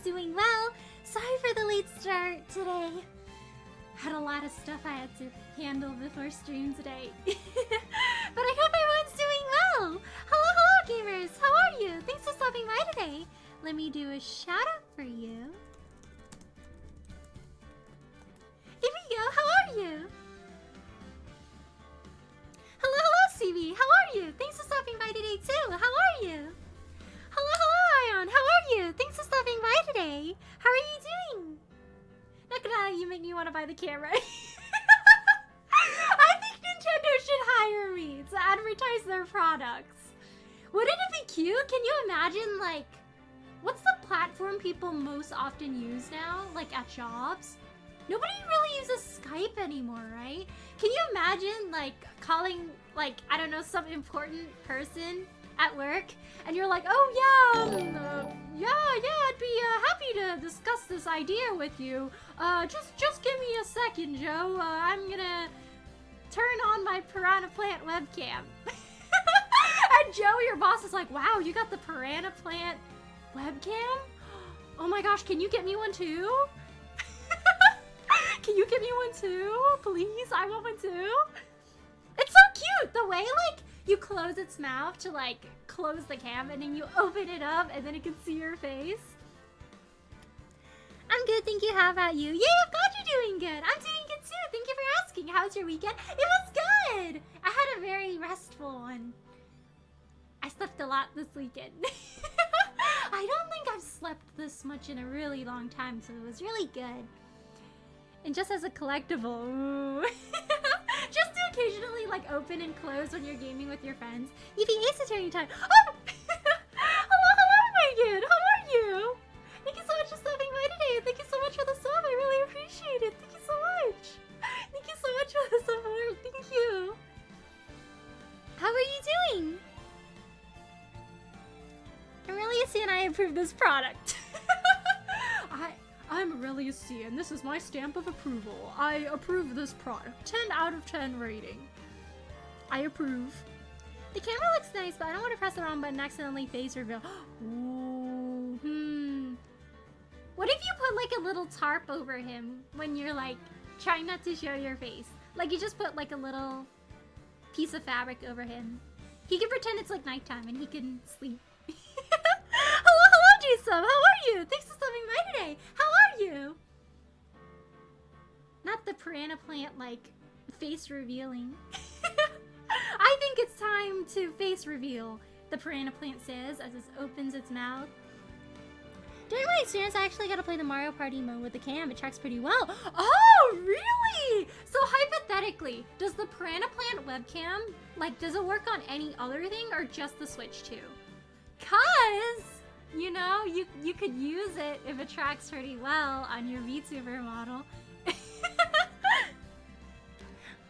doing well. Sorry for the late start today. Had a lot of stuff I had to handle before stream today. But I hope everyone's doing well. Hello, gamers. How are you? Thanks for stopping by today. Let me do a shout out for you. Here we go. How are you? Hello, CB. How are you? Thanks for stopping by today too. How are you? Hello, Ion. How are you? Thanks for stopping by today. How are you doing? Not gonna lie, you make me want to buy the camera. I think Nintendo should hire me to advertise their products. Wouldn't it be cute? Can you imagine, like, what's the platform people most often use now, like at jobs? Nobody really uses Skype anymore, right? Can you imagine, like, calling, like, I don't know, some important person at work, and you're like, oh yeah, I'd be happy to discuss this idea with you. Just give me a second, Joe. I'm gonna turn on my Piranha Plant webcam. And Joe, your boss, is like, wow, you got the Piranha Plant webcam? Oh my gosh, can you get me one too? Can you get me one too? Please, I want one too. It's so cute! The way, like, you close its mouth to, like, close the cam, and then you open it up, and then it can see your face. I'm good, thank you. How about you? Yeah, I'm glad you're doing good. I'm doing good too. Thank you for asking. How was your weekend? It was good. I had a very restful one. I slept a lot this weekend. I don't think I've slept this much in a really long time, so it was really good. And just as a collectible, ooh. Just to occasionally like open and close when you're gaming with your friends. EVA Saturday time. Oh! Hello, Megan. How are you? Thank you so much for stopping by today. Thank you so much for the sub. I really appreciate it. Thank you so much. Thank you so much for the support. Thank you. How are you doing? Aurelia C and I approve this product. I'm Aurelia C and this is my stamp of approval. I approve this product. 10 out of 10 rating. I approve. The camera looks nice, but I don't want to press the wrong button and accidentally face reveal. Ooh, What if you put like a little tarp over him when you're like trying not to show your face? Like you just put like a little piece of fabric over him. He can pretend it's like nighttime and he can sleep. Hello, G-Sub. How are you? Thanks for stopping by today. How are you? Not the piranha plant like face revealing. I think it's time to face reveal, the piranha plant says as it opens its mouth. During my experience, I actually got to play the Mario Party mode with the cam. It tracks pretty well. Oh, really? So hypothetically, does the piranha plant webcam, like, does it work on any other thing or just the Switch too? Cause, you know, you could use it if it tracks pretty well on your VTuber model.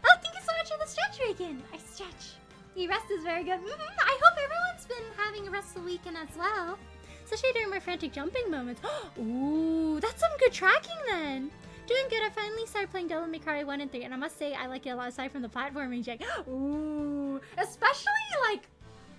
Oh, thank you so much for the stretch, Reagan. I stretch. The rest is very good. I hope everyone's been having a restful weekend as well. Especially during my frantic jumping moments. Ooh, that's some good tracking then. Doing good. I finally started playing Devil May Cry 1 and 3, and I must say I like it a lot aside from the platforming check. Ooh, especially like,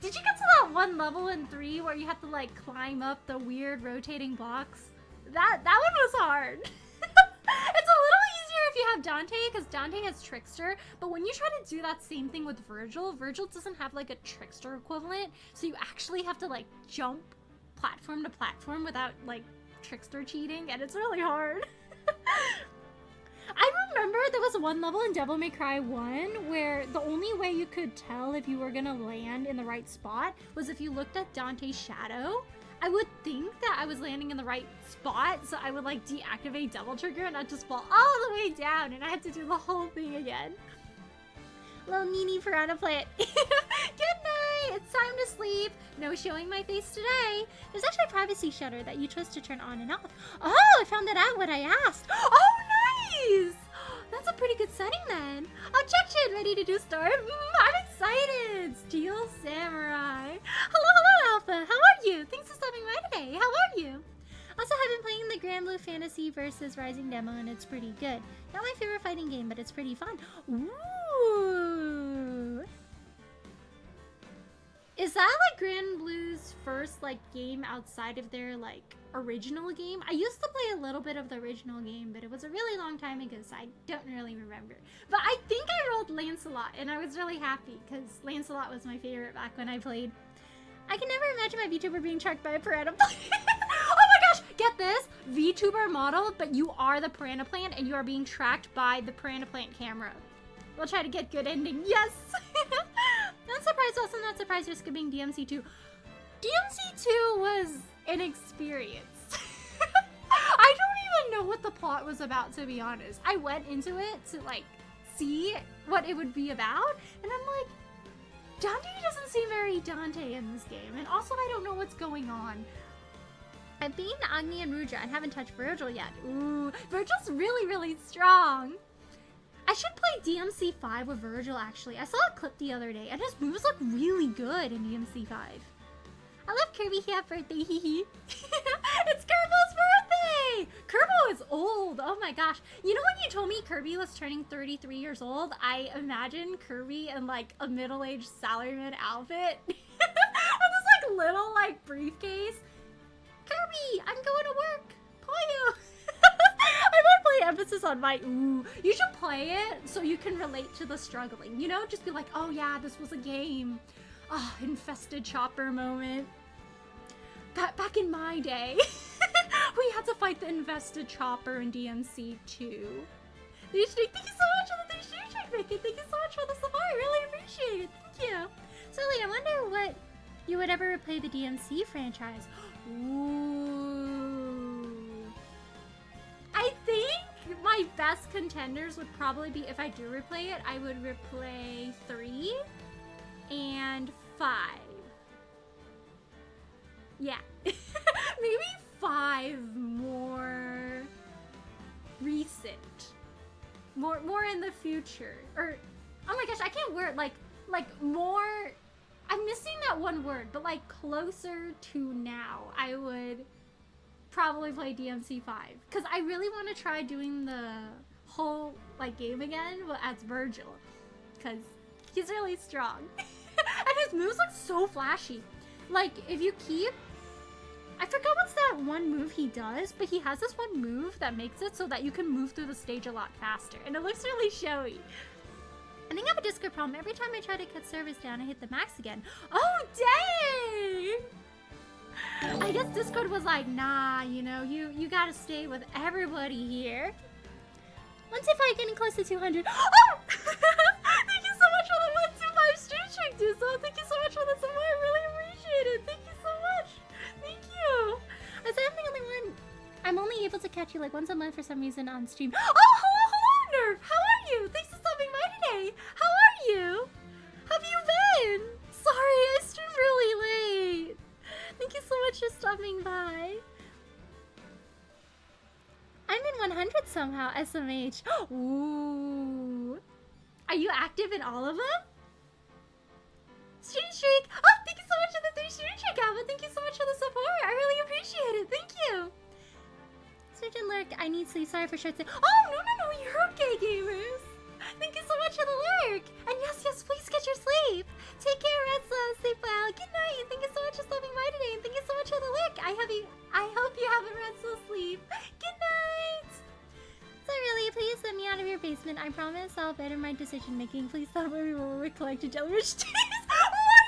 did you get to that one level in 3 where you have to like climb up the weird rotating blocks? That one was hard. It's a little easier if you have Dante, because Dante has Trickster, but when you try to do that same thing with Virgil, Virgil doesn't have like a Trickster equivalent, so you actually have to like jump platform to platform without like Trickster cheating, and it's really hard. I remember there was one level in Devil May Cry 1 where the only way you could tell if you were gonna land in the right spot was if you looked at Dante's shadow. I would think that I was landing in the right spot, so I would like deactivate double trigger and I'd just fall all the way down and I had to do the whole thing again. Little Nini piranha plant. Good night! It's time to sleep. No showing my face today. There's actually a privacy shutter that you twist to turn on and off. Oh, I found that out when I asked. Oh, nice! That's a pretty good setting then. Objection! Ready to do start? I'm excited! Steel Samurai. Hello, Alpha. How are you? Thanks for stopping by today. How are you? Also, I've been playing the Grand Blue Fantasy vs. Rising demo, and it's pretty good. Not my favorite fighting game, but it's pretty fun. Ooh! Is that like Grand Blue's first like game outside of their like original game? I used to play a little bit of the original game, but it was a really long time ago, so I don't really remember. But I think I rolled Lancelot, and I was really happy because Lancelot was my favorite back when I played. I can never imagine my VTuber being tracked by a piranha plant. Oh my gosh, get this, VTuber model, but you are the piranha plant and you are being tracked by the piranha plant camera. We'll try to get good ending. Yes. Not surprised, also not surprised you're skipping DMC2. DMC2 was an experience. I don't even know what the plot was about, to be honest. I went into it to like see what it would be about, and I'm like, Dante doesn't seem very Dante in this game, and also I don't know what's going on. I've beaten Agni and Rudra and haven't touched Virgil yet. Ooh, Virgil's really, really strong. I should play DMC5 with Virgil, actually. I saw a clip the other day, and his moves look really good in DMC5. I love Kirby. Happy birthday, hee hee. It's Kerbo's birthday! Kerbo is old. Oh my gosh. You know when you told me Kirby was turning 33 years old, I imagined Kirby in like a middle-aged salaryman outfit. With this like little like briefcase. Daddy, I'm going to work. Pollo. I might play emphasis on my ooh. You should play it so you can relate to the struggling. You know, just be like, oh yeah, this was a game. Oh, infested chopper moment. Back in my day, we had to fight the infested chopper in DMC 2. Thank you so much for the stream, Vicky. Thank you so much for the support. I really appreciate it. Thank you. So, I wonder what you would ever replay the DMC franchise. Ooh. I think my best contenders would probably be, if I do replay it, I would replay 3 and 5. Yeah. Maybe 5 more recent. More in the future. Or, oh my gosh, I can't word, like more, I'm missing that one word, but like closer to now, I would probably play DMC 5. Because I really want to try doing the whole like game again, but as Virgil. Because he's really strong. And his moves look so flashy. Like, if you keep, I forgot what's that one move he does, but he has this one move that makes it so that you can move through the stage a lot faster. And it looks really showy. I think I have a Discord problem. Every time I try to cut service down, I hit the max again. Oh, dang! I guess Discord was like, nah, you know, you gotta stay with everybody here. Once if I getting close to 200. Oh! Thank you so much for the 125 stream check, dude. So thank you so much for the support. I really appreciate it. Thank you so much. Thank you. I said I'm the only one. I'm only able to catch you like once a month for some reason on stream. Oh, hello, Nerf. How are you? Thanks for stopping by today. How are you? How have you been? Sorry, I streamed really late. Thank you so much for stopping by. I'm in 100 somehow, SMH. Ooh. Are you active in all of them? Stream streak. Oh, thank you so much for the 3 stream streak, Alvin. Thank you so much for the support. I really appreciate it. Thank you. Surgeon Lurk, I need sleep. Sorry for short stay. Oh, no. You're okay, gamers. Thank you so much for the lurk. And yes, please get your sleep. Take care, Redsa. Sleep well. Good night. Thank you so much for stopping by today. And thank you so much for the lurk. I hope you have a restful sleep. Good night. So really, please let me out of your basement. I promise I'll better my decision making. Please stop when we collected jellyfish teeth. What do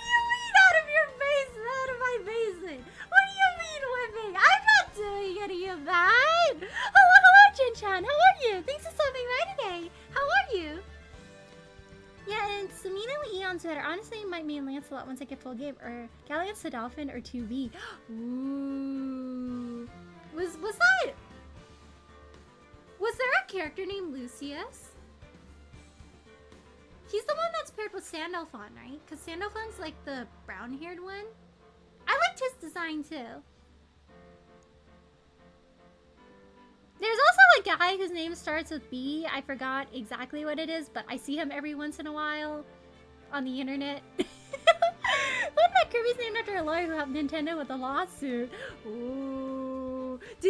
you mean out of your basement? Out of my basement? What do you mean whipping? I'm not doing any of that. Hello, Jin-chan. How are you? Thanks for stopping by today. How are you? Yeah, and Samina E on Twitter. Honestly, it might mean Lancelot once I get full game, or Gallius the Dolphin, or 2B. Ooh. Was there a character named Lucius? He's the one that's paired with Sandalphon, right? Because Sandalphon's like the brown-haired one. I liked his design too. There's also a guy whose name starts with B. I forgot exactly what it is, but I see him every once in a while on the internet. Fun fact, Kirby's named after a lawyer who helped Nintendo with a lawsuit. Ooh. Do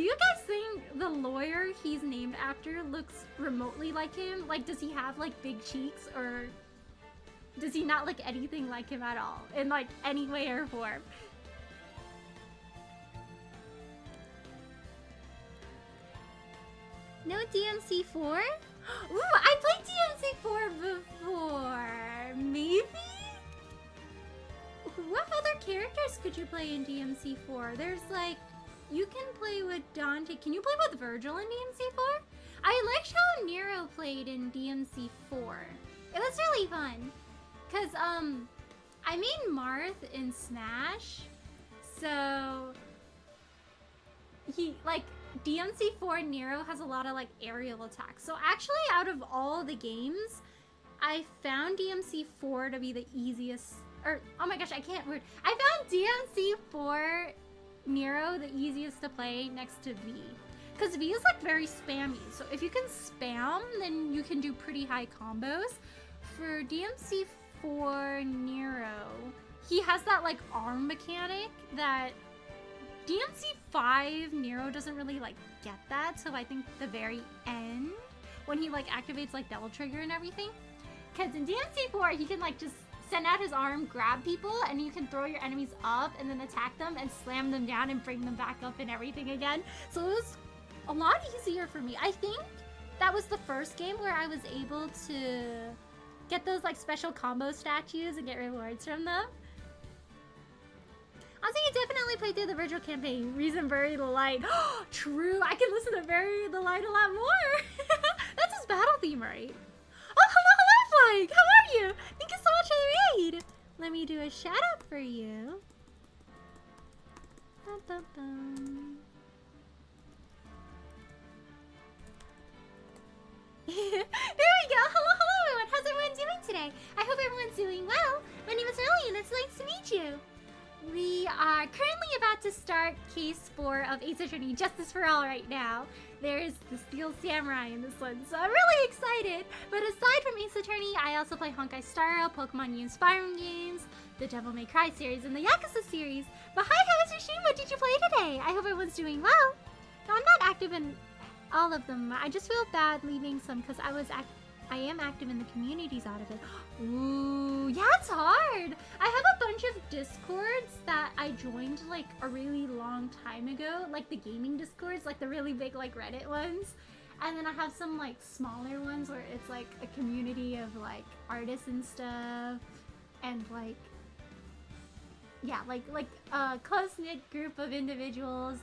you guys think the lawyer he's named after looks remotely like him? Like, does he have like big cheeks, or does he not look anything like him at all in like any way or form? No DMC4? Ooh, I played DMC4 before. Maybe? What other characters could you play in DMC4? There's like, you can play with Dante. Can you play with Virgil in DMC4? I liked how Nero played in DMC4. It was really fun. Cause I made Marth in Smash. So he like DMC4 Nero has a lot of like aerial attacks. So actually out of all the games, I found DMC4 to be the easiest, or oh my gosh, I can't word. I found DMC4 Nero the easiest to play next to V. Because V is like very spammy. So if you can spam, then you can do pretty high combos. For DMC4 Nero, he has that like arm mechanic that DMC5 Nero doesn't really like get that. So I think the very end, when he like activates like double trigger and everything. Because in DMC4, he can like just send out his arm, grab people, and you can throw your enemies up and then attack them and slam them down and bring them back up and everything again. So it was a lot easier for me. I think that was the first game where I was able to get those like special combo statues and get rewards from them. Also, you definitely played through the Virgil campaign. Reason Bury the Light. True, I can listen to Bury the Light a lot more. That's his battle theme, right? Oh, hello, Flag! How are you? Thank you so much for the raid! Let me do a shout out for you. Bum, bum, bum. There we go! Hello everyone! How's everyone doing today? I hope everyone's doing well. My name is Ellie and it's nice to meet you. We are currently about to start Case 4 of Ace Attorney Justice for All right now. There's the Steel Samurai in this one, so I'm really excited. But aside from Ace Attorney, I also play Honkai Star Rail, Pokemon U Inspiring games, the Devil May Cry series, and the Yakuza series. But hi, how was your stream? What did you play today? I hope everyone's doing well. No, I'm not active in all of them. I just feel bad leaving some because I am active in the communities out of it. Ooh, yeah, it's hard. I have a bunch of Discords that I joined like a really long time ago, like the gaming Discords, like the really big like Reddit ones. And then I have some like smaller ones where it's like a community of like artists and stuff, and like, yeah, like a close-knit group of individuals.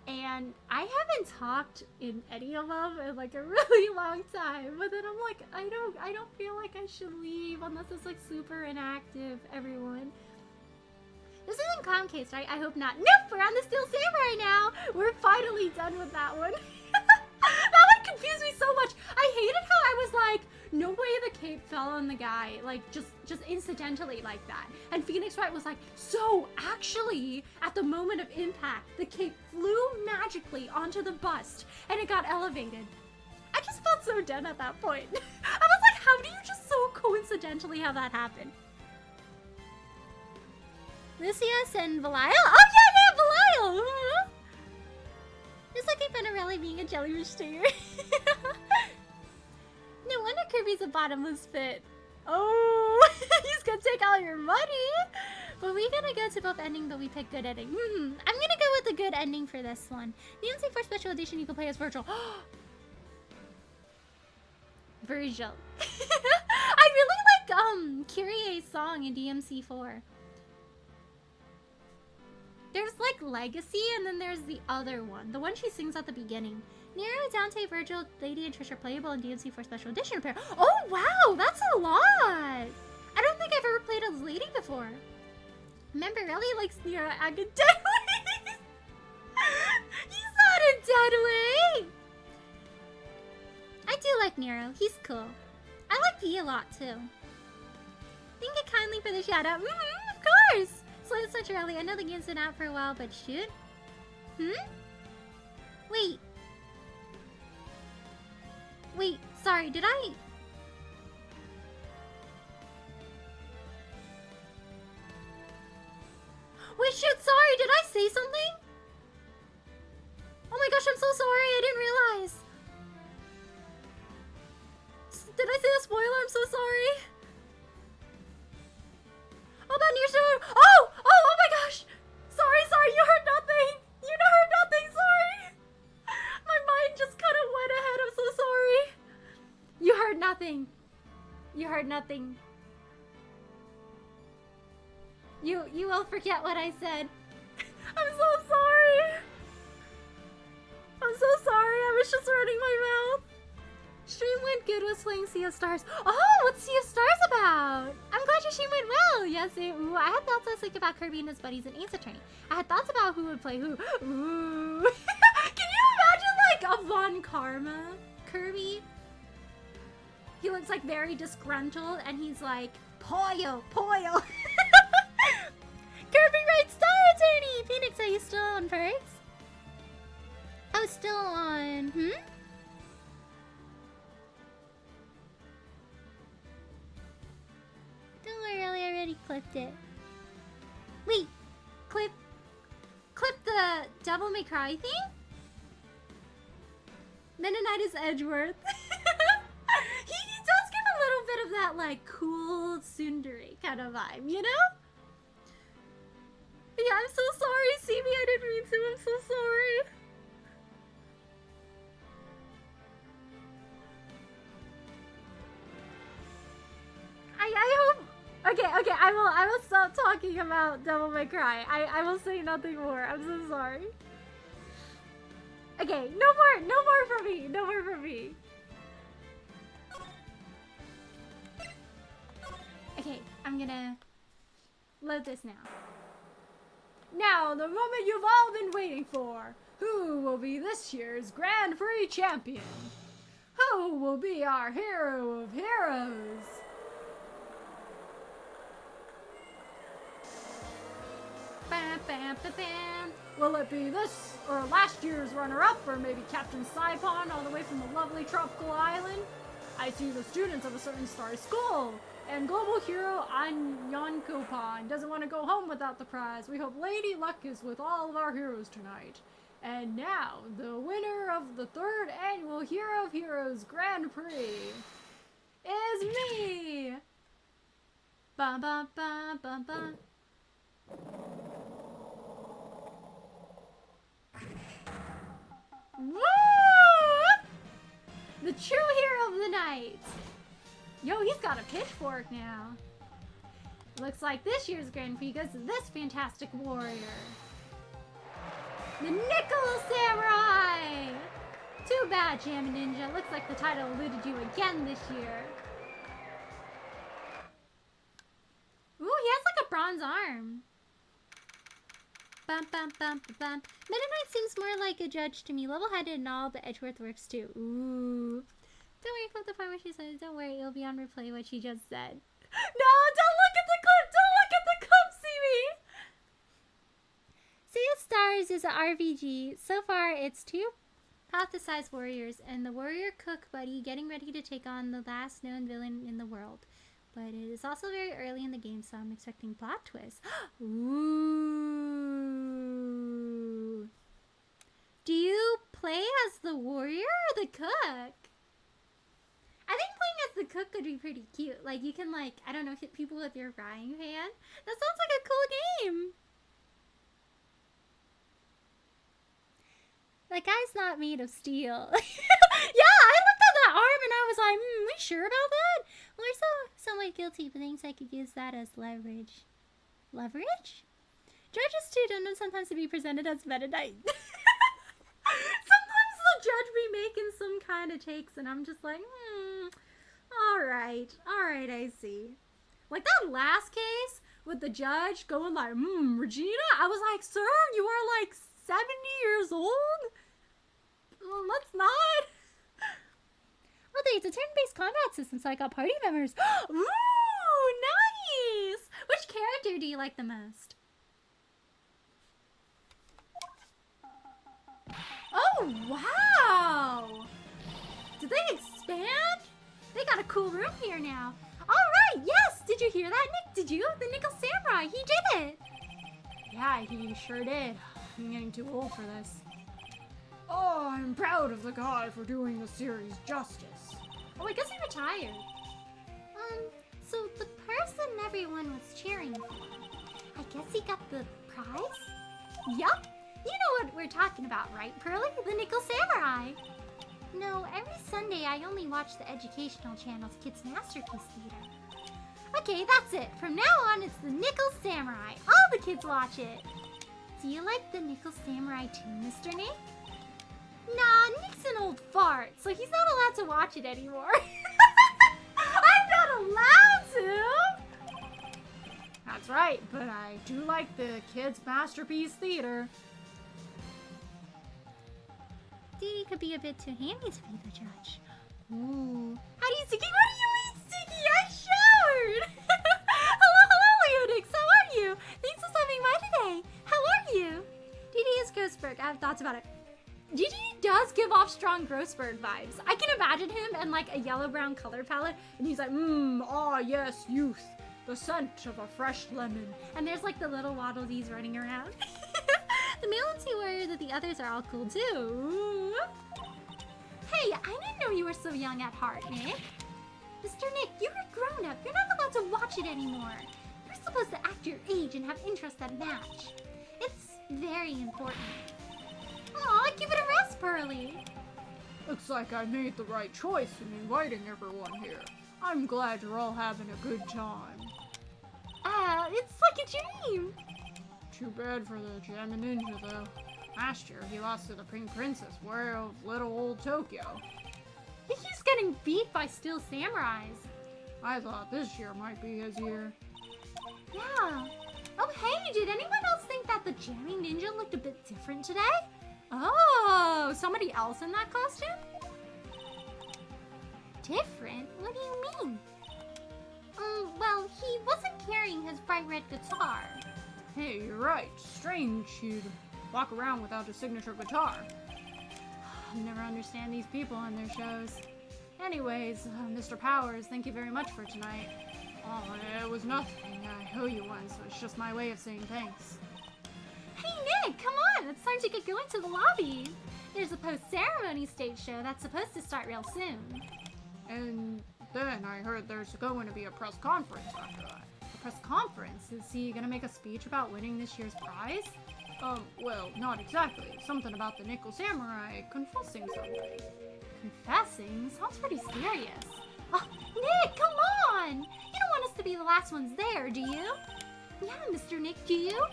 And I haven't talked in any of them in like a really long time. But then I'm like, I don't feel like I should leave unless it's like super inactive, everyone. This isn't Comcase, right? I hope not. Nope, we're on the Steel Samurai now. We're finally done with that one. That one confused me so much. I hated how I was like, no way the cape fell on the guy, like just incidentally like that. And Phoenix Wright was like, so actually, at the moment of impact, the cape flew magically onto the bust and it got elevated. I just felt so dead at that point. I was like, how do you just so coincidentally have that happen? Lucius and Belial? Oh yeah, Belial! It's like Fenarelli being a jellyfish stinger. No wonder Kirby's a bottomless pit. Oh, he's gonna take all your money. But we're gonna go to both ending, but we pick good ending. I'm gonna go with the good ending for this one. The DMC4 Special Edition, you can play as Virgil. Virgil. I really like Kyrie's song in DMC4. There's like Legacy, and then there's the other one. The one she sings at the beginning. Nero, Dante, Virgil, Lady, and Trish are playable in DMC4 Special Edition pair. Oh wow, that's a lot! I don't think I've ever played as Lady before. Remember, Ellie likes Nero academically. He's not a dead way! I do like Nero, he's cool. I like V a lot too. Thank you kindly for the shout out. Of course! So it's such early. I know the game's been out for a while, but shoot. Wait, sorry, did I? Wait, shoot, sorry, did I say something? Oh my gosh, I'm so sorry, I didn't realize. Did I say a spoiler? I'm so sorry. Oh, about Near Shore. Oh my gosh. Sorry, you heard nothing. You heard nothing, sorry. My mind just kind of went ahead, I'm so sorry. You heard nothing. You heard nothing. You will forget what I said. I'm so sorry. I'm so sorry, I was just running my mouth. Stream went good with playing Sea of Stars. Oh, what's Sea of Stars about? I'm glad your stream went well. Yes, ooh, I had thoughts last week about Kirby and his buddies in Ace Attorney. I had thoughts about who would play who. Ooh. Can you imagine like a Von Karma Kirby? He looks like very disgruntled and he's like, Poyo. Kirby writes Star Attorney. Phoenix, are you still on perks? I was still on, Don't worry, I already clipped it. Wait, clip the Devil May Cry thing? Mennonite is Edgeworth. He does give a little bit of that like cool tsundere kind of vibe, you know? Yeah, I'm so sorry, Stevie. I didn't mean to. I'm so sorry. I hope. Okay. I will stop talking about Devil May Cry. I will say nothing more. I'm so sorry. Okay, no more from me. No more from me. Okay, I'm gonna load this now. Now, the moment you've all been waiting for. Who will be this year's Grand Prix champion? Who will be our hero of heroes? Bam, bam, bam, bam. Will it be this or last year's runner-up, or maybe Captain Saipon all the way from the lovely tropical island? I see the students of a certain star school, and global hero Anyankopan doesn't want to go home without the prize. We hope Lady Luck is with all of our heroes tonight. And now, the winner of the 3rd annual Hero of Heroes Grand Prix is me! Bum bum bum bum bum. Woo! The true hero of the night! Yo, he's got a pitchfork now. Looks like this year's Grand Prix goes to this fantastic warrior. The Nickel Samurai! Too bad, Jammin' Ninja. Looks like the title eluded you again this year. Ooh, he has like a bronze arm. Bum bum bum bum. Meta Knight seems more like a judge to me. Level-headed and all, but Edgeworth works too. Ooh. Don't worry about the part where she says, don't worry, it'll be on replay what she just said. No, don't look at the clip! Don't look at the clip, see me! Sea of Stars is an RPG. So far, it's 2 path-sized warriors and the warrior cook buddy getting ready to take on the last known villain in the world. But it is also very early in the game, so I'm expecting plot twists. Ooh. Do you play as the warrior or the cook? I think playing as the cook would be pretty cute. Like, you can, like, I don't know, hit people with your frying pan. That sounds like a cool game. That guy's not made of steel. Yeah, I looked at that arm and I was like, we sure about that? Well, we're somewhat guilty, but thinks I could use that as leverage. Leverage? Judges, too, don't know sometimes to be presented as Meta Knight. Sometimes the judge be making some kind of takes, and I'm just like, alright, I see. Like that last case with the judge going like, Regina? I was like, sir, you are like 70 years old? Let's not. Well, it's a turn-based combat system, so I got party members. Ooh, nice! Which character do you like the most? Oh, wow! Did they expand? They got a cool room here now. Alright, yes! Did you hear that, Nick? Did you? The Nickel Samurai, he did it! Yeah, he sure did. I'm getting too old for this. Oh, I'm proud of the guy for doing the series justice. Oh, I guess he retired. So the person everyone was cheering for, I guess he got the prize? Yup. You know what we're talking about, right, Pearly? The Nickel Samurai. No, every Sunday I only watch the educational channel's Kids Masterpiece Theater. Okay, that's it. From now on, it's the Nickel Samurai. All the kids watch it. Do you like the Nickel Samurai too, Mr. Nick? Nah, Nick's an old fart, so he's not allowed to watch it anymore. I'm not allowed to! That's right, but I do like the Kids Masterpiece Theater. Dee could be a bit too hammy to be the judge. Ooh. How do you, Sticky? What do you mean, Sticky? I showered! Hello, Leonix. How are you? Thanks for stopping by today. How are you? Dee is Grossberg. I have thoughts about it. Gigi does give off strong Grossberg vibes. I can imagine him in like a yellow-brown color palette, and he's like, ah yes, youth, the scent of a fresh lemon. And there's like the little Waddle Dees running around. The male and two warriors that the others are all cool too. Hey, I didn't know you were so young at heart, Nick. Mr. Nick, you're a grown-up. You're not allowed to watch it anymore. You're supposed to act your age and have interests that match. It's very important. Aw, give it a rest, Pearly. Looks like I made the right choice in inviting everyone here. I'm glad you're all having a good time. It's like a dream. Too bad for the Jammin' Ninja, though. Last year, he lost to the Pink Princess, warrior of little old Tokyo. He keeps getting beat by Steel Samurais. I thought this year might be his year. Yeah. Oh, hey, did anyone else think that the Jammin' Ninja looked a bit different today? Oh, somebody else in that costume? Different? What do you mean? Well, he wasn't carrying his bright red guitar. Hey, you're right. Strange he'd walk around without his signature guitar. I never understand these people and their shows. Anyways, Mr. Powers, thank you very much for tonight. Oh, it was nothing. I owe you one, so it's just my way of saying thanks. Hey, Nick, come on! It's time to get going to the lobby. There's a post-ceremony stage show that's supposed to start real soon. And then I heard there's going to be a press conference after that. A press conference? Is he gonna make a speech about winning this year's prize? Well, not exactly. Something about the Nickel Samurai confessing something. Confessing? Sounds pretty serious. Oh, Nick, come on! You don't want us to be the last ones there, do you? Yeah, Mr. Nick, do you?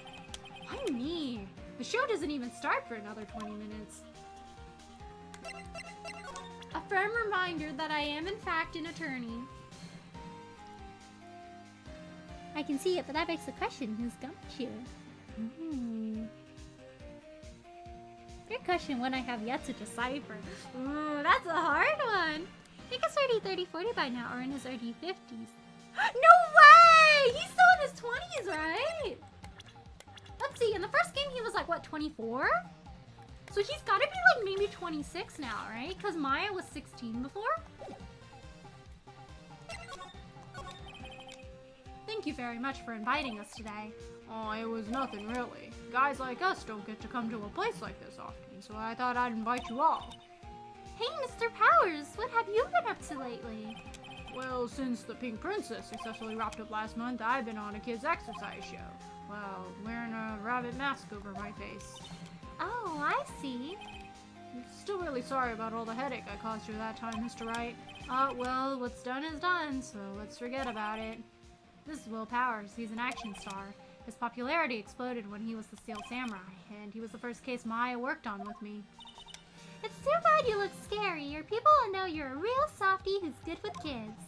Why me? The show doesn't even start for another 20 minutes. A firm reminder that I am in fact an attorney. I can see it, but that begs the question, who's got you? Good question, one I have yet to decipher. Ooh, that's a hard one. Nick is already 30, 40 by now, or in his early 50s. No way! He's still in his 20s, right? Let's see, in the first game he was like, what, 24? So he's gotta be like maybe 26 now, right? Because Maya was 16 before? Thank you very much for inviting us today. Oh, it was nothing really. Guys like us don't get to come to a place like this often, so I thought I'd invite you all. Hey, Mr. Powers, what have you been up to lately? Well, since the Pink Princess successfully wrapped up last month, I've been on a kids' exercise show. Well, wearing a rabbit mask over my face. Oh, I see. I'm still really sorry about all the headache I caused you that time, Mr. Wright. Well, what's done is done, so let's forget about it. This is Will Powers. He's an action star. His popularity exploded when he was the Steel Samurai, and he was the first case Maya worked on with me. It's too bad you look scary, or people will know you're a real softie who's good with kids.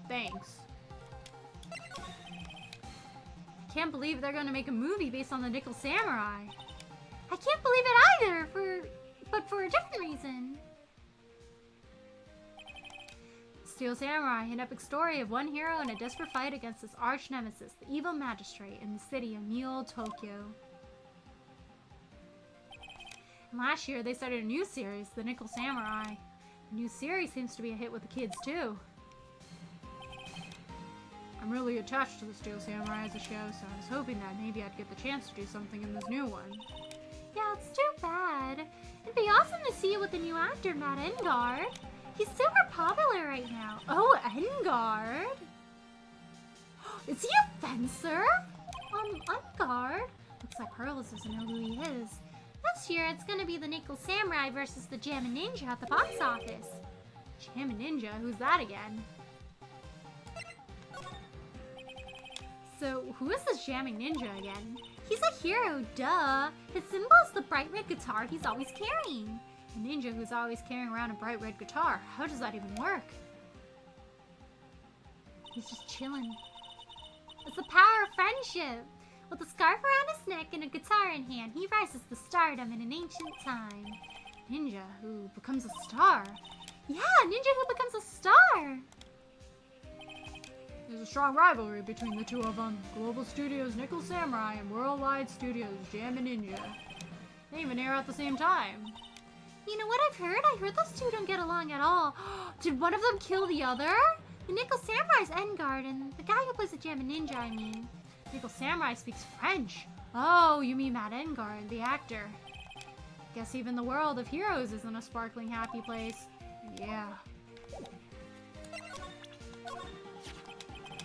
Thanks. Can't believe they're gonna make a movie based on the Nickel Samurai. I can't believe it either, but for a different reason. Steel Samurai, an epic story of one hero in a desperate fight against his arch nemesis, the evil magistrate in the city of Neo, Tokyo. And last year, they started a new series, The Nickel Samurai. The new series seems to be a hit with the kids, too. I'm really attached to the Steel Samurai as a show, so I was hoping that maybe I'd get the chance to do something in this new one. Yeah, it's too bad. It'd be awesome to see you with the new actor, Matt Engard. He's super popular right now. Oh, Engard? Is he a fencer? Engard? Looks like Pearls doesn't know who he is. This year, it's gonna be the Nickel Samurai versus the Jammin' Ninja at the box office. Jammin' Ninja? Who's that again? So, who is this Jammin' Ninja again? He's a hero, duh. His symbol is the bright red guitar he's always carrying. A ninja who's always carrying around a bright red guitar. How does that even work? He's just chilling. It's the power of friendship. With a scarf around his neck and a guitar in hand, he rises to stardom in an ancient time. Ninja who becomes a star. Yeah, ninja who becomes a star. There's a strong rivalry between the two of them. Global Studios' Nickel Samurai and Worldwide Studios' Jammin' Ninja. They even air at the same time. You know what I've heard? I heard those two don't get along at all. Did one of them kill the other? The Nickel Samurai's Engard, and the guy who plays the Jammin' Ninja, I mean. Nickel Samurai speaks French. Oh, you mean Matt Engard, the actor. Guess even the world of heroes isn't a sparkling, happy place. Yeah.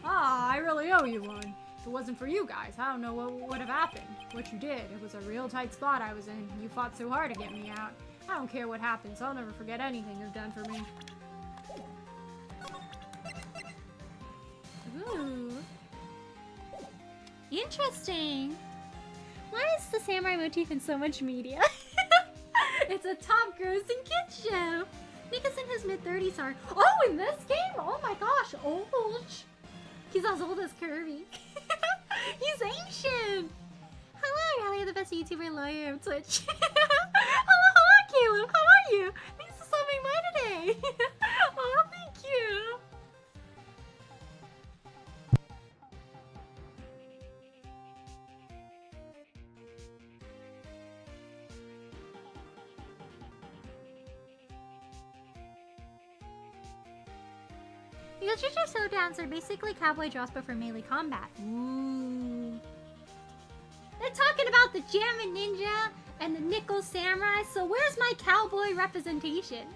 Ah, I really owe you one. If it wasn't for you guys, I don't know what would have happened. What you did, it was a real tight spot I was in. You fought so hard to get me out. I don't care what happens. I'll never forget anything you've done for me. Ooh. Interesting. Why is the samurai motif in so much media? It's a top grossing kids show. Niggas in his mid-30s are... Oh, in this game? Oh my gosh, old. He's as old as Kirby. He's ancient. Hello, Riley, the best YouTuber and lawyer of Twitch. Hello, Caleb. How are you? Thanks for subbing by today. Oh, thank you. Because Jujutsu Showdowns are basically cowboy draws but for melee combat. Ooh. They're talking about the Jammin' Ninja and the Nickel Samurai, so where's my cowboy representation?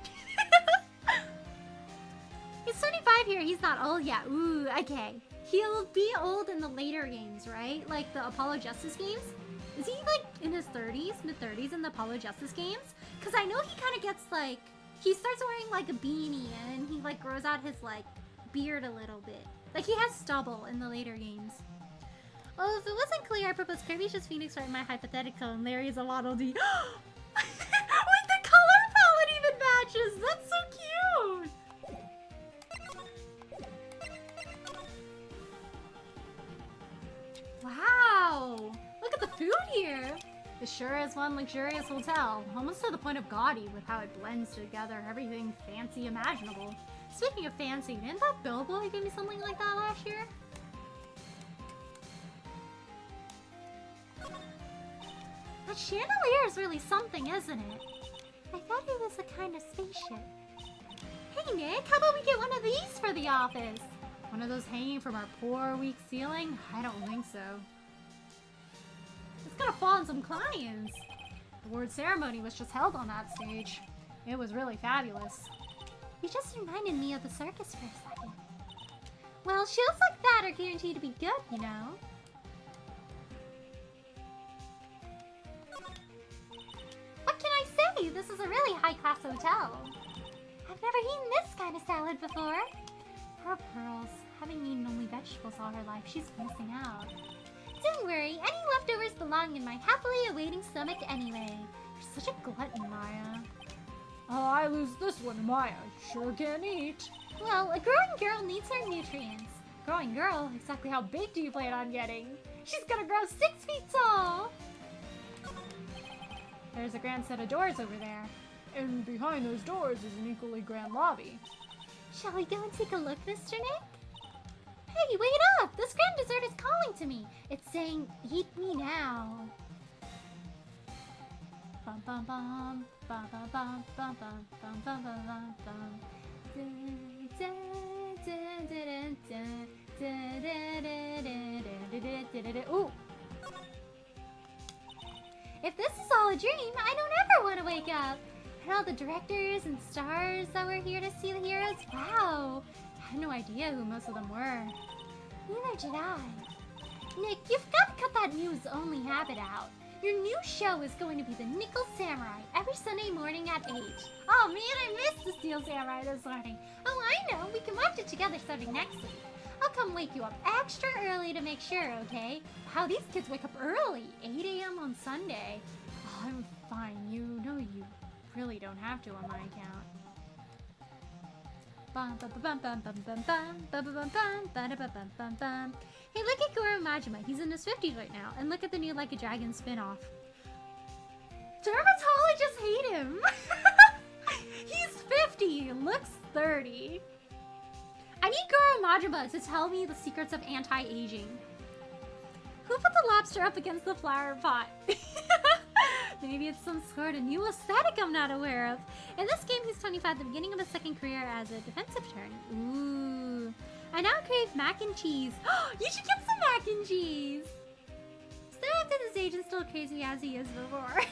He's 25 here, he's not old yet. Ooh, okay. He'll be old in the later games, right? Like the Apollo Justice games? Is he like in his 30s, mid-30s in the Apollo Justice games? Because I know he kind of gets like... He starts wearing like a beanie and he like grows out his like beard a little bit. Like he has stubble in the later games. Oh, if it wasn't clear, I proposed Kirby's just Phoenix right in my hypothetical and Larry's a Lotto D. Wait, the color palette even matches! That's so cute! Wow! Look at the food here! This sure is one luxurious hotel, almost to the point of gaudy with how it blends together everything fancy imaginable. Speaking of fancy, didn't that Billboy give me something like that last year? That chandelier is really something, isn't it? I thought it was a kind of spaceship. Hey Nick, how about we get one of these for the office? One of those hanging from our poor, weak ceiling? I don't think so. It's gonna fall on some clients. The award ceremony was just held on that stage. It was really fabulous. You just reminded me of the circus for a second. Well, shows like that are guaranteed to be good, you know. What can I say? This is a really high-class hotel. I've never eaten this kind of salad before. Poor Pearls. Having eaten only vegetables all her life, she's missing out. Don't worry, any leftovers belong in my happily awaiting stomach anyway. You're such a glutton, Maya. Oh, I lose this one to Maya. Sure can eat. Well, a growing girl needs her nutrients. Growing girl? Exactly how big do you plan on getting? She's gonna grow 6 feet tall! There's a grand set of doors over there. And behind those doors is an equally grand lobby. Shall we go and take a look, Mr. Nick? Hey, wait up! This grand dessert is calling to me. It's saying, eat me now. Bum bum bum, bum bum bum bum bum bum bum bum bum. Ooh! If this is all a dream, I don't ever want to wake up. And all the directors and stars that were here to see the heroes, wow! I had no idea who most of them were. Neither did I. Nick, you've got to cut that news-only habit out. Your new show is going to be the Nickel Samurai every Sunday morning at 8. Oh man, I missed the Steel Samurai this morning. Oh, I know. We can watch it together starting next week. I'll come wake you up extra early to make sure, okay? Wow, these kids wake up early. 8 a.m. on Sunday. Oh, I'm fine. You know you really don't have to on my account. Hey, look at Goro Majima. He's in his 50s right now. And look at the new Like a Dragon spin-off. Dermatologists hate him. He's 50. Looks 30. I need Goro Majima to tell me the secrets of anti-aging. Who put the lobster up against the flower pot? Maybe it's some sort of new aesthetic I'm not aware of. In this game, he's 25 at the beginning of his second career as a defensive attorney. Ooh. I now crave mac and cheese. You should get some mac and cheese. Still after this age and still crazy as he is before.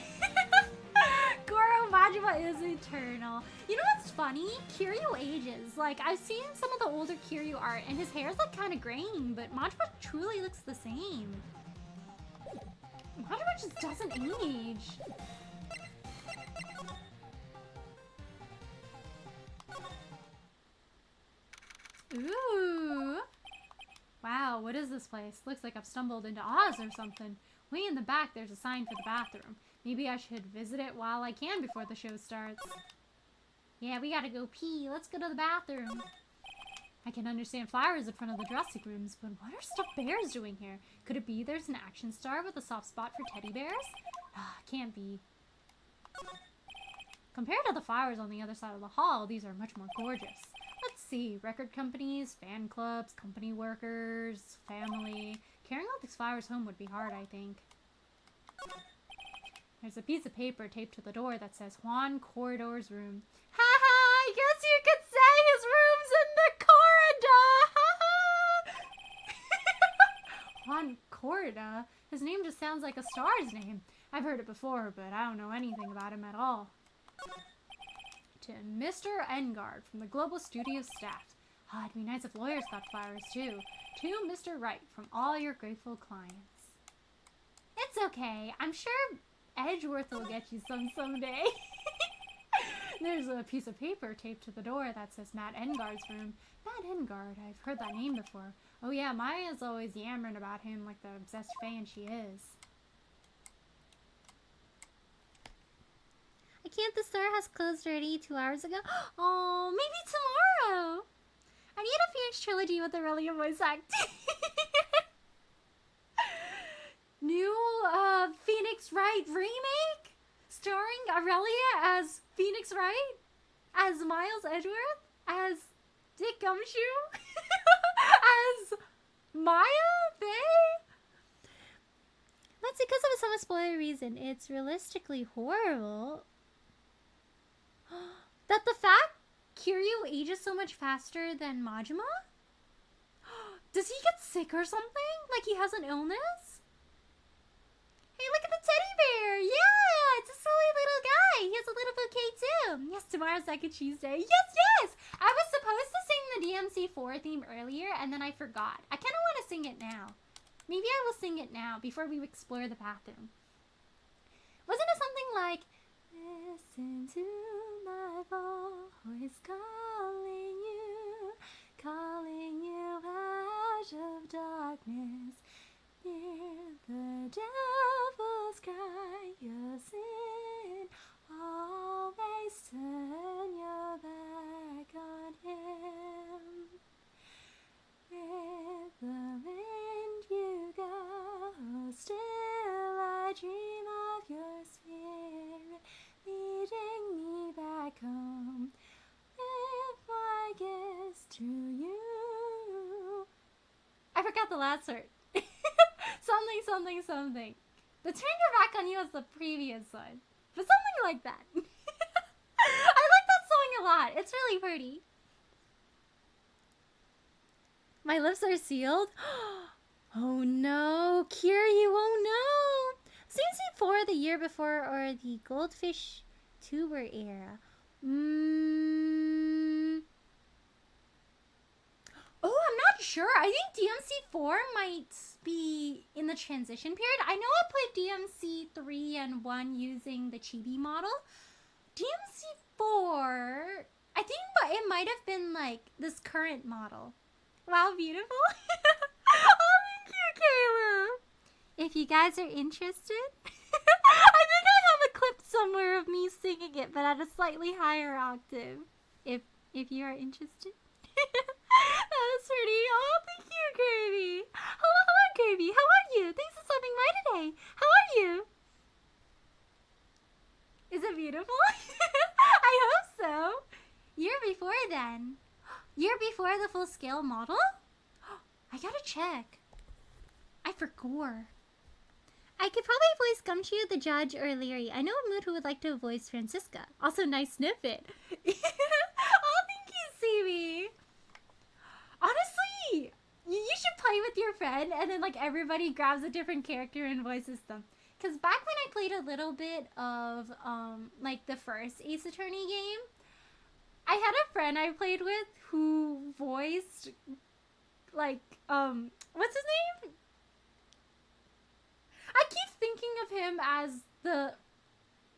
Goro Majima is eternal. You know what's funny? Kiryu ages. Like, I've seen some of the older Kiryu art, and his hair's like kind of graying, but Majima truly looks the same. Majima just doesn't age. Ooh. Wow, what is this place? Looks like I've stumbled into Oz or something. Way in the back, there's a sign for the bathroom. Maybe I should visit it while I can before the show starts. Yeah, we gotta go pee. Let's go to the bathroom. I can understand flowers in front of the dressing rooms, but what are stuffed bears doing here? Could it be there's an action star with a soft spot for teddy bears? Ah, can't be. Compared to the flowers on the other side of the hall, these are much more gorgeous. Let's see. Record companies, fan clubs, company workers, family. Carrying all these flowers home would be hard, I think. There's a piece of paper taped to the door that says Juan Corridor's room. Haha, I guess you could say his room's in the corridor. Juan Corridor? His name just sounds like a star's name. I've heard it before, but I don't know anything about him at all. To Mr. Engard from the Global Studios staff. Ah, it'd be nice if lawyers got flowers too. To Mr. Wright from all your grateful clients. It's okay. I'm sure Edgeworth will get you some someday. There's a piece of paper taped to the door that says Matt Engard's room. Matt Engard, I've heard that name before. Oh yeah, Maya's always yammering about him like the obsessed fan she is. I can't, the store has closed already 2 hours ago. Oh, maybe tomorrow. I need a Phoenix trilogy with Aurelia voice acting. New Phoenix Wright remake? Starring Aurelia as Phoenix Wright? As Miles Edgeworth? As Dick Gumshoe? As Maya Faye? That's because of some spoiler reason. It's realistically horrible. That the fact Kiryu ages so much faster than Majima? Does he get sick or something? Like he has an illness? Hey, look at the teddy bear! Yeah! It's a silly little guy! He has a little bouquet too! Yes, tomorrow's Second Tuesday. Yes, yes! I was supposed to sing the DMC4 theme earlier, and then I forgot. I kind of want to sing it now. Maybe I will sing it now, before we explore the bathroom. Wasn't it something like, listen to my voice calling you out of darkness. Hear the devil's cry, your sin. Always turn your back on him. With the wind you go, still I dream of your spirit, leading me back home. With my gifts to you. I forgot the last word. Something, something, something. The Turn Your Back on You was the previous one. But something like that. I like that song a lot. It's really pretty. My lips are sealed. Oh no. Kiryu, oh no. Seems before the year before or the Goldfish Tuber era. Oh, I'm not sure. I think DMC4 might be in the transition period. I know I played DMC3 and 1 using the chibi model. DMC4, I think it might have been like this current model. Wow, beautiful. Oh, thank you, Kayla. If you guys are interested, I think I have a clip somewhere of me singing it, but at a slightly higher octave. If you are interested. That was pretty. Oh, thank you, Kirby. Hello, Kirby. How are you? Thanks for stopping by today. How are you? Is it beautiful? I hope so. Year before then. Year before the full-scale model? I gotta check. I forgot. I could probably voice Gumshoe, the judge, or Leary. I know a mood who would like to voice Francisca. Also, nice snippet. Oh, thank you, Stevie. Honestly, you should play with your friend, and then like everybody grabs a different character and voices them. Because because back when I played a little bit of, like, the first Ace Attorney game, I had a friend I played with who voiced, like, what's his name? I keep thinking of him as the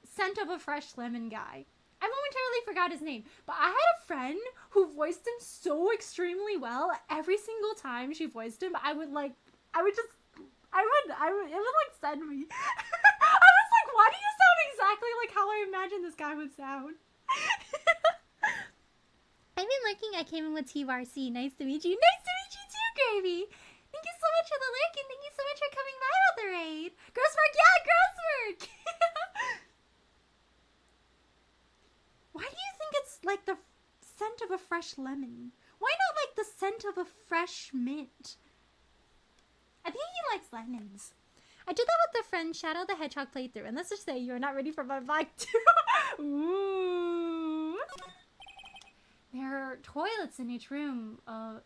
scent of a fresh lemon guy. I momentarily forgot his name, but I had a friend who voiced him so extremely well. Every single time she voiced him, it would like send me. I was like, why do you sound exactly like how I imagine this guy would sound? I've been lurking. I came in with TRC. Nice to meet you. Nice to meet you too, Gravy. Thank you so much for the lurk, and thank you so much for coming by with the raid. Grosswork, yeah, Grosswork! Why do you think it's like the scent of a fresh lemon? Why not like the scent of a fresh mint? I think he likes lemons. I did that with a friend Shadow the Hedgehog playthrough, and let's just say you're not ready for my mic too. Ooh. There are toilets in each room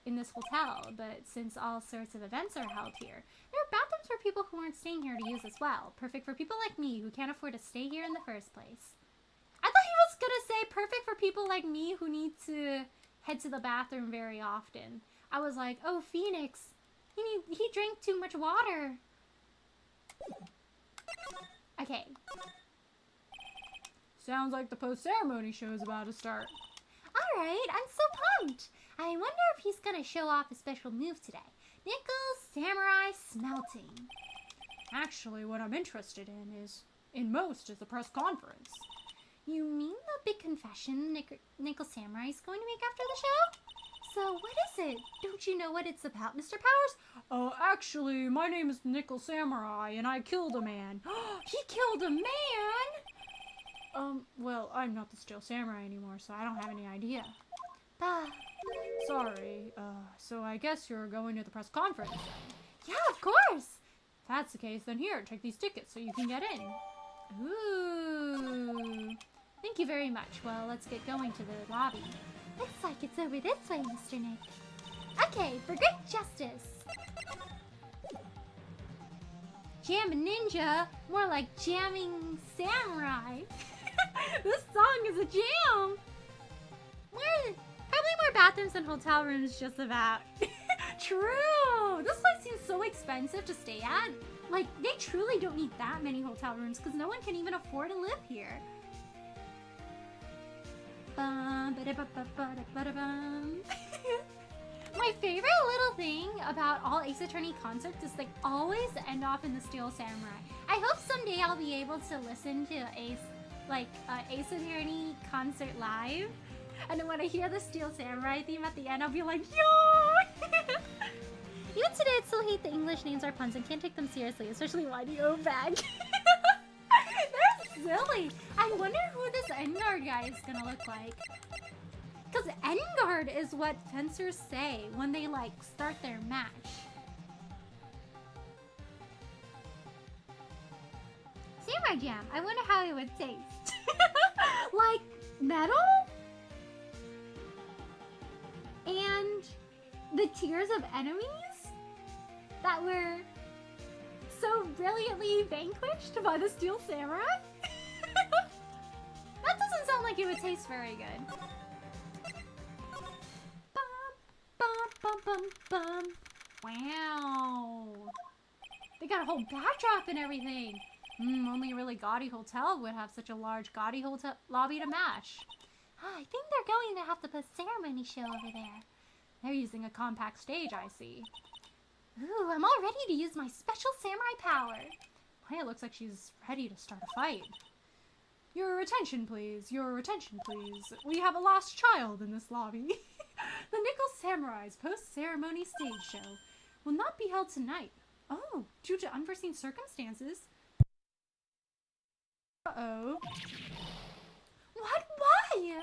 in this hotel, but since all sorts of events are held here, there are bathrooms for people who aren't staying here to use as well. Perfect for people like me who can't afford to stay here in the first place. I thought he was gonna say perfect for people like me who need to head to the bathroom very often. I was like, oh, Phoenix, he drank too much water. Okay. Sounds like the post-ceremony show is about to start. Alright, I'm so pumped. I wonder if he's gonna show off a special move today. Nickel Samurai Smelting. Actually, what I'm interested in is the press conference. You mean the big confession Nickel Samurai is going to make after the show? So what is it? Don't you know what it's about, Mr. Powers? Actually, my name is Nickel Samurai, and I killed a man. He killed a man? Well, I'm not the Steel Samurai anymore, so I don't have any idea. Bah. Sorry, so I guess you're going to the press conference then? Yeah, of course. If that's the case, then here, take these tickets so you can get in. Ooh. Thank you very much. Well, let's get going to the lobby. Looks like it's over this way, Mr. Nick. Okay, for good justice. Jamming Ninja, more like jamming samurai. This song is a jam. Probably more bathrooms than hotel rooms, just about. True. This place seems so expensive to stay at. Like, they truly don't need that many hotel rooms because no one can even afford to live here. My favorite little thing about all Ace Attorney concerts is they always end off in the Steel Samurai. I hope someday I'll be able to listen to Ace Attorney concert live, and then when I hear the Steel Samurai theme at the end, I'll be like, yo! Even today, I still hate the English names are puns and can't take them seriously, especially YDO bag. They're silly. I wonder who this Engard guy is gonna look like. Because Engard is what fencers say when they, like, start their match. Samurai Jam. I wonder how it would taste. Like, metal? And the tears of enemies that were so brilliantly vanquished by the Steel Samurai? That doesn't sound like it would taste very good. Bum, bum, bum. Wow. They got a whole backdrop and everything. Only a really gaudy hotel would have such a large gaudy hotel lobby to match. I think they're going to have the post-ceremony show over there. They're using a compact stage, I see. Ooh, I'm all ready to use my special samurai power. Hey, it looks like she's ready to start a fight. Your attention, please. Your attention, please. We have a lost child in this lobby. The Nickel Samurai's post-ceremony stage show will not be held tonight. Oh, due to unforeseen circumstances. Uh-oh. What? Why? You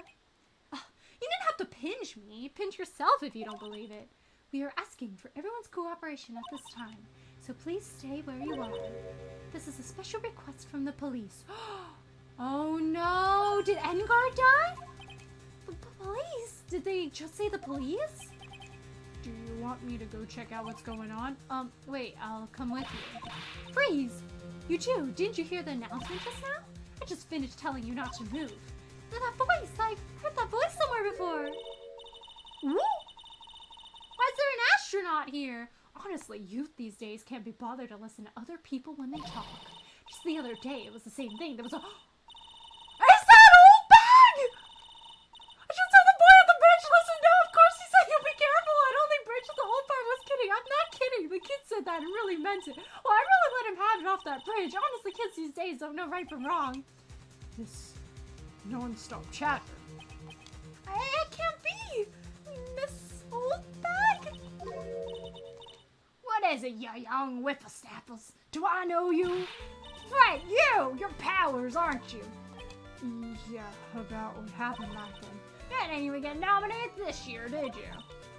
didn't have to pinch me. Pinch yourself if you don't believe it. We are asking for everyone's cooperation at this time, so please stay where you are. This is a special request from the police. Oh no! Did Engard die? The police? Did they just say the police? Do you want me to go check out what's going on? Wait, I'll come with you. Freeze! You too. Didn't you hear the announcement just now? I just finished telling you not to move. That voice! I've heard that voice somewhere before. Woo! Why is there an astronaut here? Honestly, youth these days can't be bothered to listen to other people when they talk. Just the other day, it was the same thing. There was a... Is that old bag? I just saw the boy on the bench. Listen, no, of course he said you'll be careful. I don't think Bridge the whole part was kidding. I'm not kidding. The kid said that and really meant it. Well, I really let him have it off that bridge. Honestly, kids these days don't know right from wrong. This non-stop chatter. It can't be! Miss Oldbag? What is it, you young whippersnappers? Do I know you? Right, you! Your powers, aren't you? Yeah, about what happened back then. You didn't even get nominated this year, did you?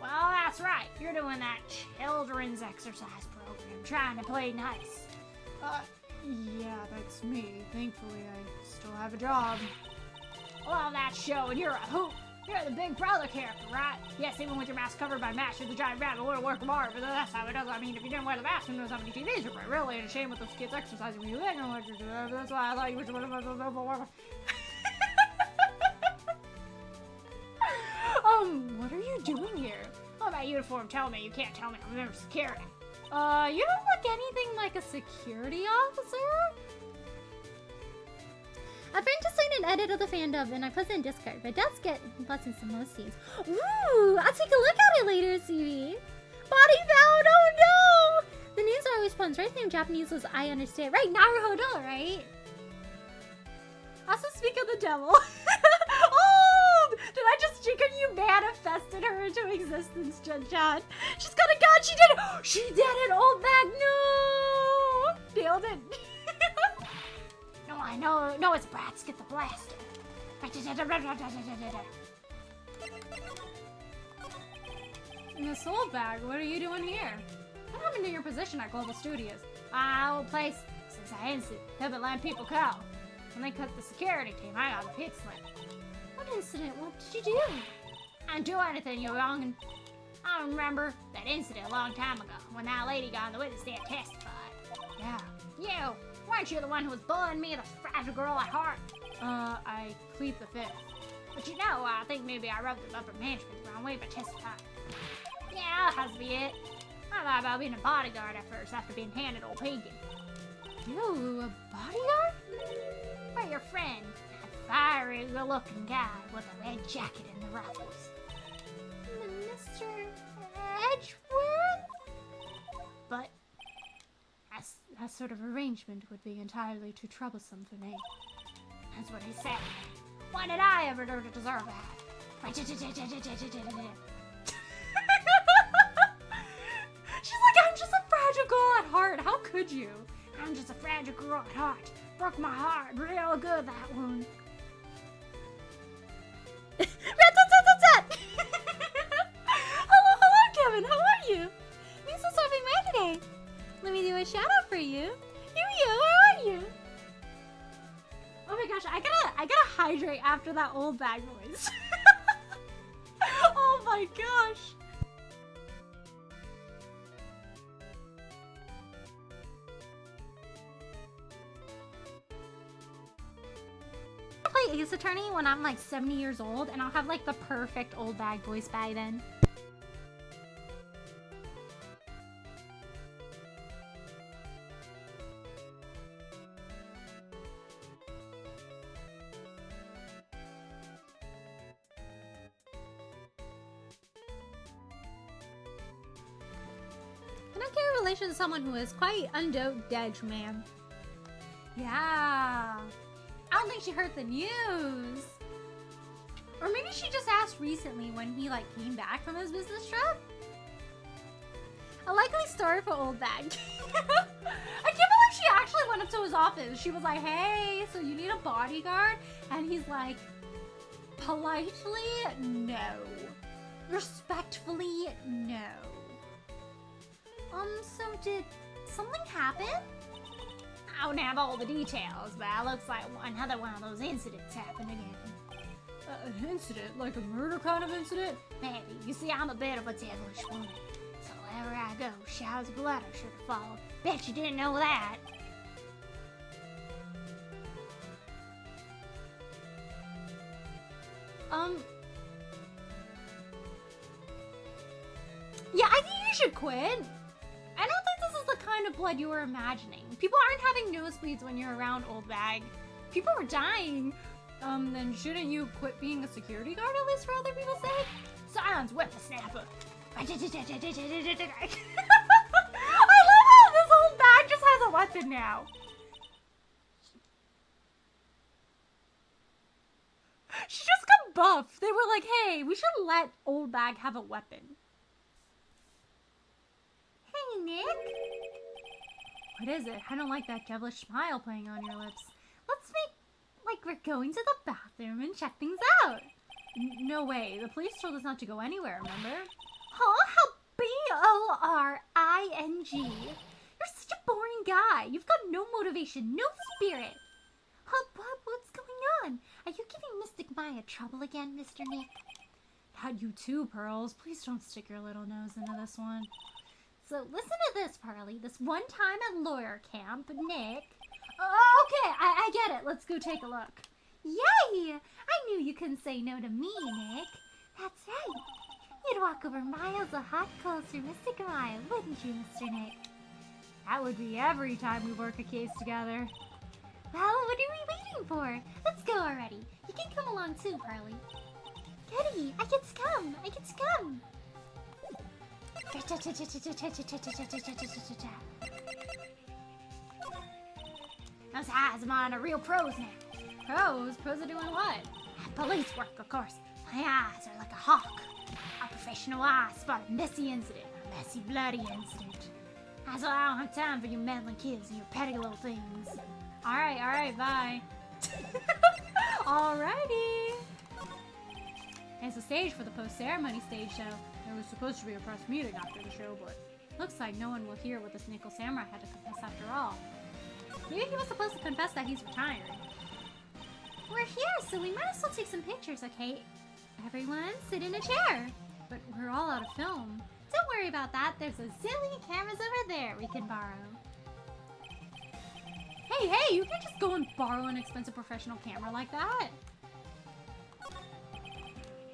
Well, that's right. You're doing that children's exercise program, trying to play nice. Yeah, that's me. Thankfully, I still have a job. Well, that's showing you're a hoot. You're the big brother character, right? Yes, even with your mask covered by mask, you're the giant rabbit, what a work of art, but that's how it does. I mean, if you didn't wear the mask, who knows how many TVs you're playing? Really, it's a shame with those kids exercising when you didn't know what you're doing. That's why I thought you were one of us. What are you doing here? Well, my uniform tell me. You can't tell me. I'm a member of security. You don't look anything like a security officer? A friend just signed an edit of the fan dub and I posted in Discord, but does get lots in some most scenes. Ooh, I'll take a look at it later, CV. Body found, oh no! The names are always puns. Right name in Japanese was I understand. Right, Naruhodo, right? Also speak of the devil. Oh! Did I just chicken you manifested her into existence, Jen? She's got a gun, she did it! She did it, old bag, no! Nailed it. No, I know. No, it's brats. Get the blaster. Miss Oldbag, what are you doing here? What happened to your position at Global Studios? Old place. Since I incident, have been letting people go. When they cut the security team, I got a pit slip. What incident? What did you do? I didn't do anything, you youngin'. I remember that incident a long time ago when that lady got on the witness stand testified. Yeah. You! Weren't you the one who was bullying me, the fragile girl at heart? I plead the fifth. But you know, I think maybe I rubbed the upper management the wrong way by testifying. Yeah, that has to be it. I thought about being a bodyguard at first after being handed old Pinky. You, a bodyguard? Or your friend, that fiery, good-looking guy with a red jacket and the ruffles. Mr. Edgeworth? But that sort of arrangement would be entirely too troublesome for me. That's what he said. Why did I ever do to deserve that? She's like, I'm just a fragile girl at heart. How could you? I'm just a fragile girl at heart. Broke my heart real good, that wound. Hello, Kevin. How are you? Thanks for stopping by today. Let me do a shout out for you. How are you? Oh my gosh, I gotta hydrate after that old bag voice. Oh my gosh. I'll play Ace Attorney when I'm like 70 years old and I'll have like the perfect old bag voice by then. Can I carry a relation to someone who is quite undoped dead, man? Yeah. I don't think she heard the news. Or maybe she just asked recently when he like came back from his business trip. A likely story for old bag. I can't believe she actually went up to his office. She was like, hey, so you need a bodyguard? And he's like, politely, no. Respectfully, no. So did something happen? I don't have all the details, but it looks like another one of those incidents happened again. An incident? Like a murder kind of incident? Maybe. You see, I'm a bit of a devilish woman. So wherever I go, showers of blood are sure to follow. Bet you didn't know that. Yeah, I think you should quit. I don't think this is the kind of blood you were imagining. People aren't having nosebleeds when you're around Old Bag. People are dying. Then shouldn't you quit being a security guard at least for other people's sake? Silence, whippersnapper. I love how this Old Bag just has a weapon now. She just got buff. They were like, hey, we should let Old Bag have a weapon. Hey, Nick. What is it? I don't like that devilish smile playing on your lips. Let's make like we're going to the bathroom and check things out. No way. The police told us not to go anywhere, remember? Huh? How boring. You're such a boring guy. You've got no motivation, no spirit. Huh? What's going on? Are you giving Mystic Maya trouble again, Mr. Nick? Not you too, Pearls. Please don't stick your little nose into this one. So listen to this, Pearly. This one time at lawyer camp, Nick... Okay, I get it. Let's go take a look. Yay! I knew you couldn't say no to me, Nick. That's right. You'd walk over miles of hot coals for Mystic Maya, wouldn't you, Mr. Nick? That would be every time we work a case together. Well, what are we waiting for? Let's go already. You can come along too, Pearly. Goody, I get to come. Those eyes of mine are real pros now. Pros? Pros are doing what? Police work, of course. My eyes are like a hawk. A professional eye spotted a messy incident. A messy, bloody incident. That's why I don't have time for you meddling kids and your petty little things. Alright, bye. Alrighty. It's a stage for the post-ceremony stage show. There was supposed to be a press meeting after the show, but looks like no one will hear what this Nickel Samurai had to confess after all. Maybe he was supposed to confess that he's retired. We're here, so we might as well take some pictures, okay? Everyone, sit in a chair. But we're all out of film. Don't worry about that. There's a zillion cameras over there we can borrow. Hey, you can't just go and borrow an expensive professional camera like that.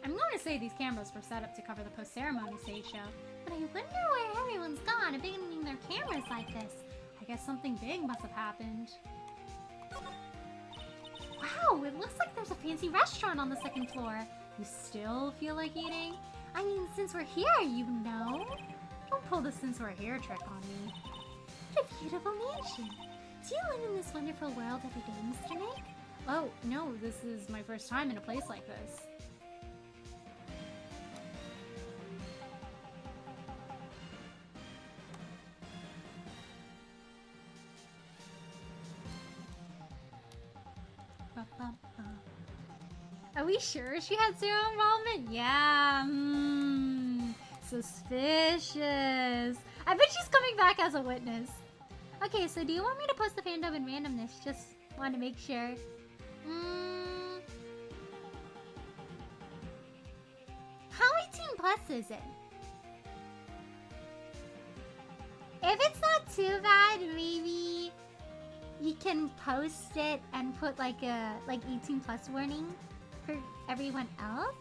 I'm going to say these cameras were set up to cover the post-ceremony stage show, but I wonder where everyone's gone abandoning their cameras like this. I guess something big must have happened. Wow, it looks like there's a fancy restaurant on the second floor. You still feel like eating? I mean, since we're here, you know. Don't pull the since we're here trick on me. What a beautiful mansion. Do you live in this wonderful world every day, Mr. Nick? Oh, no, this is my first time in a place like this. Are we sure she had zero involvement? Yeah, suspicious. I bet she's coming back as a witness. Okay, so do you want me to post the fandom and randomness? Just want to make sure. How 18 plus is it? If it's not too bad, maybe you can post it and put like a 18 plus warning for everyone else.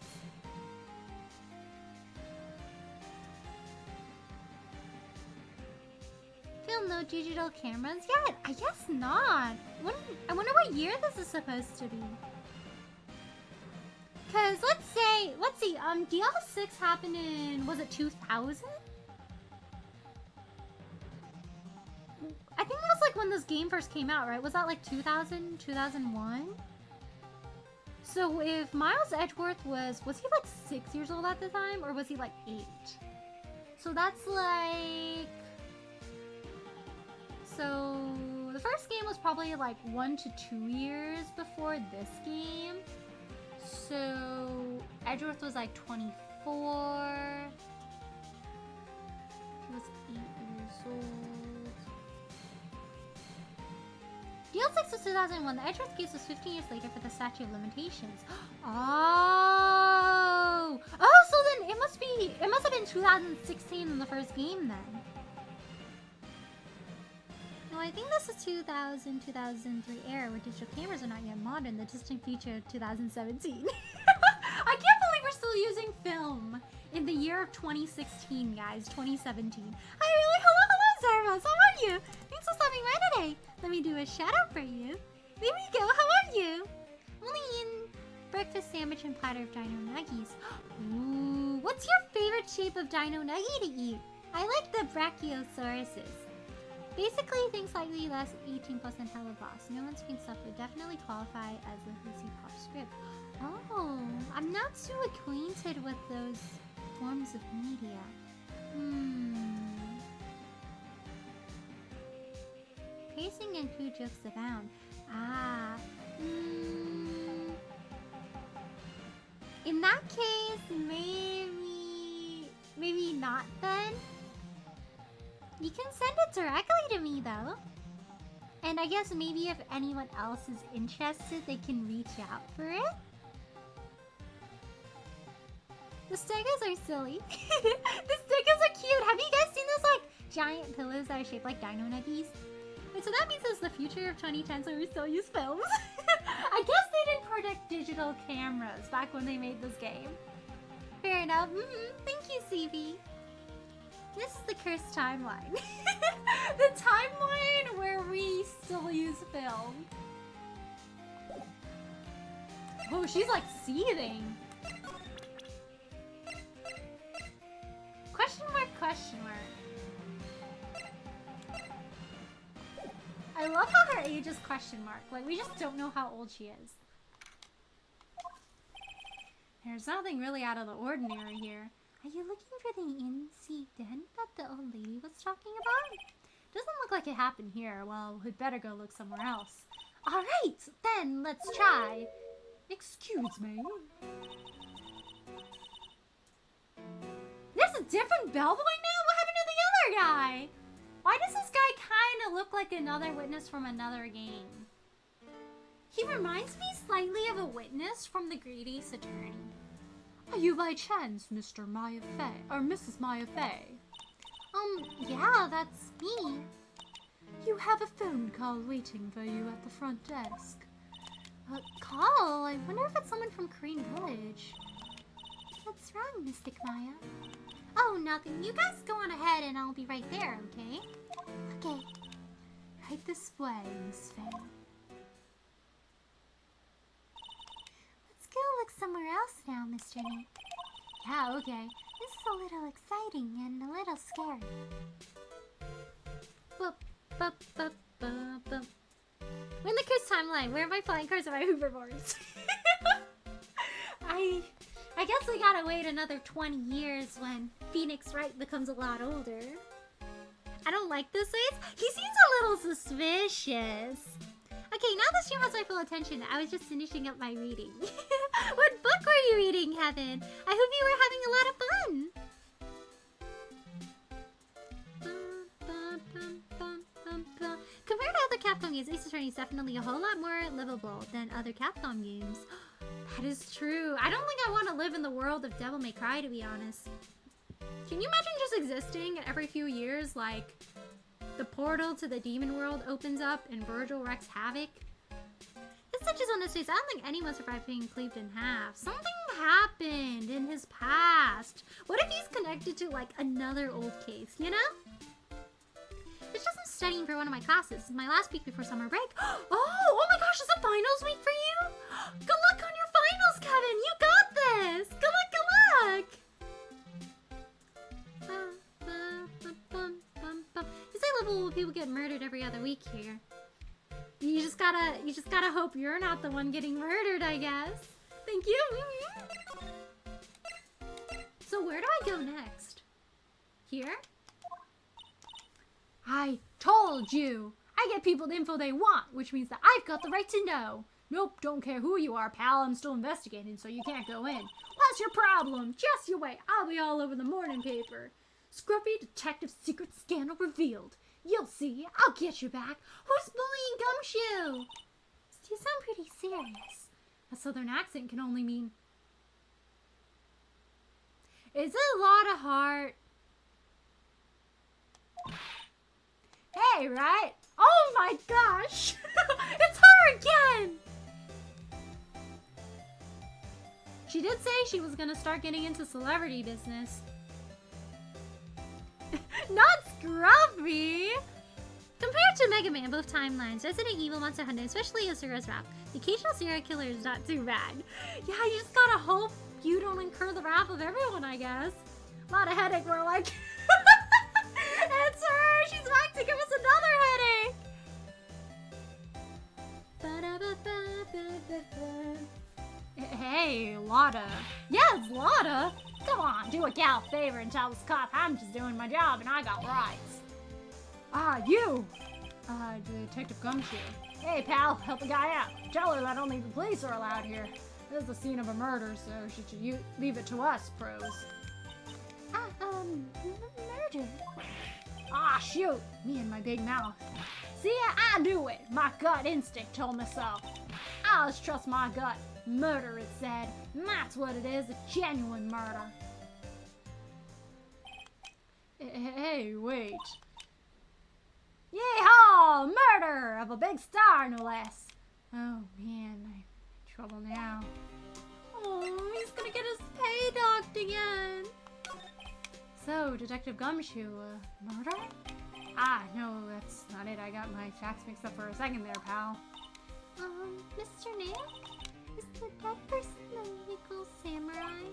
Film no digital cameras yet? I guess not. I wonder what year this is supposed to be. Cause let's see, DL6 happened in, was it 2000? I think that was like when this game first came out, right? Was that like 2000, 2001? So if Miles Edgeworth was he like 6 years old at the time? Or was he like 8? So that's like... So the first game was probably like 1 to 2 years before this game. So Edgeworth was like 24. He was 8 years old. DL6 was 2001. The Edgeworth case was 15 years later for the statute of limitations. Oh, so then it must have been 2016 in the first game then. No, I think this is 2000, 2003 era where digital cameras are not yet modern, the distant future of 2017. I still using film in the year of 2016, guys. 2017. Hi, really? Hello, Zarvas. How are you? Thanks for stopping by today. Let me do a shout out for you. There we go. How are you? Only in breakfast sandwich and platter of dino nuggies. Ooh, what's your favorite shape of dino nuggie to eat? I like the brachiosauruses. Basically, things slightly less 18% hella boss. No on-screen stuff would definitely qualify as a Hissy Pop script. Oh, I'm not too acquainted with those forms of media. Pacing and food jokes abound. In that case, maybe not then. You can send it directly to me though. And I guess maybe if anyone else is interested, they can reach out for it. The stickers are silly. The stickers are cute. Have you guys seen those like giant pillows that are shaped like dino nuggies? Wait, so that means it's the future of 2010, so we still use films? I guess they didn't predict digital cameras back when they made this game. Fair enough. Thank you, CV. This is the cursed timeline. The timeline where we still use film. Oh, she's like seething. Question mark, question mark. I love how her age is question mark. Like, we just don't know how old she is. There's nothing really out of the ordinary here. Are you looking for the in-sea den that the old lady was talking about? Doesn't look like it happened here. Well, we'd better go look somewhere else. Alright, then let's try. Excuse me. There's a different bellboy now? What happened to the other guy? Why does this guy kind of look like another witness from another game? He reminds me slightly of a witness from the Great Ace Attorney. Are you by chance Mr. Maya Fey, or Mrs. Maya Fey? Yeah, that's me. You have a phone call waiting for you at the front desk. A call? I wonder if it's someone from Korean Village. What's wrong, Mystic Maya? Oh, nothing. You guys go on ahead and I'll be right there, okay? Okay. Right this way, Miss Fey. Let's go look somewhere else now, Mr. Nick. Yeah, okay. This is a little exciting and a little scary. Boop, boop, boop, boop, boop. We're in the Curse timeline. Where are my flying cars and my hoverboards? I guess we gotta wait another 20 years when Phoenix Wright becomes a lot older. I don't like this face. He seems a little suspicious. Okay, now the stream has my full attention. I was just finishing up my reading. What book were you reading, Heaven? I hope you were having a lot of fun. Compared to other Capcom games, Ace Attorney is definitely a whole lot more livable than other Capcom games. That is true. I don't think I want to live in the world of Devil May Cry, to be honest. Can you imagine just existing every few years, like the portal to the demon world opens up and Virgil wreaks havoc? His touches on his face. I don't think anyone survived being cleaved in half. Something happened in his past. What if he's connected to like another old case, you know? It's just I'm studying for one of my classes. It's my last week before summer break. Oh my gosh, is it finals week for you? Good luck on your finals, Kevin. You got this. Good luck, good luck. You say level people get murdered every other week here. You just gotta hope you're not the one getting murdered, I guess. Thank you. So where do I go next? Here? I told you! I get people the info they want, which means that I've got the right to know. Nope, don't care who you are, pal. I'm still investigating, so you can't go in. What's your problem? Just you wait. I'll be all over the morning paper. Scruffy Detective Secret Scandal revealed. You'll see. I'll get you back. Who's bullying Gumshoe? You sound pretty serious. A southern accent can only mean... Is it a lot of heart? Hey, right? Oh my gosh! It's her again! She did say she was gonna start getting into celebrity business. Not Scruffy! Compared to Mega Man, both timelines, Resident Evil, Monster Hunter, especially Yasuru's rap, the occasional serial killer is not too bad. Yeah, you just gotta hope you don't incur the wrath of everyone, I guess. A lot of headache, we're like... It's her! She's back to give us another headache! Hey, Lotta. Yeah, it's Lotta! Come on, do a gal a favor and tell this cop I'm just doing my job and I got rights. Ah, you! Detective Gumshoe. Hey, pal, help a guy out. Tell her that only the police are allowed here. This is the scene of a murder, so you leave it to us, pros. Murder? Ah, shoot! Me and my big mouth. See, I knew it! My gut instinct told me so. I always trust my gut. Murder, it said. And that's what it is, a genuine murder. Hey, wait. Yeehaw! Murder of a big star, no less. Oh, man, I'm in trouble now. Oh, he's gonna get his pay docked again. So, Detective Gumshoe, murder? Ah, no, that's not it. I got my facts mixed up for a second there, pal. Mr. Nick? Is the dead person the Nickel Samurai?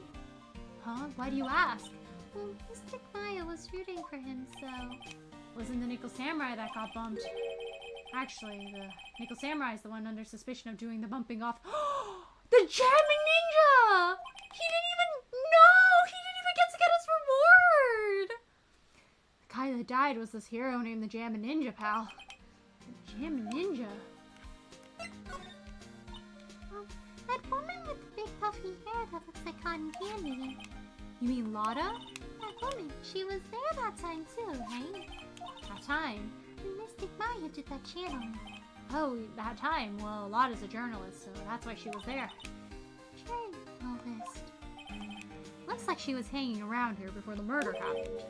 Huh? Why do you ask? Well, Mr. Maya was rooting for him, so... Wasn't the Nickel Samurai that got bumped. Actually, the Nickel Samurai is the one under suspicion of doing the bumping off. The jamming ninja! He didn't even... No! He didn't even get to get his reward! The guy that died was this hero named the Jammin' Ninja, pal. The Jammin' Ninja? That woman with the big puffy hair that looks like cotton candy. You mean Lotta? That woman, she was there that time too, right? That time? When Mystic Maya did that channeling. Oh, that time? Well, Lotta's a journalist, so that's why she was there. Journalist. Looks like she was hanging around here before the murder happened.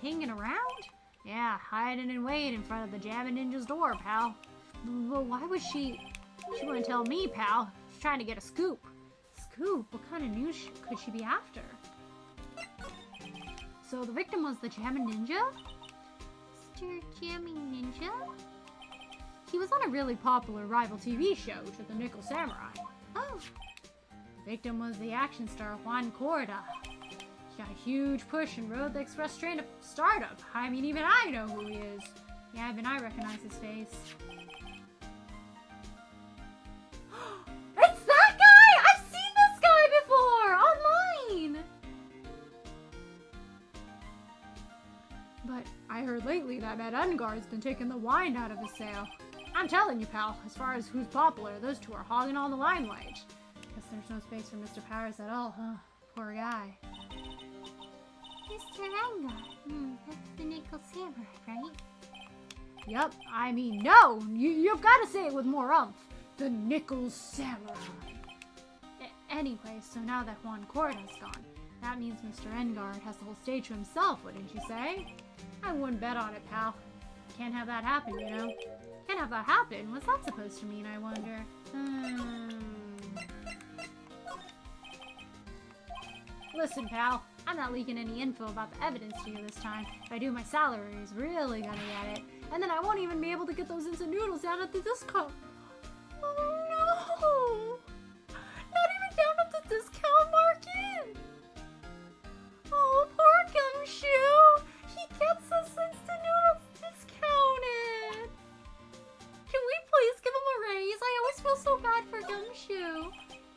Hanging around? Yeah, hiding in wait in front of the Jammin' Ninja's door, pal. Well, why was she... She wouldn't tell me, pal. She's trying to get a scoop. Scoop? What kind of news could she be after? So the victim was the Jammin' Ninja? Mr. Jammin' Ninja? He was on a really popular rival TV show to the Nickel Samurai. Oh. The victim was the action star Juan Corda. He got a huge push and rode the express train to stardom. I mean, even I know who he is. Yeah, even I recognize his face. It's that guy! I've seen this guy before! Online! But I heard lately that Edgeworth's been taking the wind out of his sail. I'm telling you, pal, as far as who's popular, those two are hogging all the limelight. Guess there's no space for Mr. Powers at all, huh? Poor guy. Mr. Edgeworth. That's the Nickel Samurai, right? Yup, I mean, no! You've got to say it with more umph. The Nickel Samurai. Anyway, so now that Juan Corda's gone, that means Mr. Edgeworth has the whole stage to himself, wouldn't you say? I wouldn't bet on it, pal. Can't have that happen, you know? Can't have that happen? What's that supposed to mean, I wonder? Listen, pal. I'm not leaking any info about the evidence to you this time. If I do, my salary is really gonna get it. And then I won't even be able to get those instant noodles down at the discount. Oh no! Not even down at the discount market! Oh, poor Gumshoe! He gets us instant noodles discounted! Can we please give him a raise? I always feel so bad for Gumshoe.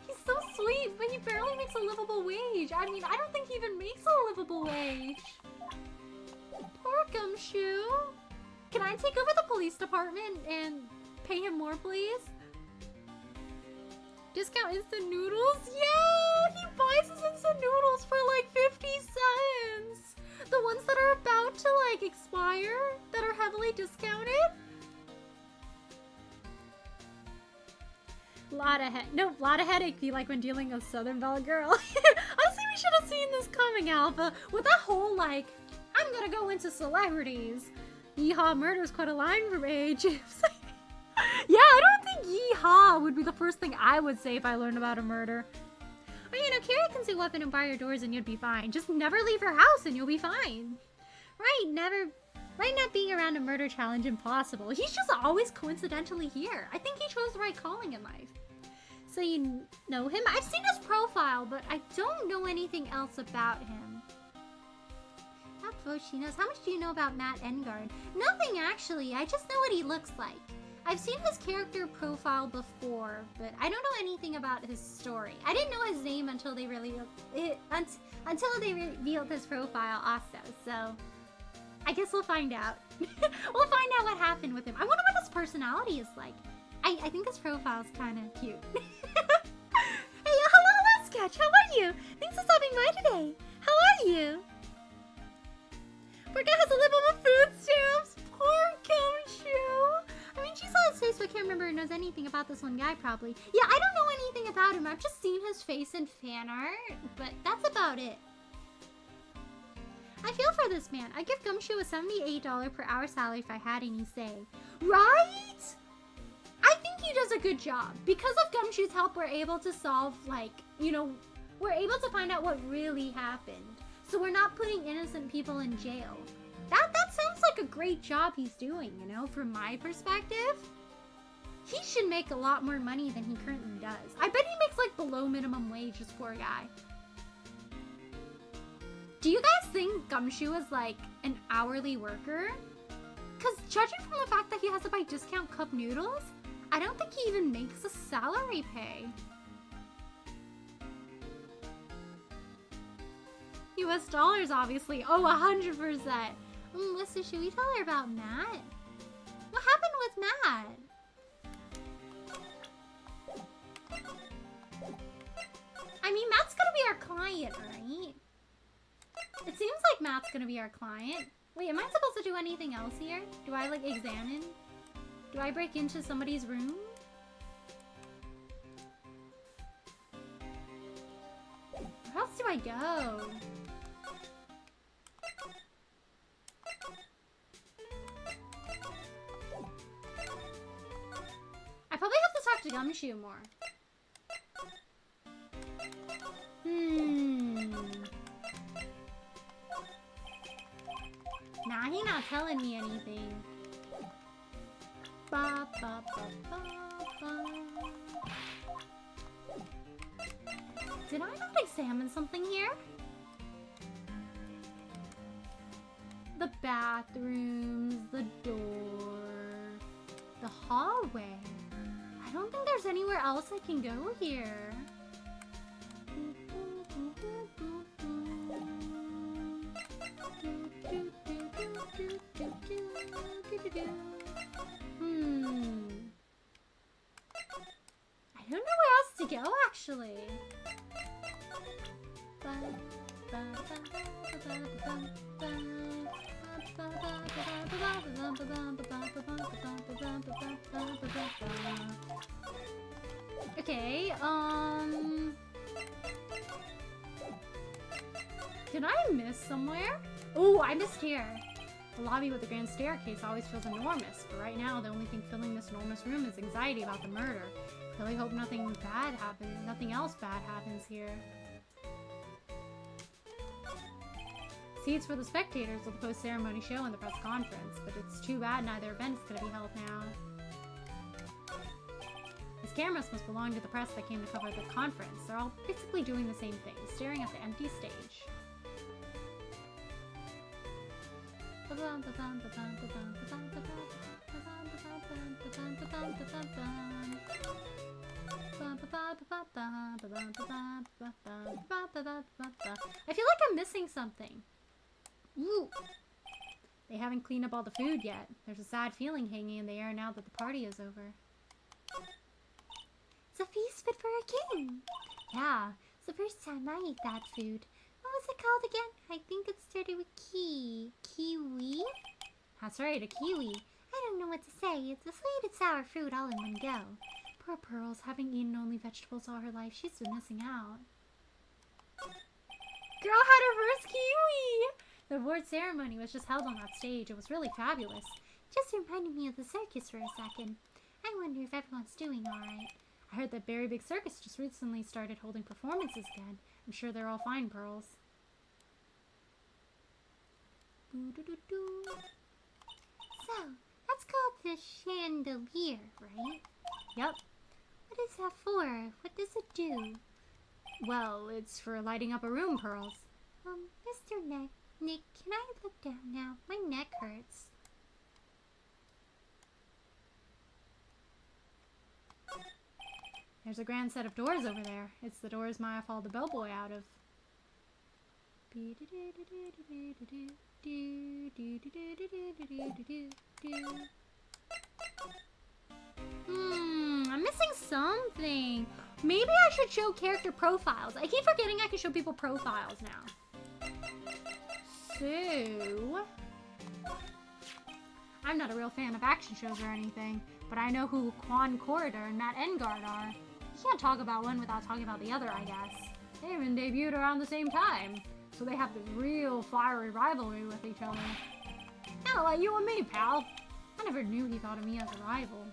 He's so sweet, but he barely makes a livable wage. I mean, I don't think he even makes a livable wage. Poor Gumshoe. Can I take over the police department and pay him more, please? Discount instant noodles? Yeah! He buys his instant noodles for like 50 cents! The ones that are about to like expire, that are heavily discounted? Lot of headache be like when dealing with Southern Belle Girl. Honestly, we should have seen this coming, Alpha. With that whole like, I'm gonna go into celebrities. Yeehaw, murder's quite a line from age. Yeah, I don't think yeehaw would be the first thing I would say if I learned about a murder. Or, you know, carry a concealed weapon and bar your doors and you'd be fine. Just never leave her house and you'll be fine. Right, might not being around a murder challenge impossible. He's just always coincidentally here. I think he chose the right calling in life. So you know him? I've seen his profile, but I don't know anything else about him. That vote she knows. How much do you know about Matt Engard? Nothing, actually. I just know what he looks like. I've seen his character profile before, but I don't know anything about his story. I didn't know his name until they revealed his profile also, so I guess we'll find out. We'll find out what happened with him. I wonder what his personality is like. I think his profile's kind of cute. Hey, hello, Sketch. How are you? Thanks for stopping by today. How are you? Poor guy has to live on food stamps. Poor Gumshoe. I mean, she saw his face, but can't remember or knows anything about this one guy, probably. Yeah, I don't know anything about him. I've just seen his face in fan art, but that's about it. I feel for this man. I'd give Gumshoe a $78 per hour salary if I had any say. Right? I think he does a good job. Because of Gumshoe's help, we're able to solve, like, you know, we're able to find out what really happened. So we're not putting innocent people in jail. That sounds like a great job he's doing, you know, from my perspective. He should make a lot more money than he currently does. I bet he makes, like, below minimum wage, this poor guy. Do you guys think Gumshoe is, like, an hourly worker? Because judging from the fact that he has to buy discount cup noodles, I don't think he even makes a salary pay. US dollars, obviously. Oh, 100%. Listen, should we tell her about Matt? What happened with Matt? I mean, Matt's gonna be our client, right? It seems like Matt's gonna be our client. Wait, am I supposed to do anything else here? Do I, like, examine? Do I break into somebody's room? Where else do I go? I probably have to talk to Gumshoe more. Nah, he not telling me anything. Ba, ba, ba, ba, ba. Did I not examine something here? The bathrooms, the door, the hallway. I don't think there's anywhere else I can go here. I don't know where else to go, actually. Okay, did I miss somewhere? Oh, I missed here. The lobby with the grand staircase always feels enormous, but right now the only thing filling this enormous room is anxiety about the murder. Really hope nothing bad happens, nothing else bad happens here. Seats for the spectators of the post-ceremony show and the press conference, but it's too bad neither event is going to be held now. These cameras must belong to the press that came to cover the conference. They're all basically doing the same thing, staring at the empty stage. I feel like I'm missing something. Ooh. They haven't cleaned up all the food yet. There's a sad feeling hanging in the air now that the party is over. It's a feast fit for a king. Yeah, it's the first time I eat that food. What was it called again? I think it started with kiwi? That's right, a kiwi. I don't know what to say. It's a sweet and sour fruit all in one go. Poor Pearls, having eaten only vegetables all her life, she's been missing out. Girl had her first kiwi! The award ceremony was just held on that stage. It was really fabulous. Just reminded me of the circus for a second. I wonder if everyone's doing alright. I heard that Berry Big Circus just recently started holding performances again. I'm sure they're all fine, Pearls. So, that's called the chandelier, right? Yep. What is that for? What does it do? Well, it's for lighting up a room, Pearls. Mr. Nick, can I look down now? My neck hurts. There's a grand set of doors over there. It's the doors Maya followed the bellboy out of. I'm missing something. Maybe I should show character profiles. I keep forgetting I can show people profiles now. So, I'm not a real fan of action shows or anything, but I know who Quan Corridor and Matt Engard are. You can't talk about one without talking about the other, I guess. They even debuted around the same time, so they have this real fiery rivalry with each other. Kinda like you and me, pal. I never knew he thought of me as a rival.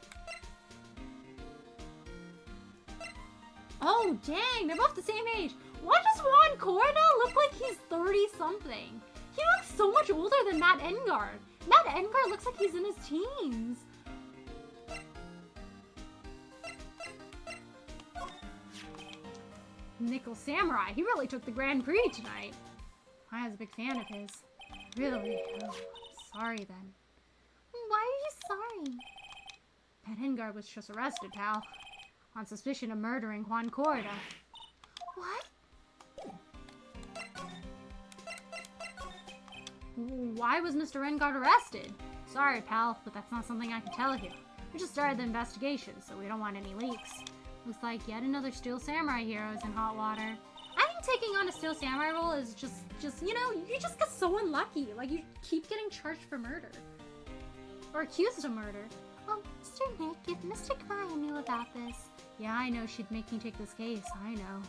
Oh, dang, they're both the same age. Why does Juan Corda look like he's 30-something? He looks so much older than Matt Engard. Matt Engard looks like he's in his teens. Nickel Samurai, he really took the Grand Prix tonight. I was a big fan of his. Really? Oh, sorry then. Why are you sorry? Matt Engard was just arrested, pal. On suspicion of murdering Juan Corda. What? Why was Mr. Engard arrested? Sorry, pal, but that's not something I can tell you. We just started the investigation, so we don't want any leaks. Looks like yet another Steel Samurai hero is in hot water. I think taking on a Steel Samurai role is just, you know, you just get so unlucky. Like, you keep getting charged for murder. Or accused of murder. Oh, Mr. Nick, if Mr. Kamaya knew about this. Yeah, I know she'd make me take this case. I know.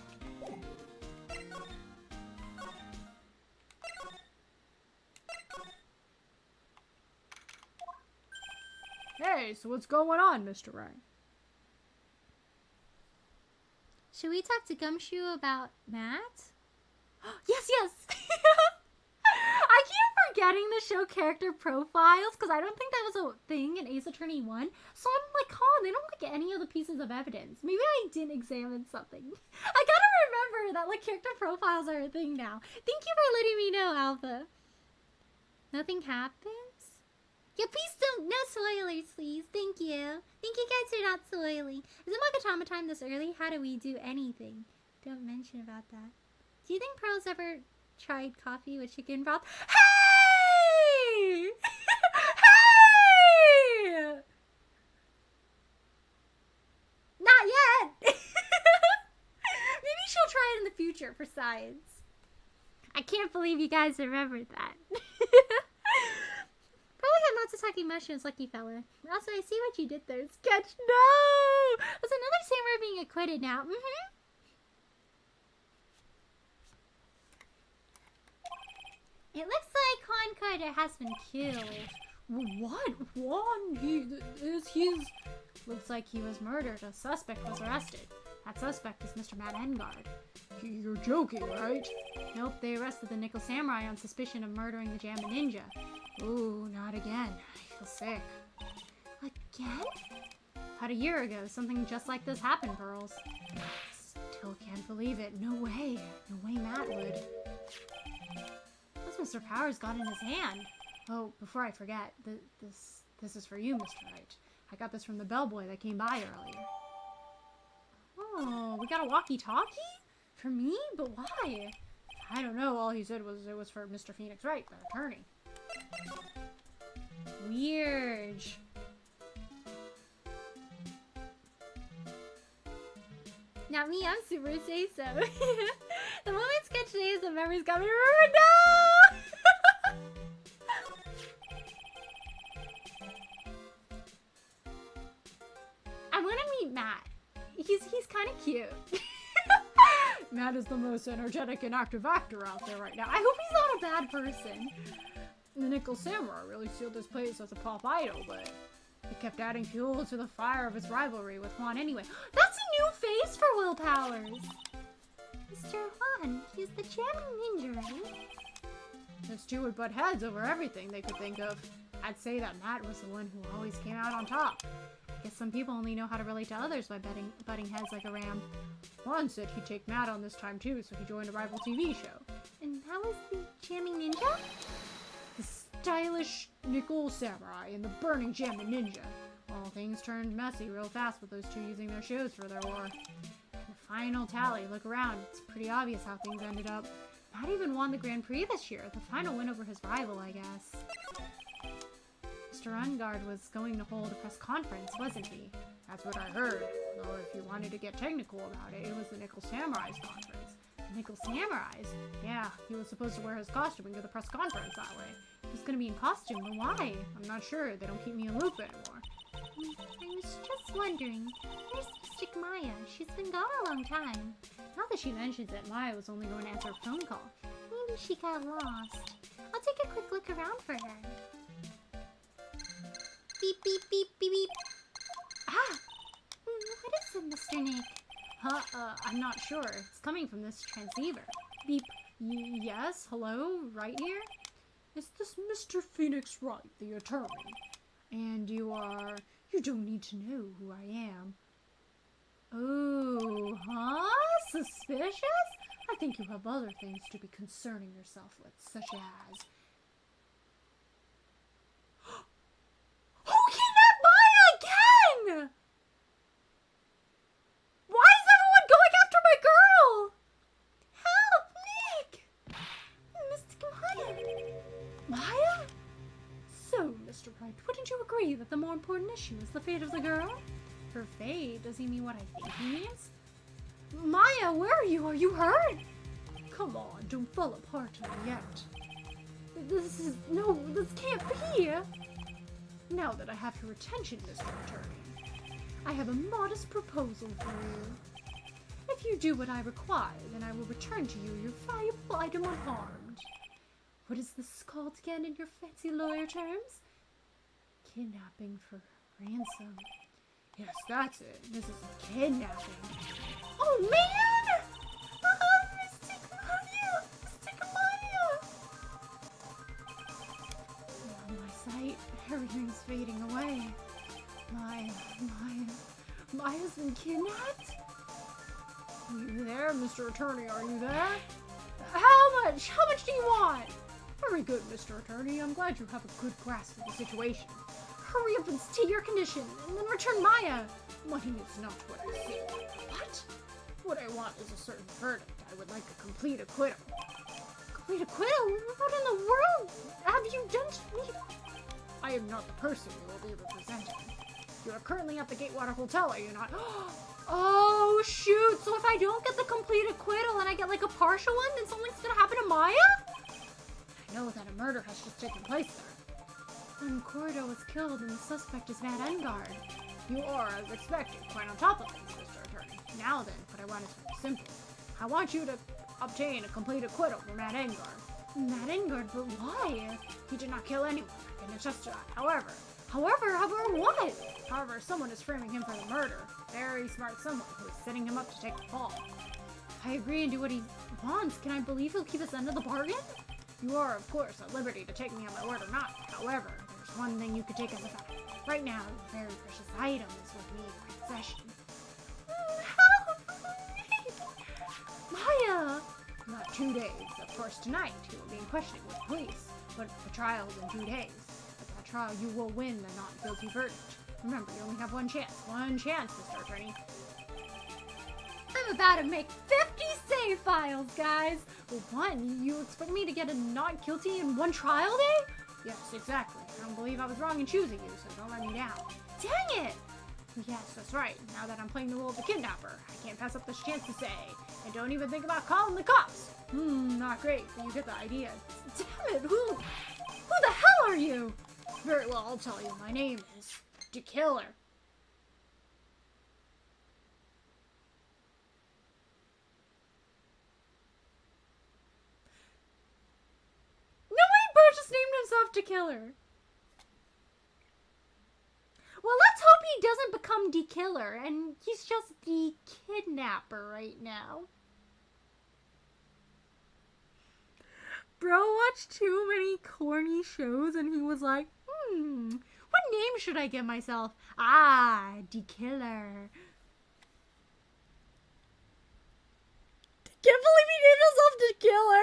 Hey, so what's going on, Mr. Ray? Should we talk to Gumshoe about Matt? Yes! I keep forgetting to show character profiles because I don't think that was a thing in Ace Attorney 1. So I'm like, Colin, they don't look at any of the pieces of evidence. Maybe I didn't examine something. I gotta remember that like character profiles are a thing now. Thank you for letting me know, Alpha. Nothing happens? Yeah, please don't. No spoilers, please. Thank you. Thank you guys for not spoiling. Is it Mogatama time this early? How do we do anything? Don't mention about that. Do you think Pearl's ever tried coffee with chicken broth? Hey! Hey! Not yet! Maybe she'll try it in the future for science. I can't believe you guys remembered that. Probably had Matsutake mushrooms, lucky fella. Also, I see what you did there. Sketch. No! There's another samurai being acquitted now. It looks like Juan Carter has been killed. What? Juan? He's... Looks like he was murdered. A suspect was arrested. That suspect is Mr. Matt Engard. You're joking, right? Nope, they arrested the Nickel Samurai on suspicion of murdering the Jamma Ninja. Ooh, not again. I feel sick. Again? About a year ago, something just like this happened, Pearls. Still can't believe it. No way. No way Matt would. What's Mr. Powers got in his hand? Oh, before I forget, this is for you, Mr. Wright. I got this from the bellboy that came by earlier. Oh, we got a walkie-talkie? For me? But why? I don't know. All he said was it was for Mr. Phoenix Wright, the attorney. Weird. Not me, I'm super say so. The moment sketch today is the memories got me remembered. No! I want to meet Matt. He's kind of cute. Matt is the most energetic and active actor out there right now. I hope he's not a bad person. The Nickel Samurai really sealed his place as a pop idol, but He kept adding fuel to the fire of his rivalry with Juan anyway. That's a new face for Will Powers! Mr. Juan, he's the jamming ninja, right? Those two would butt heads over everything they could think of. I'd say that Matt was the one who always came out on top. I guess some people only know how to relate to others by butting heads like a ram. Juan said he'd take Matt on this time too, so he joined a rival TV show. And how is the jamming ninja? The stylish nickel samurai and the burning jamming ninja. Well, things turned messy real fast with those two using their shows for their war. The final tally, look around, it's pretty obvious how things ended up. Matt even won the Grand Prix this year, the final win over his rival, I guess. Mr. Ungard was going to hold a press conference, wasn't he? That's what I heard. Though if you wanted to get technical about it, it was the Nickel Samurai's conference. The Nickel Samurai's? Yeah, he was supposed to wear his costume and go to the press conference that way. He was going to be in costume, but why? I'm not sure. They don't keep me in loop anymore. I was just wondering, where's Mystic Maya? She's been gone a long time. Now that she mentions it, Maya was only going to answer a phone call. Maybe she got lost. I'll take a quick look around for her. Beep, beep, beep, beep, beep. Ah! What is it, Mr. Nick? I'm not sure. It's coming from this transceiver. Beep. Yes? Hello? Right here? Is this Mr. Phoenix Wright, the attorney? And you are... You don't need to know who I am. Oh, huh? Suspicious? I think you have other things to be concerning yourself with, such as... Who kidnapped Maya again? Why is everyone going after my girl? Help, Nick! Mystic Maya! Maya? So, Mr. Wright, wouldn't you agree that the more important issue is the fate of the girl? Her fate? Does he mean what I think he means? Maya, where are you? Are you hurt? Come on, don't fall apart on me yet. This can't be. Now that I have your attention, Mr. Attorney, I have a modest proposal for you. If you do what I require, then I will return to you your valuable item unharmed. What is this called again in your fancy lawyer terms? Kidnapping for ransom. Yes, that's it. This is a kidnapping. Oh, man! Mystic Maya! Mystic Maya! On my sight, everything's fading away. Maya's been kidnapped? Are you there, Mr. Attorney? Are you there? How much? How much do you want? Very good, Mr. Attorney. I'm glad you have a good grasp of the situation. Hurry up and state your condition, and then return Maya. Money is not what I seek. What? What I want is a certain verdict. I would like a complete acquittal. Complete acquittal? What in the world have you done to me? I am not the person you will be representing. You are currently at the Gatewater Hotel, are you not? Oh, shoot. So if I don't get the complete acquittal and I get like a partial one, then something's gonna happen to Maya? I know that a murder has just taken place there. When Cordo was killed and the suspect is Matt Engard. You are, as expected, quite on top of things, Mr. Attorney. Now then, what I want is very simple. I want you to obtain a complete acquittal for Matt Engard. Matt Engard? But why? He did not kill anyone. I can attest to that. However what? However, someone is framing him for the murder. Very smart someone who is setting him up to take the fall. If I agree and do what he wants, can I believe he'll keep his end of the bargain? You are, of course, at liberty to take me on my word or not. However, there's one thing you could take as a fact. Right now, a very precious item is with me in my possession. Maya! Not 2 days. Of course, tonight he will be in questioning with the police. But the trial is in 2 days. At that trial, you will win the not guilty verdict. Remember, you only have one chance. One chance, Mr. Attorney. I'm about to make 50 save files, guys! Well, one? You expect me to get a not guilty in one trial day? Yes, exactly. I don't believe I was wrong in choosing you, so don't let me down. Dang it! Yes, that's right. Now that I'm playing the role of the kidnapper, I can't pass up this chance to say, and don't even think about calling the cops. Not great, but you get the idea. Damn it, who the hell are you? Very well, I'll tell you. My name is The Killer. No way, Bert just named himself The Killer. Well, let's hope he doesn't become the killer, and he's just the kidnapper right now. Bro watched too many corny shows, and he was like, what name should I give myself? The killer. Can't believe he named himself the killer.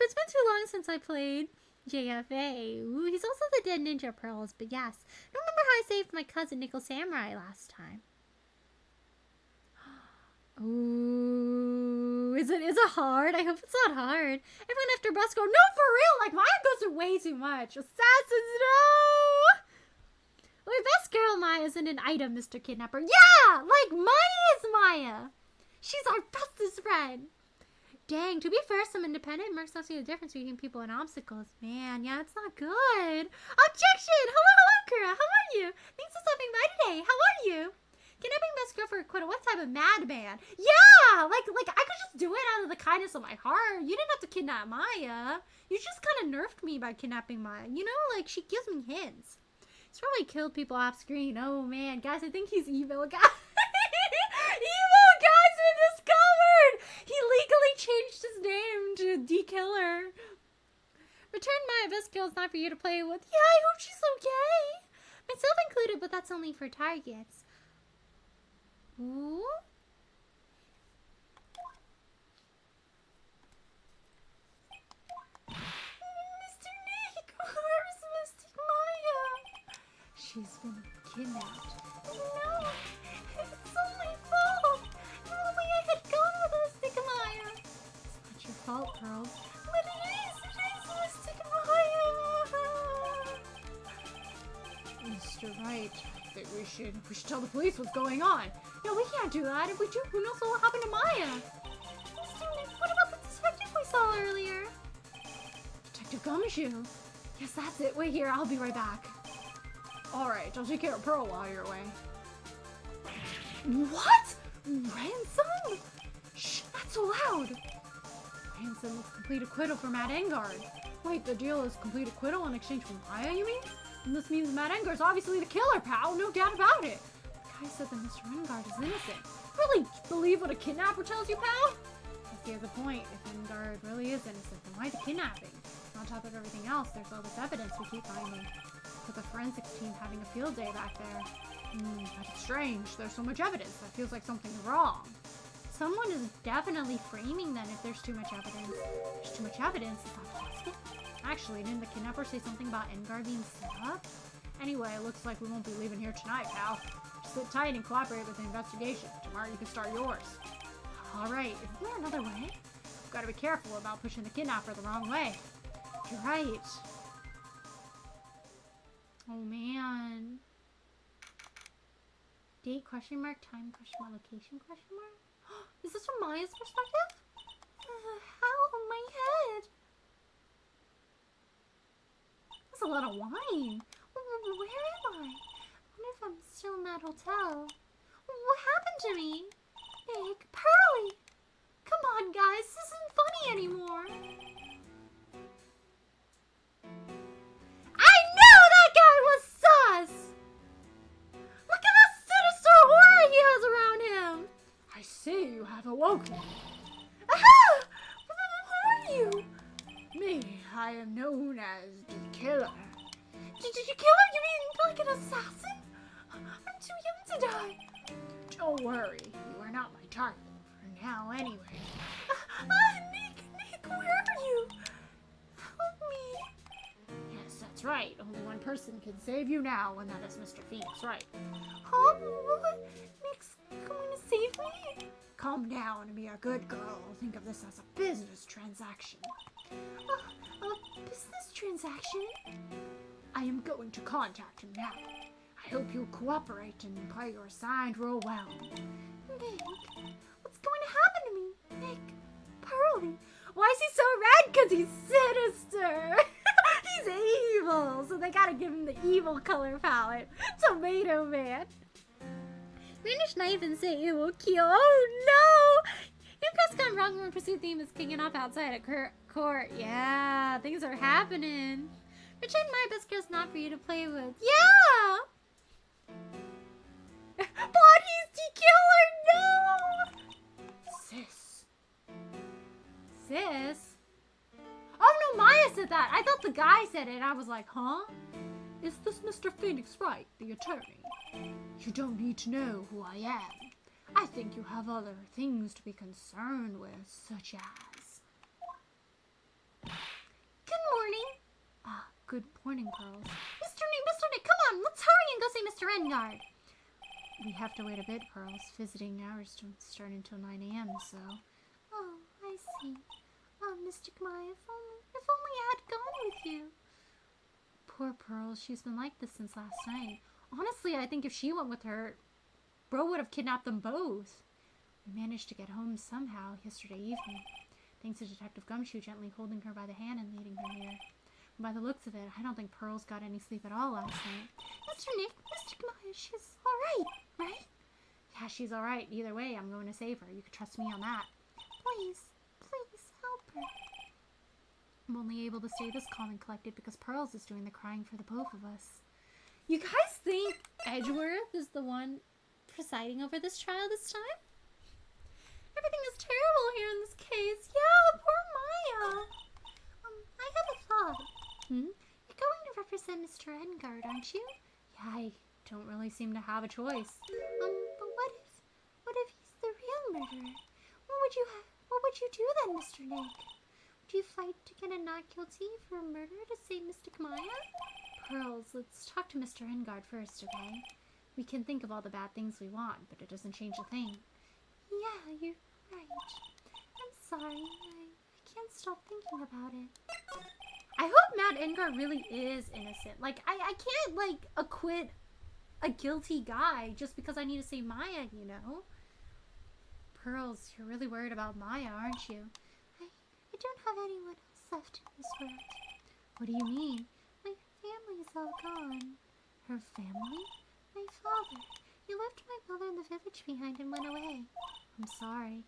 It's been too long since I played JFA. Ooh, he's also the dead Ninja Pearls, but yes. I remember how I saved my cousin Nickel Samurai last time. Ooh, is it hard? I hope it's not hard. Everyone after bus go, no, for real, like Maya goes through way too much. Assassins, no! Wait, best girl Maya isn't an item, Mr. Kidnapper. Yeah, like Maya is Maya. She's our bestest friend. Dang, to be fair, some independent mercs don't see the difference between people and obstacles. Man, yeah, it's not good. Objection! Hello, Kura. How are you? Thanks for stopping by today. How are you? Kidnapping best girl for acquittal. What type of madman? Yeah! Like I could just do it out of the kindness of my heart. You didn't have to kidnap Maya. You just kind of nerfed me by kidnapping Maya. You know, like, she gives me hints. He's probably killed people off screen. Oh, man. Guys, I think he's evil. Guys. Evil guys been discovered! He legally changed his name to D-Killer. Return Maya, best girl is not for you to play with. Yeah, I hope she's okay. Myself included, but that's only for targets. Ooh. Mr. Nick, where's Mystic Maya? She's been kidnapped. No, it's only fault. If only I had gone with Mystic Maya. It's not your fault, Pearl. But it is Mystic Maya. Mr. Wright, I think we should tell the police what's going on. No, we can't do that. If we do, who knows what will happen to Maya? Mr. Nick, what about the detective we saw earlier? Detective Gumshoe? Yes, that's it. Wait here, I'll be right back. Alright, I'll take care of Pearl while you're away. What? Ransom? Shh, not so loud. Ransom with complete acquittal for Matt Engard. Wait, the deal is complete acquittal in exchange for Maya, you mean? And this means Matt Engard's obviously the killer, pal. No doubt about it. The guy said that Mr. Engard is innocent. Really believe what a kidnapper tells you, pal? I see the point. If Engard really is innocent, then why the kidnapping? On top of everything else, there's all this evidence we keep finding. With the forensics team having a field day back there. That's strange. There's so much evidence. That feels like something's wrong. Someone is definitely framing then if there's too much evidence. There's too much evidence. Is that possible? Actually, didn't the kidnapper say something about Engard being set up? Anyway, it looks like we won't be leaving here tonight, pal. Just sit tight and cooperate with the investigation. Tomorrow you can start yours. Alright, isn't there another way? We've got to be careful about pushing the kidnapper the wrong way. You're right. Oh, man. Date, question mark, time, question mark, location, question mark? Is this from Maya's perspective? How on my head? That's a lot of wine. Where am I? I wonder if I'm still in that hotel. What happened to me? Nick, Pearly! Come on, guys. This isn't funny anymore. I knew that guy was sus! Look at that sinister aura he has around him! I see you have awoken. Aha! Who are you? Me, I am known as the killer. Did you kill her? You mean like an assassin? I'm too young to die. Don't worry, you are not my target. For now, anyway. Nick, where are you? Help me. Yes, that's right. Only one person can save you now, and that is Mr. Phoenix, right? Huh? What? Nick's going to save me? Calm down and be a good girl. Think of this as a business transaction. A business transaction? I am going to contact him now. I hope you'll cooperate and play your assigned role well. Nick, what's going to happen to me? Nick, Pearly. Why is he so red? Because he's sinister. He's evil, so they gotta give him the evil color palette. Tomato Man. Spanish knife and say it will kill. Oh no! You've just gone wrong when pursuit theme is kicking off outside at court. Yeah, things are happening. Pretend my best girl's not for you to play with. Yeah! Body's killer, no! Sis. Sis? Oh no, Maya said that. I thought the guy said it. I was like, huh? Is this Mr. Phoenix Wright, the attorney? You don't need to know who I am. I think you have other things to be concerned with, such as... Good morning. Good morning, Pearls. Mr. Nick, come on, let's hurry and go see Mr. Engard. We have to wait a bit, Pearls. Visiting hours don't start until 9 a.m., so... Oh, I see. Oh, Mystic Maya, if only I had gone with you. Poor Pearls, she's been like this since last night. Honestly, I think if she went with her, Bro would have kidnapped them both. We managed to get home somehow yesterday evening, thanks to Detective Gumshoe gently holding her by the hand and leading her here. By the looks of it, I don't think Pearls got any sleep at all last night. Mr. Nick, Mystic Maya, she's alright, right? Yeah, she's alright. Either way, I'm going to save her. You can trust me on that. Please help her. I'm only able to stay this calm and collected because Pearls is doing the crying for the both of us. You guys think Edgeworth is the one presiding over this trial this time? Everything is terrible here in this case. Yeah, poor Maya. I have a thought. You're going to represent Mr. Engard, aren't you? Yeah, I don't really seem to have a choice. But what if he's the real murderer? What would you do then, Mr. Nick? Would you fight to get a not guilty for murder to save Mystic Maya? Pearls, let's talk to Mr. Engard first, okay? We can think of all the bad things we want, but it doesn't change a thing. Yeah, you're right. I'm sorry. I can't stop thinking about it. I hope Matt Engard really is innocent. Like, I can't, like, acquit a guilty guy just because I need to save Maya, you know? Pearls, you're really worried about Maya, aren't you? I don't have anyone else left in this world. What do you mean? My family's all gone. Her family? My father. He left my mother in the village behind and went away. I'm sorry.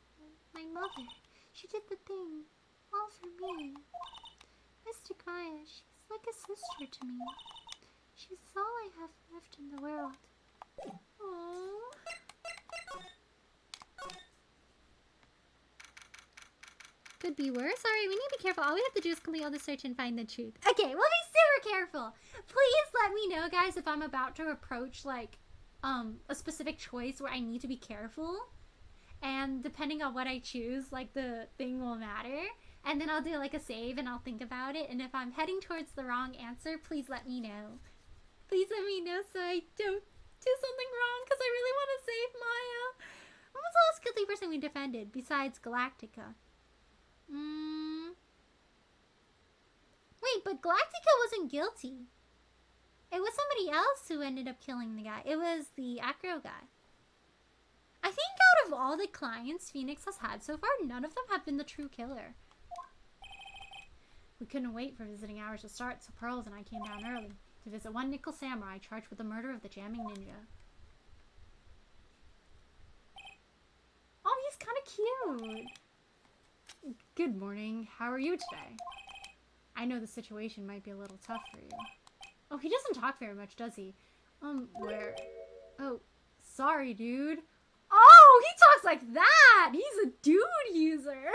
My mother. She did the thing. All for me. Mystic Maya, she's like a sister to me. She's all I have left in the world. Aww. Could be worse. Alright, we need to be careful. All we have to do is complete all the search and find the truth. Okay, we'll be super careful. Please let me know, guys, if I'm about to approach, like, a specific choice where I need to be careful. And depending on what I choose, like, the thing will matter. And then I'll do, like, a save and I'll think about it. And if I'm heading towards the wrong answer, please let me know. Please let me know so I don't do something wrong, because I really want to save Maya. What was the last guilty person we defended, besides Galactica? Wait, but Galactica wasn't guilty. It was somebody else who ended up killing the guy. It was the acro guy. I think out of all the clients Phoenix has had so far, none of them have been the true killer. We couldn't wait for visiting hours to start, so Pearls and I came down early to visit one nickel samurai charged with the murder of the jamming ninja. Oh, he's kind of cute. Good morning. How are you today? I know the situation might be a little tough for you. Oh, he doesn't talk very much, does he? Where? Oh, sorry, dude. Oh, he talks like that! He's a dude user!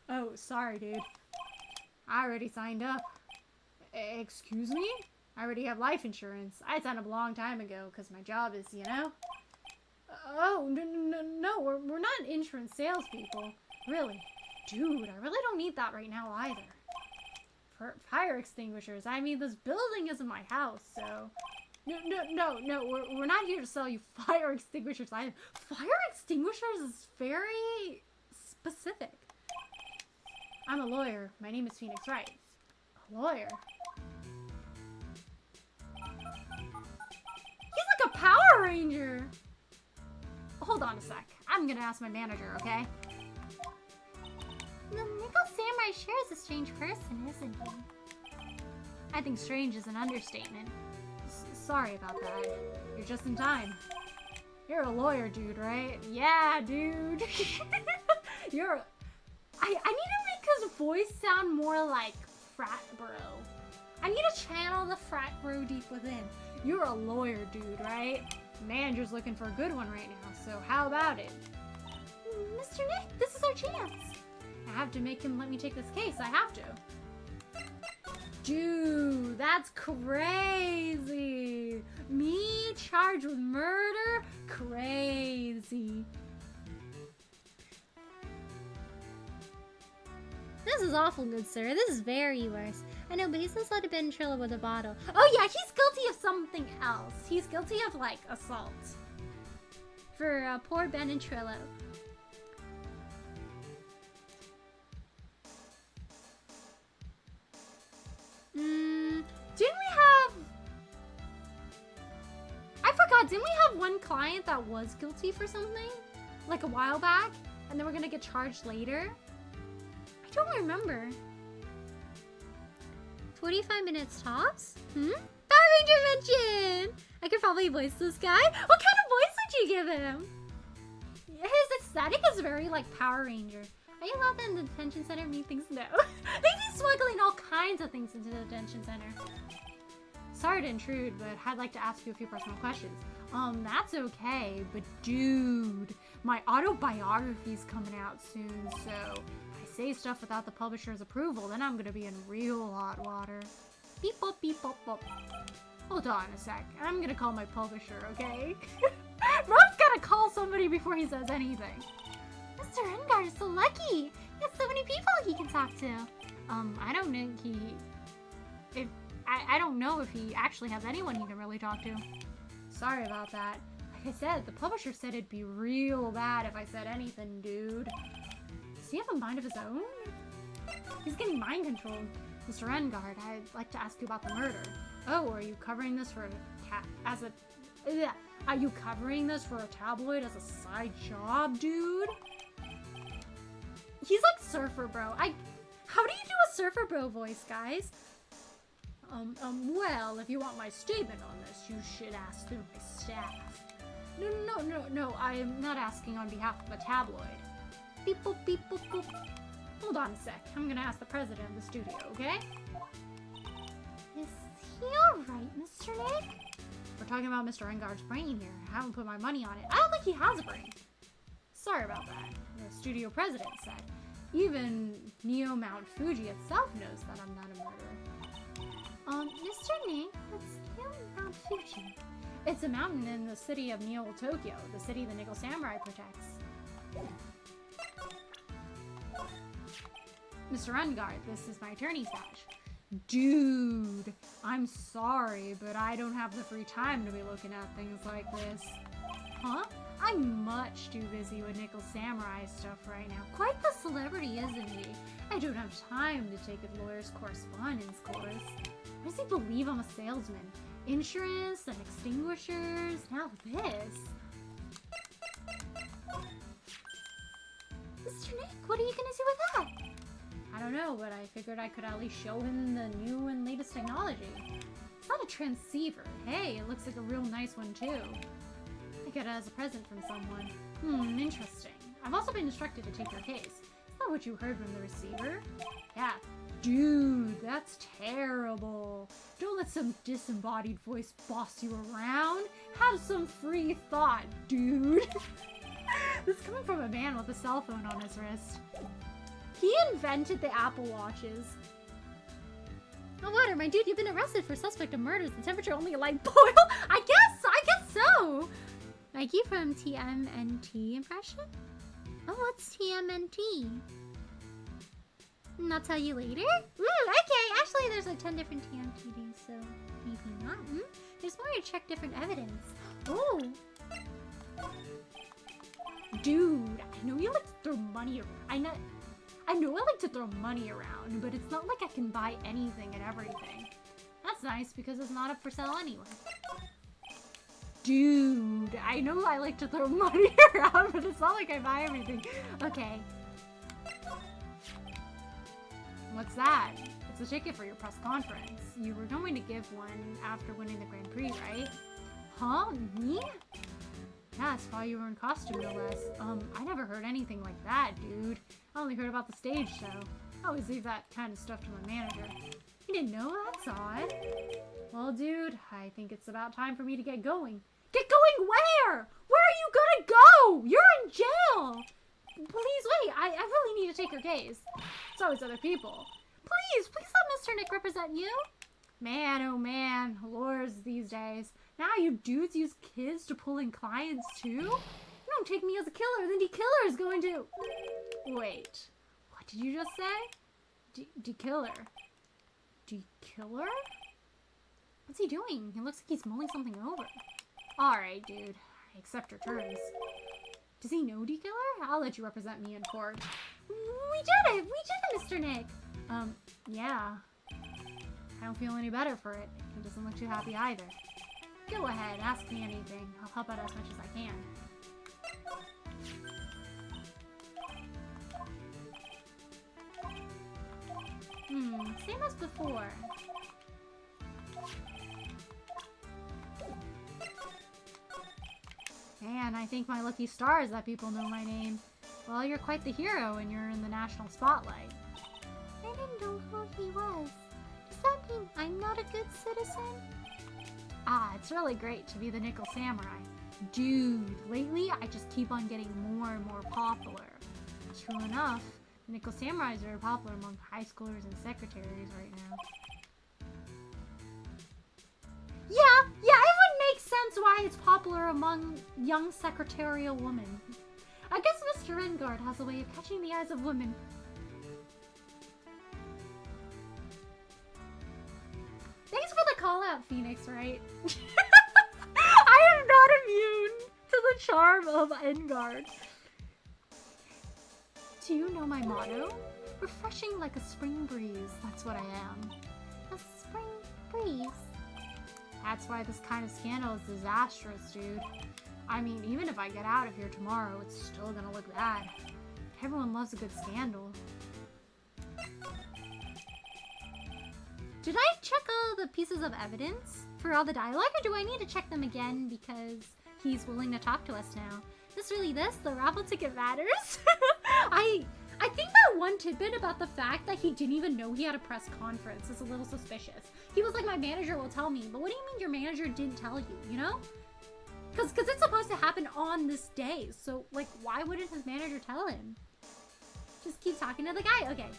Oh, sorry, dude. I already signed up. Excuse me? I already have life insurance. I signed up a long time ago because my job is, you know? Oh, no, we're not insurance salespeople. Really? Dude, I really don't need that right now either. For fire extinguishers. I mean, this building isn't my house, so... No, we're not here to sell you fire extinguishers either. Fire extinguishers is very specific. I'm a lawyer. My name is Phoenix Wright. A lawyer? He's like a Power Ranger! Hold on a sec. I'm gonna ask my manager, okay? The nickel samurai sure is a strange person, isn't he? I think strange is an understatement. Sorry about that. You're just in time. You're a lawyer, dude, right? Yeah, dude. You're a... I need to make his voice sound more like frat bro. I need to channel the frat bro deep within. You're a lawyer, dude, right? Manager's looking for a good one right now, so how about it? Mr. Nick, this is our chance. I have to make him let me take this case. I have to. Dude, that's crazy. Me charged with murder? Crazy. This is awful, good sir. This is very worse. I know, but he's still allowed to Ben Trillo with a bottle. Oh yeah, he's guilty of something else. He's guilty of, like, assault. For poor Ben and Trillo. Didn't we have... I forgot, didn't we have one client that was guilty for something? Like a while back? And then we're gonna get charged later? I don't remember. 45 minutes tops? Power Ranger mention! I could probably voice this guy. What kind of voice would you give him? His aesthetic is very, like, Power Ranger. Are you allowed in the detention center? Me thinks no. They be smuggling all kinds of things into the detention center. Sorry to intrude, but I'd like to ask you a few personal questions. That's okay, but dude, my autobiography's coming out soon, so if I say stuff without the publisher's approval, then I'm gonna be in real hot water. Beep bop beep bop bop. Hold on a sec. I'm gonna call my publisher, okay? Rob's gotta call somebody before he says anything. Mr. Engard is so lucky. He has so many people he can talk to. I don't think I don't know if he actually has anyone he can really talk to. Sorry about that. Like I said, the publisher said it'd be real bad if I said anything, dude. Does he have a mind of his own? He's getting mind controlled. Mr. Engard, I'd like to ask you about the murder. Oh, are you covering this for Are you covering this for a tabloid as a side job, dude? He's like Surfer Bro. How do you do a Surfer Bro voice, guys? Well, if you want my statement on this, you should ask through my staff. No, I am not asking on behalf of a tabloid. Beep boop, beep boop, boop. Hold on a sec. I'm gonna ask the president of the studio, okay? Is he alright, Mr. Nick? We're talking about Mr. Engard's brain here. I haven't put my money on it. I don't think he has a brain. Sorry about that. The studio president said. Even Neo Mount Fuji itself knows that I'm not a murderer. Mr. Nick, what's Neo Mount Fuji? It's a mountain in the city of Neo Tokyo, the city the Nickel Samurai protects. Mr. Engard, this is my attorney's badge. Dude, I'm sorry, but I don't have the free time to be looking at things like this. Huh? I'm much too busy with Nickel Samurai stuff right now. Quite the celebrity, isn't he? I don't have time to take a lawyer's correspondence course. Why does he believe I'm a salesman? Insurance and extinguishers, now this. Mr. Nick, what are you gonna do with that? I don't know, but I figured I could at least show him the new and latest technology. It's not a transceiver. Hey, it looks like a real nice one too. I got it as a present from someone. Interesting. I've also been instructed to take your case. Is that what you heard from the receiver? Yeah. Dude, that's terrible. Don't let some disembodied voice boss you around. Have some free thought, dude. This is coming from a man with a cell phone on his wrist. He invented the Apple Watches. Oh, water, my dude, you've been arrested for suspect of murders. The temperature only like boil. I guess so. Mikey from TMNT impression? Oh, what's TMNT? And I'll tell you later? Okay, actually there's like 10 different TMTDs, so maybe not. There's more to check different evidence. Oh. Dude, I know you like to throw money around. I know I like to throw money around, but it's not like I can buy anything and everything. That's nice because it's not up for sale anyway. Dude, I know I like to throw money around, but it's not like I buy everything. Okay. What's that? It's a ticket for your press conference. You were going to give one after winning the Grand Prix, right? Huh? Me? Yes, while you were in costume, no less. I never heard anything like that, dude. I only heard about the stage show. I always leave that kind of stuff to my manager. He didn't know? That's odd. Well, dude, I think it's about time for me to get going. Get going where? Where are you gonna go? You're in jail. Please wait, I really need to take your case. It's always other people. Please let Mr. Nick represent you. Man, oh man, lures these days. Now you dudes use kids to pull in clients too? You don't take me as a killer, then the killer is going to... Wait, what did you just say? De-killer? De-killer? What's he doing? He looks like he's mulling something over. Alright, dude. I accept your terms. Does he know de-killer? I'll let you represent me in court. We did it! We did it, Mr. Nick! Yeah. I don't feel any better for it. He doesn't look too happy either. Go ahead, ask me anything. I'll help out as much as I can. Same as before. Man, I think my lucky stars that people know my name. Well, you're quite the hero and you're in the national spotlight. I didn't know who he was. Does that mean I'm not a good citizen? Ah, it's really great to be the Nickel Samurai. Dude, lately I just keep on getting more and more popular. True enough, the Nickel Samurais are popular among high schoolers and secretaries right now. Yeah, it would make sense why it's popular among young secretarial women. I guess Mr. Engard has a way of catching the eyes of women. Thanks for the call out, Phoenix, right? I am not immune to the charm of Engard. Do you know my motto? Refreshing like a spring breeze, that's what I am. A spring breeze? That's why this kind of scandal is disastrous, dude. I mean, even if I get out of here tomorrow, it's still gonna look bad. Everyone loves a good scandal. Did I check all the pieces of evidence for all the dialogue, or do I need to check them again because he's willing to talk to us now? The raffle ticket matters? I think that one tidbit about the fact that he didn't even know he had a press conference is a little suspicious. He was like, my manager will tell me. But what do you mean your manager didn't tell you, you know? Because it's supposed to happen on this day. So, like, why wouldn't his manager tell him? Just keep talking to the guy? Okay.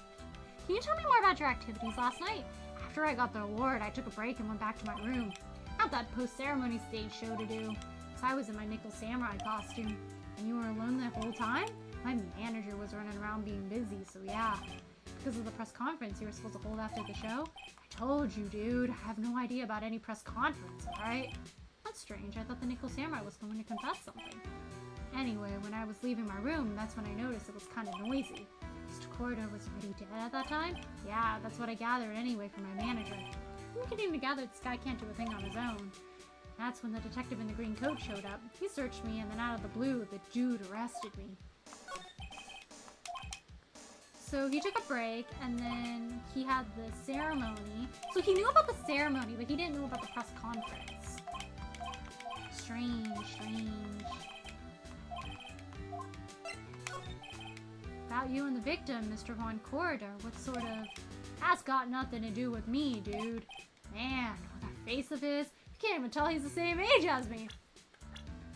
Can you tell me more about your activities last night? After I got the award, I took a break and went back to my room. I had that post-ceremony stage show to do. So I was in my Nickel Samurai costume. And you were alone the whole time? My manager was running around being busy, so yeah. Because of the press conference you were supposed to hold after the show? I told you, dude. I have no idea about any press conference, alright? That's strange. I thought the Nickel Samurai was going to confess something. Anyway, when I was leaving my room, that's when I noticed it was kind of noisy. Mr. Corridor was already dead at that time? Yeah, that's what I gathered anyway from my manager. I'm continuing to gather this guy can't do a thing on his own. That's when the detective in the green coat showed up. He searched me, and then out of the blue, the dude arrested me. So he took a break, and then he had the ceremony. So he knew about the ceremony, but he didn't know about the press conference. Strange. About you and the victim, Mr. Von Corridor, what sort of... That's got nothing to do with me, dude. Man, with that face of his, you can't even tell he's the same age as me.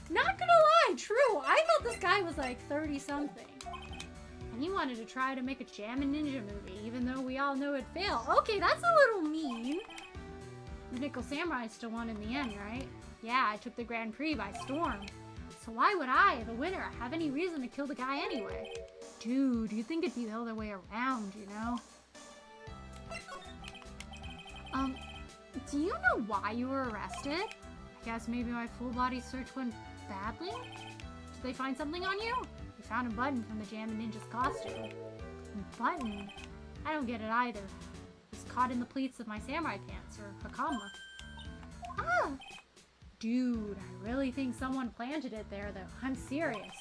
Not gonna lie, true. I thought this guy was like 30-something. And he wanted to try to make a Jammin' Ninja movie, even though we all know it failed. Okay, that's a little mean. The Nickel Samurai still won in the end, right? Yeah, I took the Grand Prix by storm. So why would I, the winner, have any reason to kill the guy anyway? Dude, you'd think it'd be the other way around, you know? Do you know why you were arrested? I guess maybe my full body search went badly? Did they find something on you? They found a button from the Jammin' Ninja's costume. A button? I don't get it either. It's caught in the pleats of my samurai pants, or hakama. Ah! Dude, I really think someone planted it there, though. I'm serious.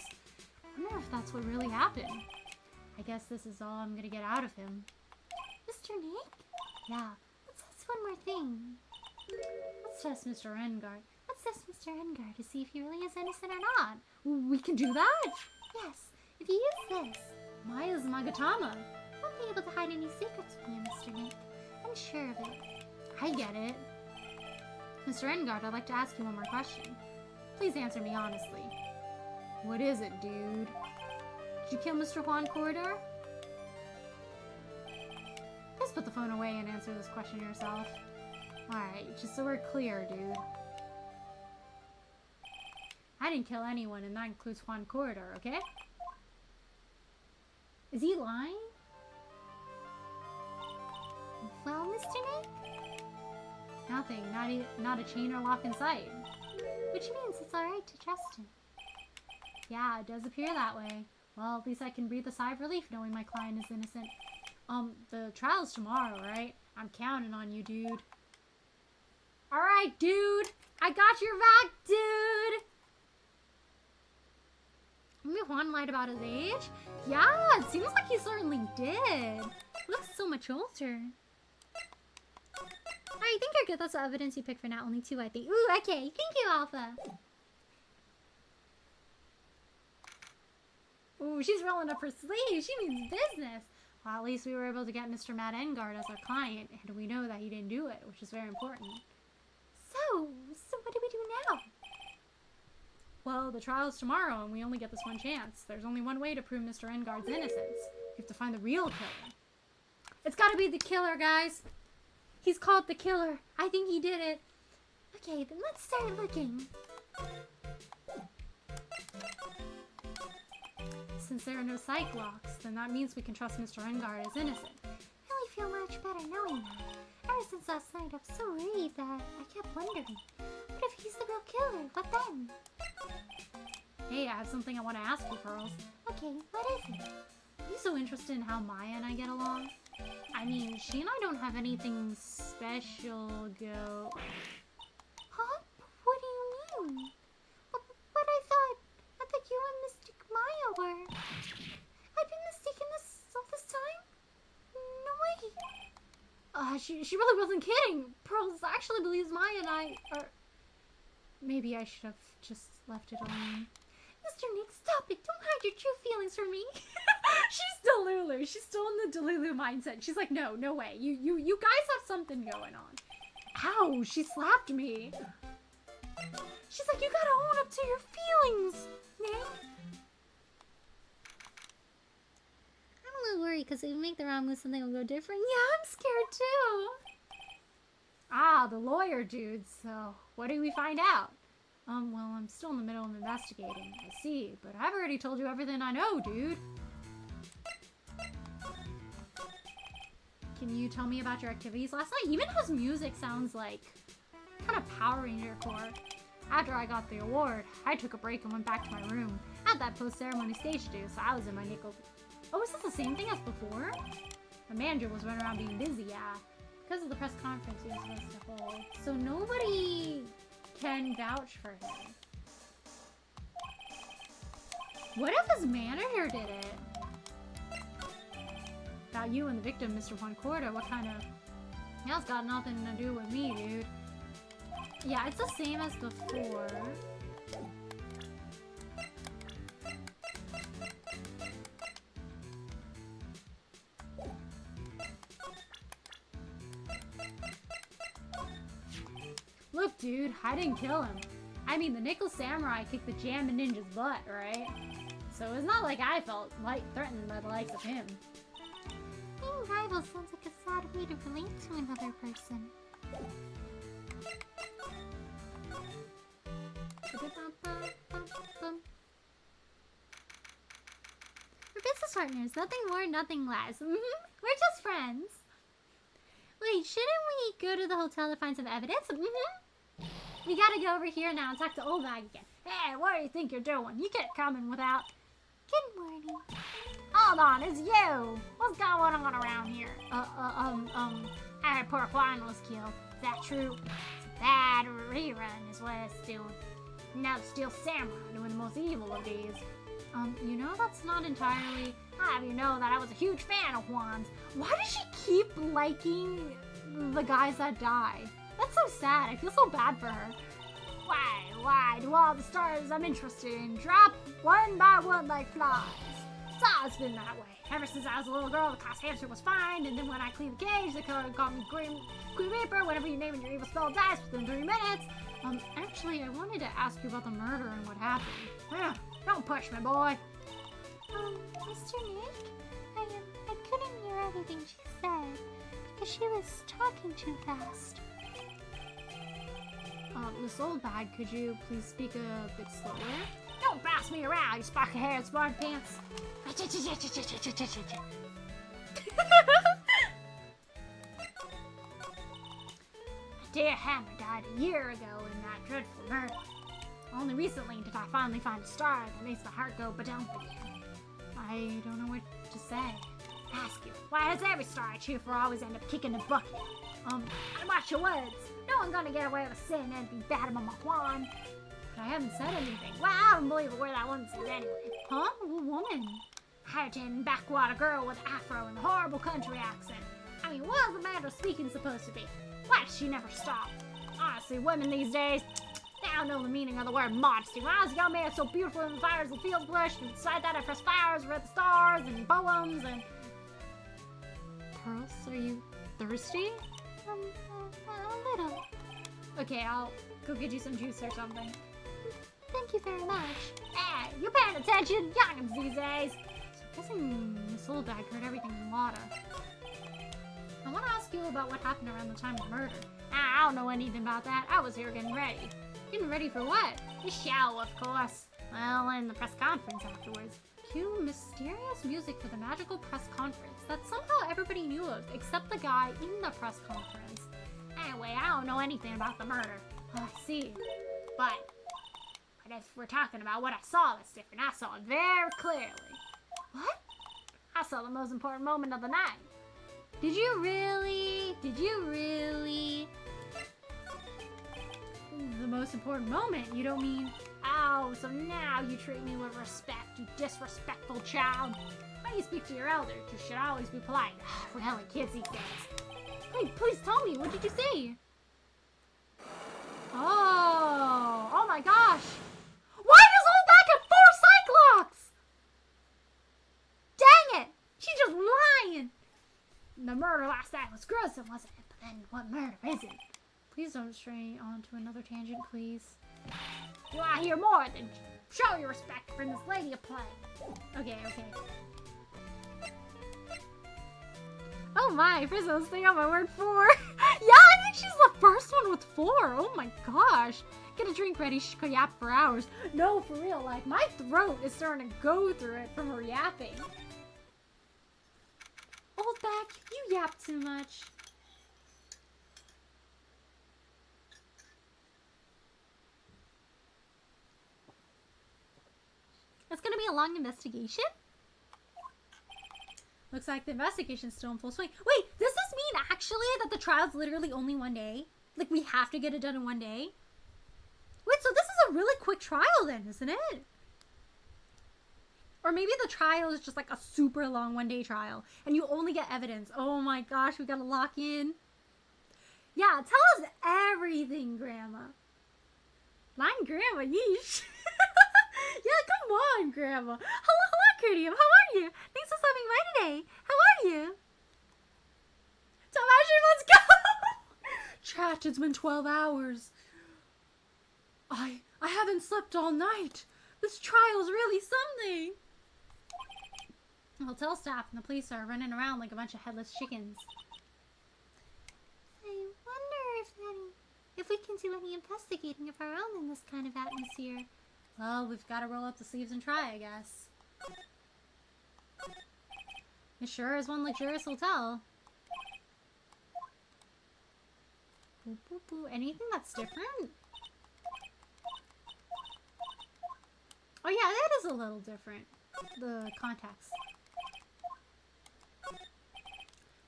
I wonder if that's what really happened. I guess this is all I'm gonna get out of him. Mr. Nick? Yeah. Let's test one more thing. Let's test Mr. Engard. Let's test Mr. Engard to see if he really is innocent or not. We can do that? Yes. If you use this, Maya's Magatama, won't be able to hide any secrets from you, Mr. Nick. And sure of it. I get it. Mr. Engard, I'd like to ask you one more question. Please answer me honestly. What is it, dude? Did you kill Mr. Juan Corridor? Just put the phone away and answer this question yourself. Alright, just so we're clear, dude. I didn't kill anyone, and that includes Juan Corridor, okay? Is he lying? Well, Mr. Nick? Nothing, not a chain or lock in sight. Which means it's alright to trust him. Yeah, it does appear that way. Well, at least I can breathe a sigh of relief knowing my client is innocent. The trial's tomorrow, right? I'm counting on you, dude. Alright, dude! I got your back, dude! Maybe Juan lied about his age? Yeah, it seems like he certainly did. Looks so much older. I think you're good. That's the evidence you picked for now. Only 2, I think. Ooh, okay. Thank you, Alpha. Ooh, she's rolling up her sleeves. She means business. Well, at least we were able to get Mr. Matt Engard as our client, and we know that he didn't do it, which is very important. So what do we do now? Well, the trial's tomorrow, and we only get this one chance. There's only one way to prove Mr. Engard's innocence. You have to find the real killer. It's gotta be the killer, guys. He's called the killer. I think he did it. Okay, then let's start looking. Since there are no psych locks, then that means we can trust Mr. Engard is innocent. I really feel much better knowing that. Ever since last night, I'm so relieved that I kept wondering, what if he's the real killer? What then? Hey, I have something I want to ask you, Pearls. Okay, what is it? Are you so interested in how Maya and I get along? I mean, she and I don't have anything special go... Huh? What do you mean? But I thought you and Mystic Maya were... I've been mistaken all this time? No way. She really wasn't kidding. Pearls actually believes Maya and I are... Maybe I should have just left it alone. Mr. Nick, stop it. Don't hide your true feelings from me. She's Delulu. She's still in the Delulu mindset. She's like, no way. You guys have something going on. Ow, she slapped me. She's like, you gotta own up to your feelings, Nick. I'm a little worried because if we make the wrong move, something will go different. Yeah, I'm scared too. Ah, the lawyer dude. So, what do we find out? Well, I'm still in the middle of investigating. I see, but I've already told you everything I know, dude. Can you tell me about your activities last night? Even his music sounds like kind of Power Ranger core. After I got the award, I took a break and went back to my room. I had that post-ceremony stage to do, so I was in my nickel. Oh, is this the same thing as before? The manager was running around being busy, yeah. Because of the press conference he was supposed to hold. So nobody can vouch for him. What if his manager did it? About you and the victim, Mr. Juan Corridor, what kind of... That's got nothing to do with me, dude. Yeah, it's the same as before. Look, dude, I didn't kill him. I mean, the Nickel Samurai kicked the Jammin' Ninja's butt, right? So it's not like I felt threatened by the likes of him. Being rival sounds like a sad way to relate to another person. We're business partners, nothing more, nothing less. We're just friends. Wait, shouldn't we go to the hotel to find some evidence? We gotta go over here now and talk to Old Bag again. Hey, what do you think you're doing? You can't come in without... Good morning. Hold on, it's you! What's going on around here? Poor Juan was killed. Is that true? It's a bad rerun is what it's doing. Now it's still Samurai doing the most evil of these. You know that's not entirely... I have you know that I was a huge fan of Juan's. Why does she keep liking the guys that die? That's so sad. I feel so bad for her. Why do all the stars I'm interested in drop one by one like flies? It's always been that way. Ever since I was a little girl, the class hamster was fine, and then when I cleaned the cage, they called me Grim Reaper whenever you name it, your evil spell dies within 3 minutes. Actually, I wanted to ask you about the murder and what happened. Don't push me, boy. Mr. Nick? I couldn't hear everything she said because she was talking too fast. Miss Oldbag, could you please speak a bit slower? Don't boss me around, you spark-haired smart pants. Dear Hammer died a year ago in that dreadful murder. Only recently did I finally find a star that makes my heart go ba-dump again. I don't know what to say. Ask you, why does every star I cheer for always end up kicking the bucket? And watch your words. No one's gonna get away with sin and be bad about my wand. But I haven't said anything. Wow, I don't believe a word that woman said anyway. Huh? What woman? Hurricane backwater girl with afro and a horrible country accent. I mean, what is the matter speaking supposed to be? Why does she never stop? Honestly, women these days, they don't know the meaning of the word modesty. When I was a young man, so beautiful in the fires and fields blushed, and beside that I pressed flowers, read the stars, and poems, and... Pearls, are you thirsty? A little. Okay, I'll go get you some juice or something. Thank you very much. Hey, you paying attention? Youngins these days. So I'm guessing Miss Oldbag heard everything in water. I want to ask you about what happened around the time of the murder. I don't know anything about that. I was here getting ready. Getting ready for what? The show, of course. Well, and the press conference afterwards. Cue mysterious music for the magical press conference that somehow everybody knew of, except the guy in the press conference. Anyway, I don't know anything about the murder. Oh, I see. But if we're talking about what I saw that's different, I saw it very clearly. What? I saw the most important moment of the night. Did you really? Did you really? The most important moment? You don't mean... Oh, so now you treat me with respect, you disrespectful child. When you speak to your elders, you should always be polite. We're hella kids these days. Hey, please tell me, what did you say? Oh my gosh. Why does Oldbag have 4 Cyclops? Dang it, she's just lying. The murder last night was gruesome, wasn't it? But then what murder isn't? Please don't stray on to another tangent, please. You want to hear more? Then show your respect for this lady of play. Okay. Oh my, first I was thinking on my word 4. Yeah, I think she's the first one with 4. Oh my gosh. Get a drink ready, she could yap for hours. No, for real, like my throat is starting to go through it from her yapping. Oldbag, you yap too much. It's gonna be a long investigation? Looks like the investigation's still in full swing. Wait, does this mean actually that the trial's literally only 1 day? Like we have to get it done in 1 day? Wait, so this is a really quick trial then, isn't it? Or maybe the trial is just like a super long 1-day trial and you only get evidence. Oh my gosh, we gotta lock in. Yeah, tell us everything, Grandma. Line Grandma, yeesh. Yeah, come on, Grandma. Hello, Curtium. How are you? Thanks for stopping by today. How are you? Tomashi, let's go! Chat, it's been 12 hours. I haven't slept all night. This trial's really something. Hotel staff and the police are running around like a bunch of headless chickens. I wonder if we can do any investigating of our own in this kind of atmosphere. Well, we've got to roll up the sleeves and try, I guess. It sure is one luxurious hotel. Boo, boo, boo. Anything that's different? Oh yeah, that is a little different. The context.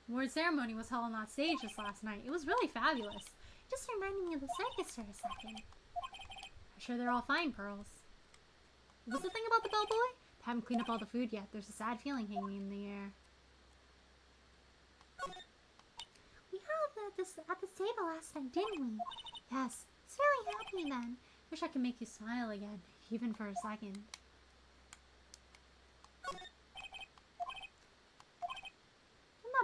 The award ceremony was held on that stage just last night. It was really fabulous. Just reminded me of the circus for a second. I'm sure they're all fine, Pearls. What's the thing about the bellboy? They haven't cleaned up all the food yet. There's a sad feeling hanging in the air. We had this at the table last night, didn't we? Yes. It's really happy then. Wish I could make you smile again, even for a second.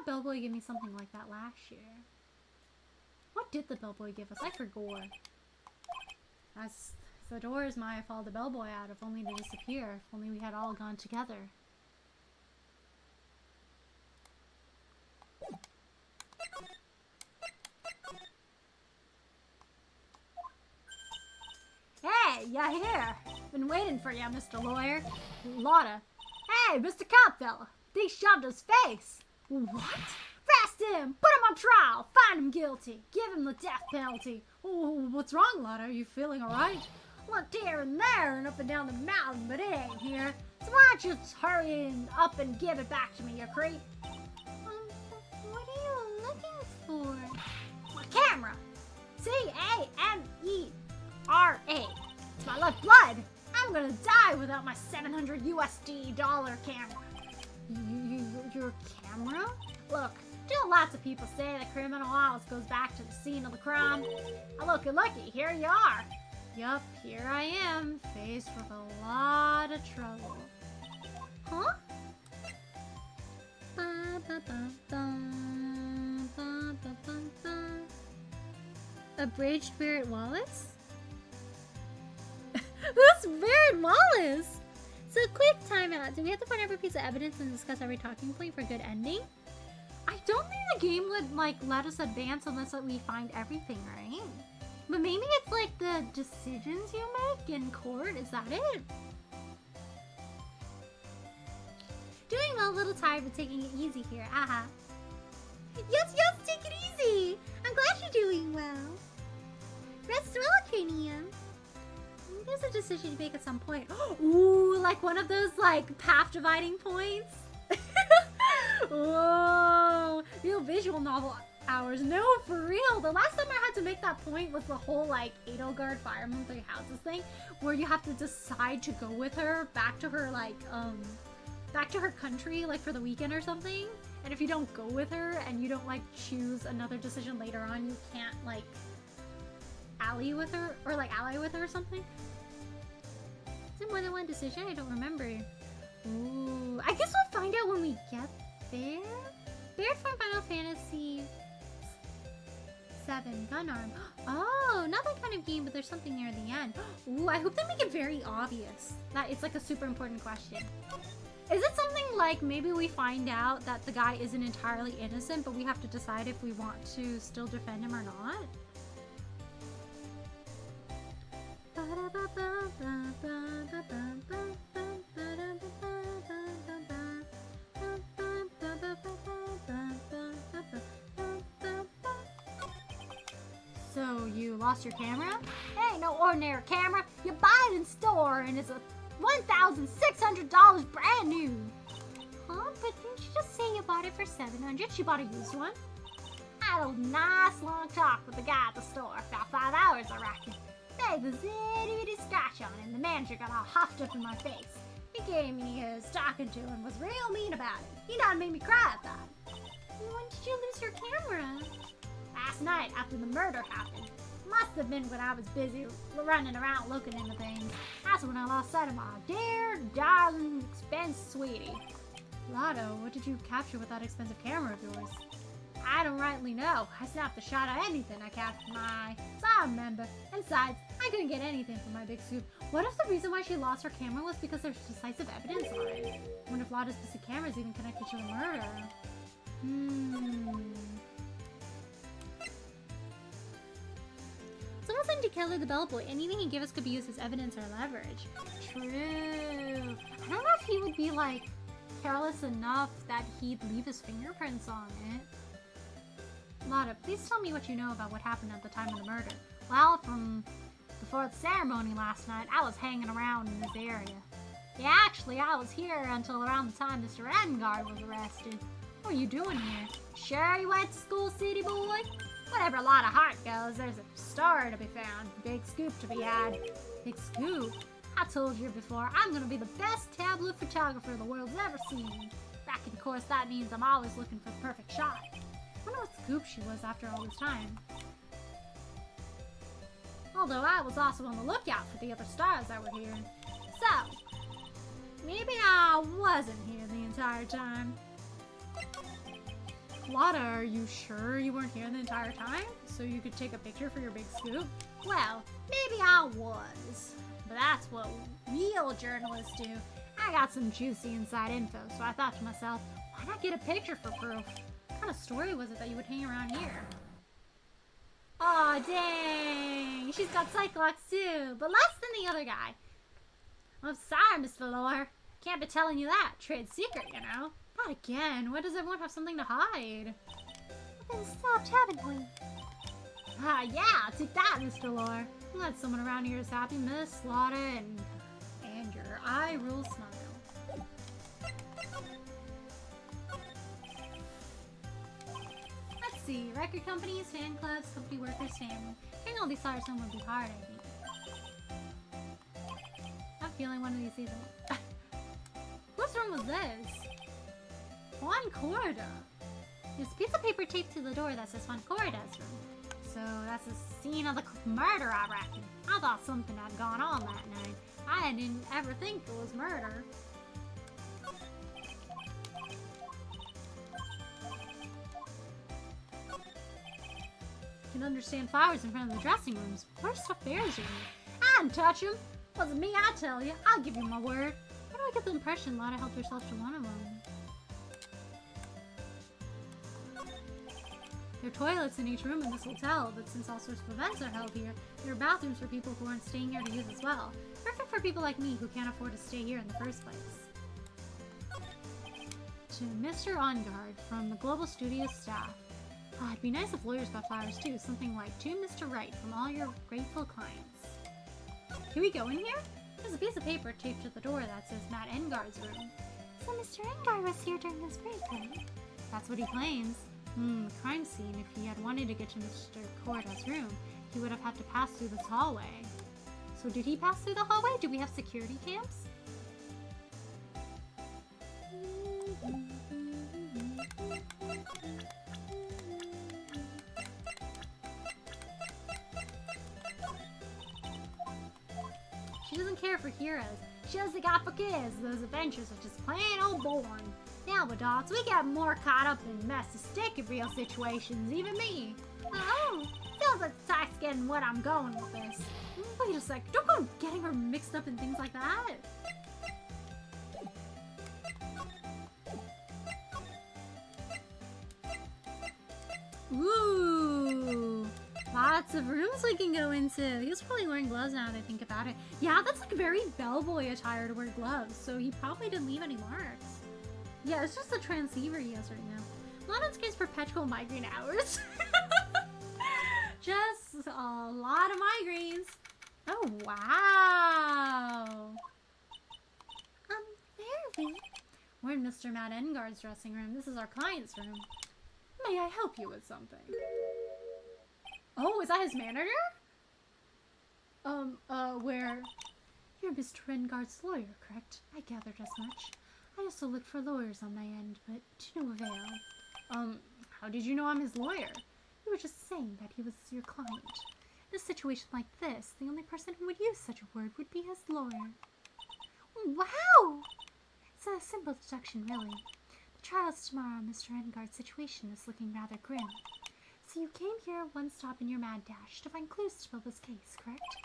a bellboy give me something like that last year. What did the bellboy give us? I forgot. As the doors might have followed the bellboy out, if only to disappear. If only we had all gone together. Hey, you here? Been waiting for you, Mr. Lawyer. Lotta. Hey, Mr. Cop fella. They shoved his face. What? Arrest him! Put him on trial! Find him guilty! Give him the death penalty! Oh, what's wrong, Lotta? Are you feeling alright? Looked here and there and up and down the mountain, but it ain't here. So why don't you just hurry up and give it back to me, you creep? What are you looking for? My camera! C-A-M-E-R-A. It's my lifeblood! I'm gonna die without my $700 USD camera. Your camera? Look, still lots of people say the criminal always goes back to the scene of the crime. Now looky, here you are. Yup, here I am, faced with a lot of trouble. Huh? Abridged Barrett Wallace? Who's Barrett Wallace? So quick timeout. Do we have to find every piece of evidence and discuss every talking point for a good ending? I don't think the game would let us advance unless we find everything, right? But maybe it's like the decisions you make in court. Is that it? Doing well, a little tired, but taking it easy here. Aha. Yes, take it easy. I'm glad you're doing well. Rest well, Cranium. There's a decision to make at some point. Ooh, like one of those path dividing points. Whoa, real visual novel hours. No, for real. The last time I had to make that point was the whole Edelgard Fireman 3 Houses thing, where you have to decide to go with her back to her back to her country for the weekend or something. And if you don't go with her and you don't choose another decision later on, you can't ally with her or ally with her or something. Is there more than one decision? I don't remember. Ooh, I guess we'll find out when we get there. Baird from Final Fantasy 7 gun arm. Oh, not that kind of game, but there's something near the end. Ooh, I hope they make it very obvious that it's a super important question. Is it something maybe we find out that the guy isn't entirely innocent, but we have to decide if we want to still defend him or not? So, you lost your camera? It ain't no ordinary camera. You buy it in store and it's a $1,600 brand new. Huh? But didn't you just say you bought it for $700? She bought a used one? I had a nice long talk with the guy at the store. About 5 hours, I reckon. There was a itty-bitty scratch on it, and the manager got all huffed up in my face. He gave me his talking to and was real mean about it. He done made me cry at that. When did you lose your camera? Last night, after the murder happened. Must have been when I was busy running around looking into things. That's when I lost sight of my dear, darling, expensive sweetie. Lotto, what did you capture with that expensive camera of yours? I don't rightly know. I snapped a shot at anything I captured my eye, so I remember. And besides, I couldn't get anything from my big scoop. What if the reason why she lost her camera was because there's decisive evidence on it? I wonder if Lotta's missing camera is even connected to the murder. Someone's going to kill her, the bellboy. Anything he gives us could be used as evidence or leverage. True. I don't know if he would be careless enough that he'd leave his fingerprints on it. Lotta, please tell me what you know about what happened at the time of the murder. Well, from before the ceremony last night, I was hanging around in this area. Yeah, actually, I was here until around the time Mr. Edgeworth was arrested. What are you doing here? Sure you went to school, city boy? Whatever a lot of heart goes, there's a star to be found. Big scoop to be had. Big scoop? I told you before, I'm gonna be the best tableau photographer the world's ever seen. Back of course, that means I'm always looking for the perfect shot. I wonder what scoop she was after all this time. Although I was also on the lookout for the other stars that were here. So, maybe I wasn't here the entire time. Lotta, are you sure you weren't here the entire time? So you could take a picture for your big scoop? Well, maybe I was. But that's what real journalists do. I got some juicy inside info, so I thought to myself, why not get a picture for proof? What kind of story was it that you would hang around here? Aw, dang. She's got Cyclops too, but less than the other guy. I'm sorry, Mr. Lore. Can't be telling you that. Trade secret, you know. Not again. Why does everyone have something to hide? Then stopped, haven't we? Ah, yeah, take that, Mr. Lore. I'm glad someone around here is happy, Miss Lotta, and your eye roll smile. Let's see. Record companies, fan clubs, company workers, family. Getting all these flyers home would be hard, I think. I'm feeling one of these seasons. Whose room was this? Juan Corda. There's a piece of paper taped to the door that says Juan Corda's room. So that's the scene of the murder, I reckon. I thought something had gone on that night. I didn't ever think it was murder. I can understand flowers in front of the dressing rooms. What are stuffed bears doing? I didn't touch him. Wasn't me, I tell you. I'll give you my word. Why do I get the impression Lotta helped herself to one of them? There are toilets in each room in this hotel, but since all sorts of events are held here, there are bathrooms for people who aren't staying here to use as well. Perfect for people like me who can't afford to stay here in the first place. To Mr. Ongard from the Global Studios staff. Ah, it'd be nice if lawyers got flowers too, something like, to Mr. Wright from all your grateful clients. Can we go in here? There's a piece of paper taped to the door that says Matt Engard's room. So Mr. Engard was here during this break, right? That's what he claims. Crime scene. If he had wanted to get to Mr. Corda's room, he would have had to pass through this hallway. So did he pass through the hallway? Do we have security cams? She doesn't care for heroes. She doesn't got for kids. Those adventures are just plain old boring. Now, adults, we get more caught up in messy, sticky real situations, even me. Oh, feels like Ty's getting what I'm going with this. Wait a sec, don't go getting her mixed up in things like that. Ooh, lots of rooms we can go into. He was probably wearing gloves now that I think about it. Yeah, that's like very bellboy attire to wear gloves, so he probably didn't leave any marks. Yeah, it's just the transceiver he has right now. Lana's gets perpetual migraine hours. Just a lot of migraines. Oh, wow. Where are we? We're in Mr. Matt Engard's dressing room. This is our client's room. May I help you with something? Oh, is that his manager? Where? You're Mr. Engard's lawyer, correct? I gathered as much. I also looked for lawyers on my end, but to no avail. How did you know I'm his lawyer? You were just saying that he was your client. In a situation like this, the only person who would use such a word would be his lawyer. Wow! It's a simple deduction, really. The trials tomorrow on Mr. Engard's situation is looking rather grim. So you came here one stop in your mad dash to find clues to build this case, correct?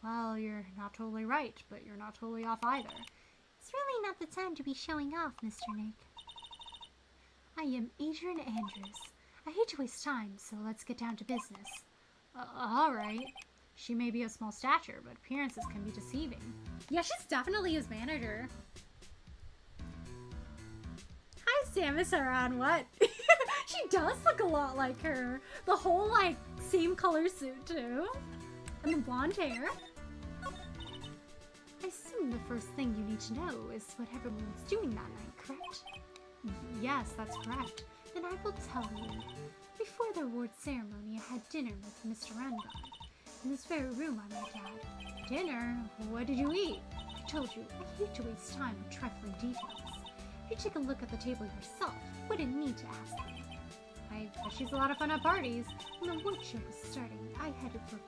Well, you're not totally right, but you're not totally off either. It's really not the time to be showing off, Mr. Nick. I am Adrian Andrews. I hate to waste time, so let's get down to business. Alright. She may be of small stature, but appearances can be deceiving. Yeah, she's definitely his manager. Hi, Samus Aran, what? She does look a lot like her. The whole, like, same color suit, too. And the blonde hair. I assume the first thing you need to know is what everyone's doing that night, correct? Yes, that's correct. Then I will tell you. Before the award ceremony, I had dinner with Mr. Engard. In this very room, I might add. Dinner? What did you eat? I told you, I hate to waste time on trifling details. If you take a look at the table yourself, you wouldn't need to ask me. I bet she's a lot of fun at parties. When the wood show was starting, I headed for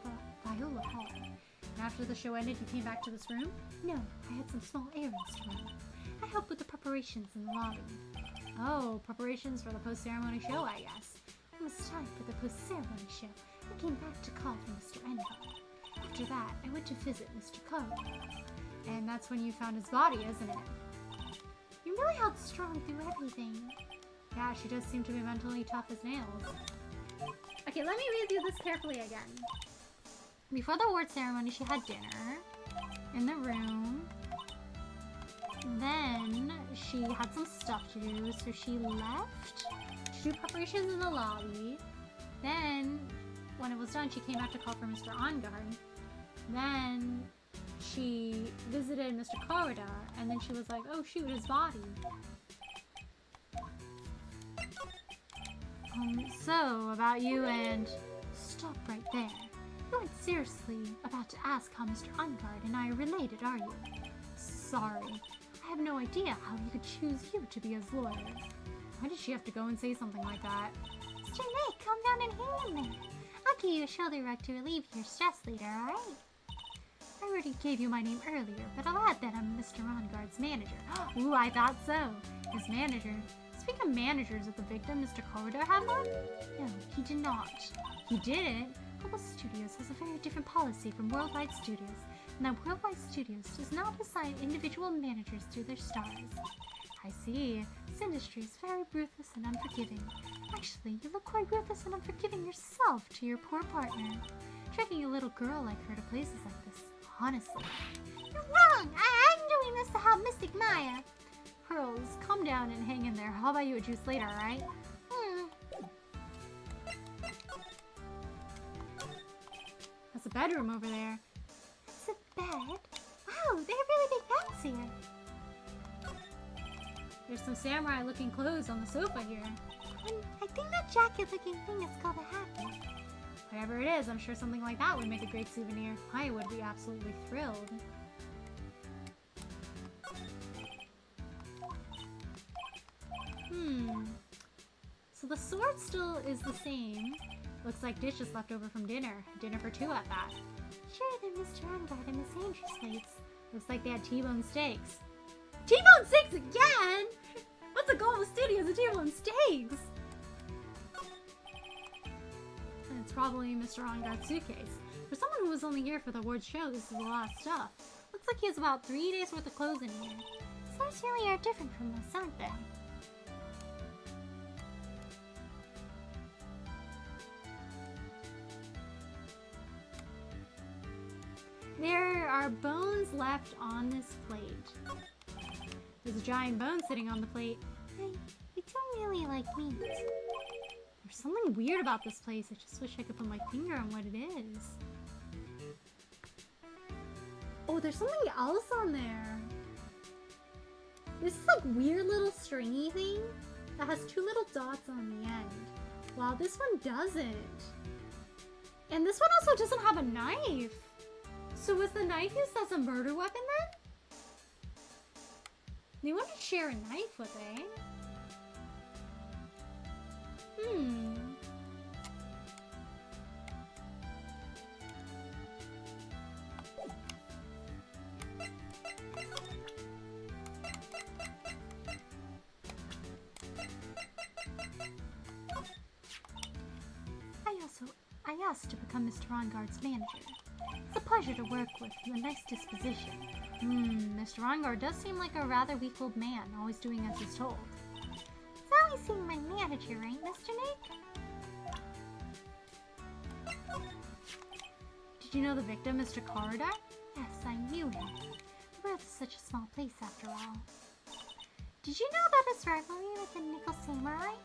Viola Hall. And after the show ended, you came back to this room? No, I had some small errands to run. I help with the preparations in the lobby. Oh, preparations for the post-ceremony show, I guess. Almost time for the post-ceremony show. I came back to call for Mr. Envy. After that, I went to visit Mr. Code. And that's when you found his body, isn't it? You really held strong through everything. Yeah, she does seem to be mentally tough as nails. Okay, let me read you this carefully again. Before the award ceremony, she had dinner in the room. Then she had some stuff to do, so she left to do preparations in the lobby. Then, when it was done, she came back to call for Mr. Ongard. Then she visited Mr. Corrida, and then she was like, oh shoot, his body. So, about you and... Stop right there. You aren't seriously about to ask how Mr. Ongard and I are related, are you? Sorry. I have no idea how he could choose you to be his lawyer. Why did she have to go and say something like that? Mr. Nick, calm down and hang in there. I'll give you a shoulder rub to relieve your stress later, alright? I already gave you my name earlier, but I'll add that I'm Mr. Ongard's manager. Ooh, I thought so. His manager. Speaking of managers, did the victim, Mr. Corridor, have one? No, he did not. He didn't? Global Studios has a very different policy from Worldwide Studios, and that Worldwide Studios does not assign individual managers to their stars. I see. This industry is very ruthless and unforgiving. Actually, you look quite ruthless and unforgiving yourself to your poor partner. Dragging a little girl like her to places like this, honestly. You're wrong! I'm doing this to help Mystic Maya. Pearls, calm down and hang in there. I'll buy you a juice later, alright? That's a bedroom over there. That's a bed? Wow, they have really big beds here. There's some samurai-looking clothes on the sofa here. I think that jacket-looking thing is called a hat. Whatever it is, I'm sure something like that would make a great souvenir. I would be absolutely thrilled. So the sword still is the same. Looks like dishes left over from dinner. Dinner for two at that. Sure, they're Mr. Ongard and Miss Andrews' plates. Looks like they had T-bone steaks. T-bone steaks again? What's the goal of studios of T-bone steaks? And it's probably Mr. Ongard's suitcase. For someone who was only here for the award show, this is a lot of stuff. Looks like he has about 3 days worth of clothes in here. Stars really are different from us, aren't they? There are bones left on this plate. There's a giant bone sitting on the plate. I don't really like meat. There's something weird about this place. I just wish I could put my finger on what it is. Oh, there's something else on there. This is like weird little stringy thing that has 2 little dots on the end. Wow, this one doesn't. And this one also doesn't have a knife. So was the knife used as a murder weapon then? They wouldn't share a knife, would they? I asked to become Mr. Ongard's manager. It's a pleasure to work with a nice disposition. Mr. Ongard does seem like a rather weak-willed man, always doing as he's told. It's always seeing my manager, right, Mr. Nick? Did you know the victim, Mr. Corridor? Yes, I knew him. The world is such a small place after all. Did you know about his rivalry with the Nickel Samurai?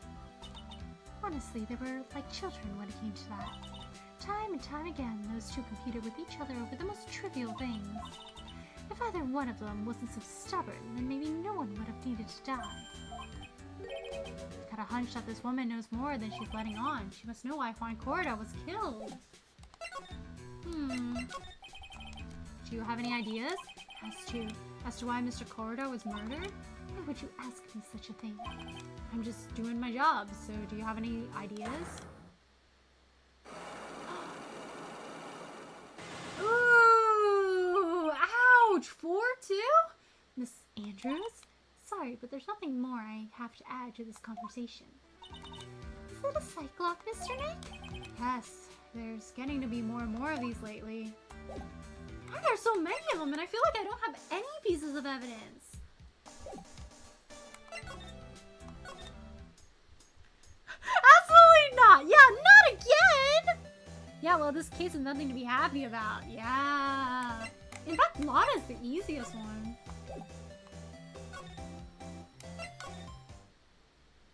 Honestly, they were like children when it came to that. Time and time again, those two competed with each other over the most trivial things. If either one of them wasn't so stubborn, then maybe no one would have needed to die. I've got a hunch that this woman knows more than she's letting on. She must know why Juan Corda was killed. Do you have any ideas? As to why Mr. Corridor was murdered? Why would you ask me such a thing? I'm just doing my job, so do you have any ideas? Ooh! Ouch! 4-2? Miss Andrews? Sorry, but there's nothing more I have to add to this conversation. Is that a cyclops, Mr. Nick? Yes, there's getting to be more and more of these lately. Why are there so many of them, and I feel like I don't have any pieces of evidence? Absolutely not! Yeah, not again! Yeah, well, this case is nothing to be happy about. Yeah. In fact, Lana's the easiest one.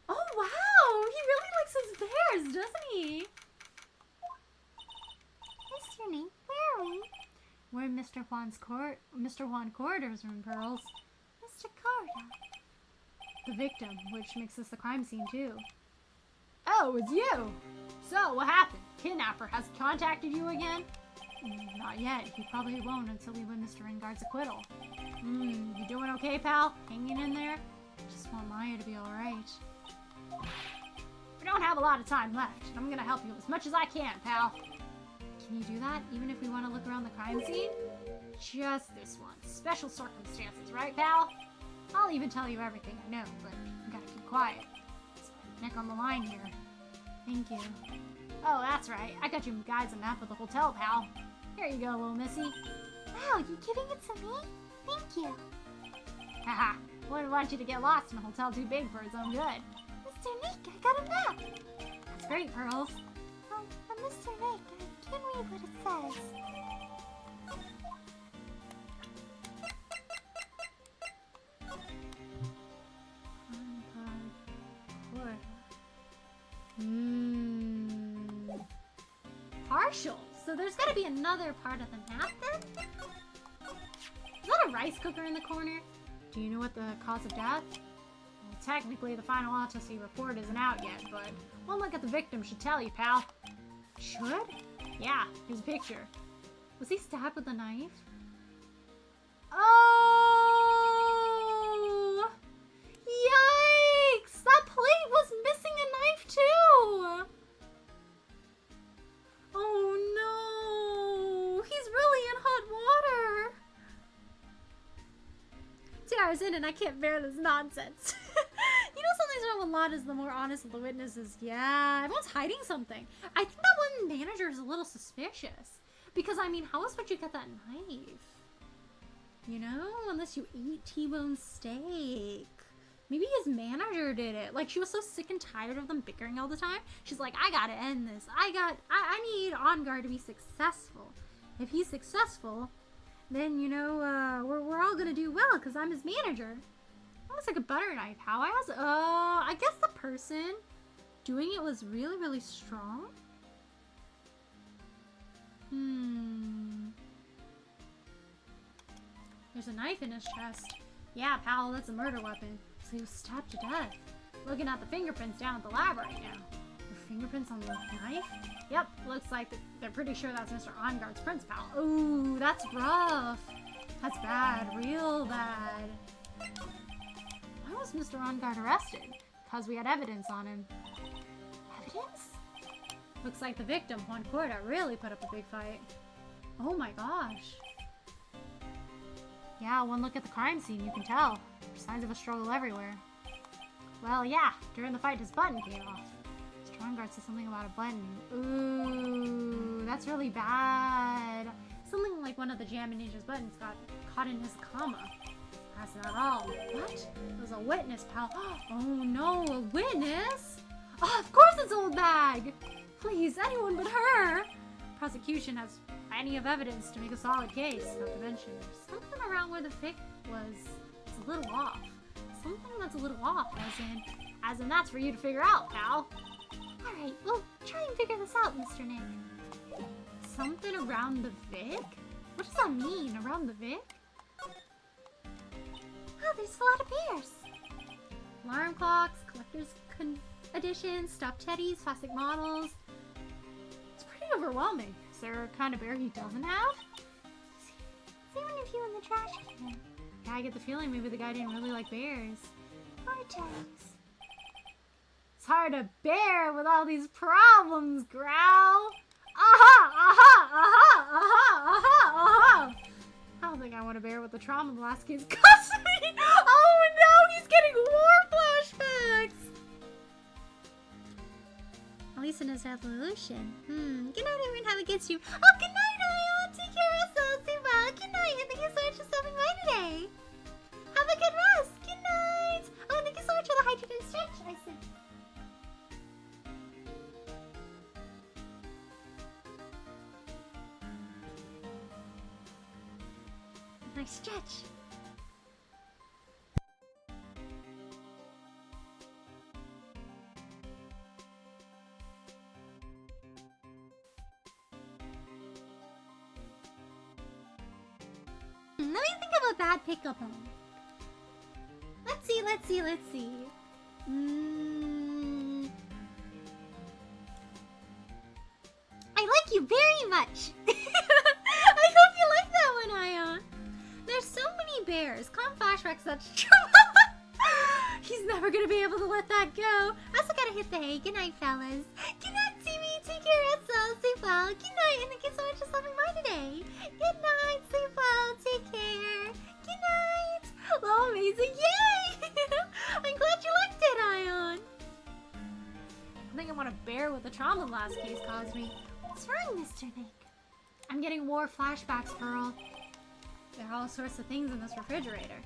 Oh, wow! He really likes his bears, doesn't he? Mr. Nick, where are we? We're in Mr. Juan Corridor's room, Pearls. Mr. Corridor. The victim, which makes this the crime scene, too. Oh, it's you! So, what happened? Kidnapper has contacted you again? Not yet. He probably won't until we win Mr. Ringard's acquittal. You doing okay, pal? Hanging in there? Just want Maya to be alright. We don't have a lot of time left, and I'm gonna help you as much as I can, pal. Can you do that, even if we want to look around the crime scene? Just this one. Special circumstances, right, pal? I'll even tell you everything I know, but you gotta keep quiet. It's Nick on the line here. Thank you. Oh, that's right. I got you guys a map of the hotel, pal. Here you go, little missy. Wow, you giving it to me? Thank you. Haha. Wouldn't want you to get lost in a hotel too big for its own good. Mr. Nick, I got a map. That's great, Pearls. Mr. Nick, I can read what it says. Partial. So there's gotta be another part of the map then? Is that a rice cooker in the corner? Do you know what the cause of death? Well, technically the final autopsy report isn't out yet, but one look at the victim should tell you, pal. Should? Yeah, here's a picture. Was he stabbed with a knife? Oh! Yikes! That plate was missing a knife too! Oh no! He's really in hot water! 2 hours in and I can't bear this nonsense. You know something's wrong with Lana's the more honest of the witnesses. Yeah, everyone's hiding something. I think that one manager is a little suspicious. Because, I mean, how else would you get that knife? You know, unless you eat T-bone steak. Maybe his manager did it. Like, she was so sick and tired of them bickering all the time. She's like, I gotta end this. I need On Guard to be successful. If he's successful, then, you know, we're all gonna do well because I'm his manager. Almost like a butter knife. How I guess the person doing it was really, really strong. There's a knife in his chest. Yeah, pal, that's a murder weapon. So he was stabbed to death. Looking at the fingerprints down at the lab right now. The fingerprints on the knife? Yep, looks like they're pretty sure that's Mr. Onguard's prints, pal. Ooh, that's rough. That's bad, real bad. Why was Mr. Onguard arrested? Because we had evidence on him. Evidence? Looks like the victim, Juan Corda, really put up a big fight. Oh my gosh. Yeah, one look at the crime scene, you can tell. There's signs of a struggle everywhere. Well, yeah, during the fight his button came off. Mr. Onguard said something about a button. Ooh, that's really bad. Something like one of the Jam and Ninja's buttons got caught in his comma. That's not all. What? It was a witness, pal. Oh no, a witness? Oh, of course it's Old Bag! Please, anyone but her! Prosecution has plenty of evidence to make a solid case, not to mention there's something around where the Vic was. It's a little off. Something that's a little off, as in that's for you to figure out, pal. Alright, well, try and figure this out, Mr. Nick. Something around the Vic? What does that mean, around the Vic? Oh, there's a lot of bears. Alarm clocks, collector's editions, stuffed teddies, plastic models. It's pretty overwhelming. Is there a kind of bear he doesn't have? See one of you in the trash can. Yeah, I get the feeling maybe the guy didn't really like bears. Or teddies. It's hard to bear with all these problems, Growl. Aha! Aha! Aha! Aha! Aha! Aha! I don't think I want to bear with the trauma the last kid's custody. Oh no, he's getting war flashbacks! At least in his resolution. Good night, everyone. Have a good stream. Oh, good night, Ion. Take care of yourself. Stay well. Good night. And thank you so much for stopping by today. Have a good rest. Good night. Oh, thank you so much for the hydrogen stretch. I said. Nice stretch. Let me think of a bad pickup line. Let's see. I like you very much. I hope you like that one, Ion. There's so many bears. Calm flashbacks, that's true. He's never gonna be able to let that go. I also gotta hit the hay. Good night, fellas. Good night, Timmy. Take care of yourself. Sleep well. Good night, and thank you so much for stopping by today. Good night. Sleep well. Take care. Good night. Oh, amazing. Yay! I'm glad you liked it, Ion. I think I want a bear with the trauma last case caused me. What's wrong, Mr. Nick? I'm getting war flashbacks, Pearl. There are all sorts of things in this refrigerator.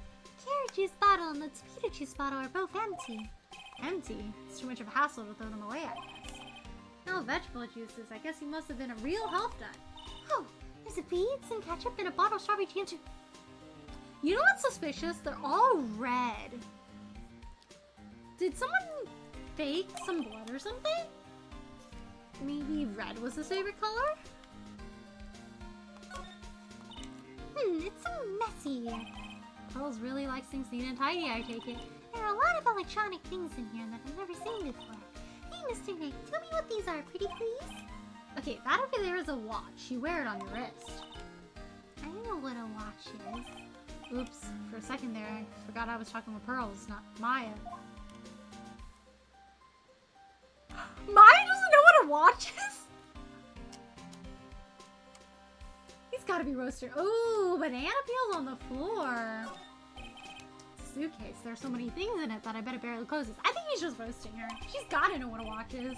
Carrot juice bottle and the tomato juice bottle are both empty. Empty? It's too much of a hassle to throw them away, I guess. No vegetable juices. I guess he must have been a real health nut. Oh, there's a beets and ketchup and a bottle of strawberry jam too. You know what's suspicious? They're all red. Did someone fake some blood or something? Maybe red was his favorite color? It's so messy. Pearls really likes things neat and tidy, I take it. There are a lot of electronic things in here that I've never seen before. Hey, Mr. Nick, tell me what these are, pretty please? Okay, that over there is a watch. You wear it on your wrist. I don't know what a watch is. Oops, for a second there, I forgot I was talking with Pearls, not Maya. Maya doesn't know what a watch is? He's gotta be roasted. Ooh, banana peels on the floor. Suitcase. There's so many things in it that I bet it barely closes. I think he's just roasting her. She's gotta know what a watch is.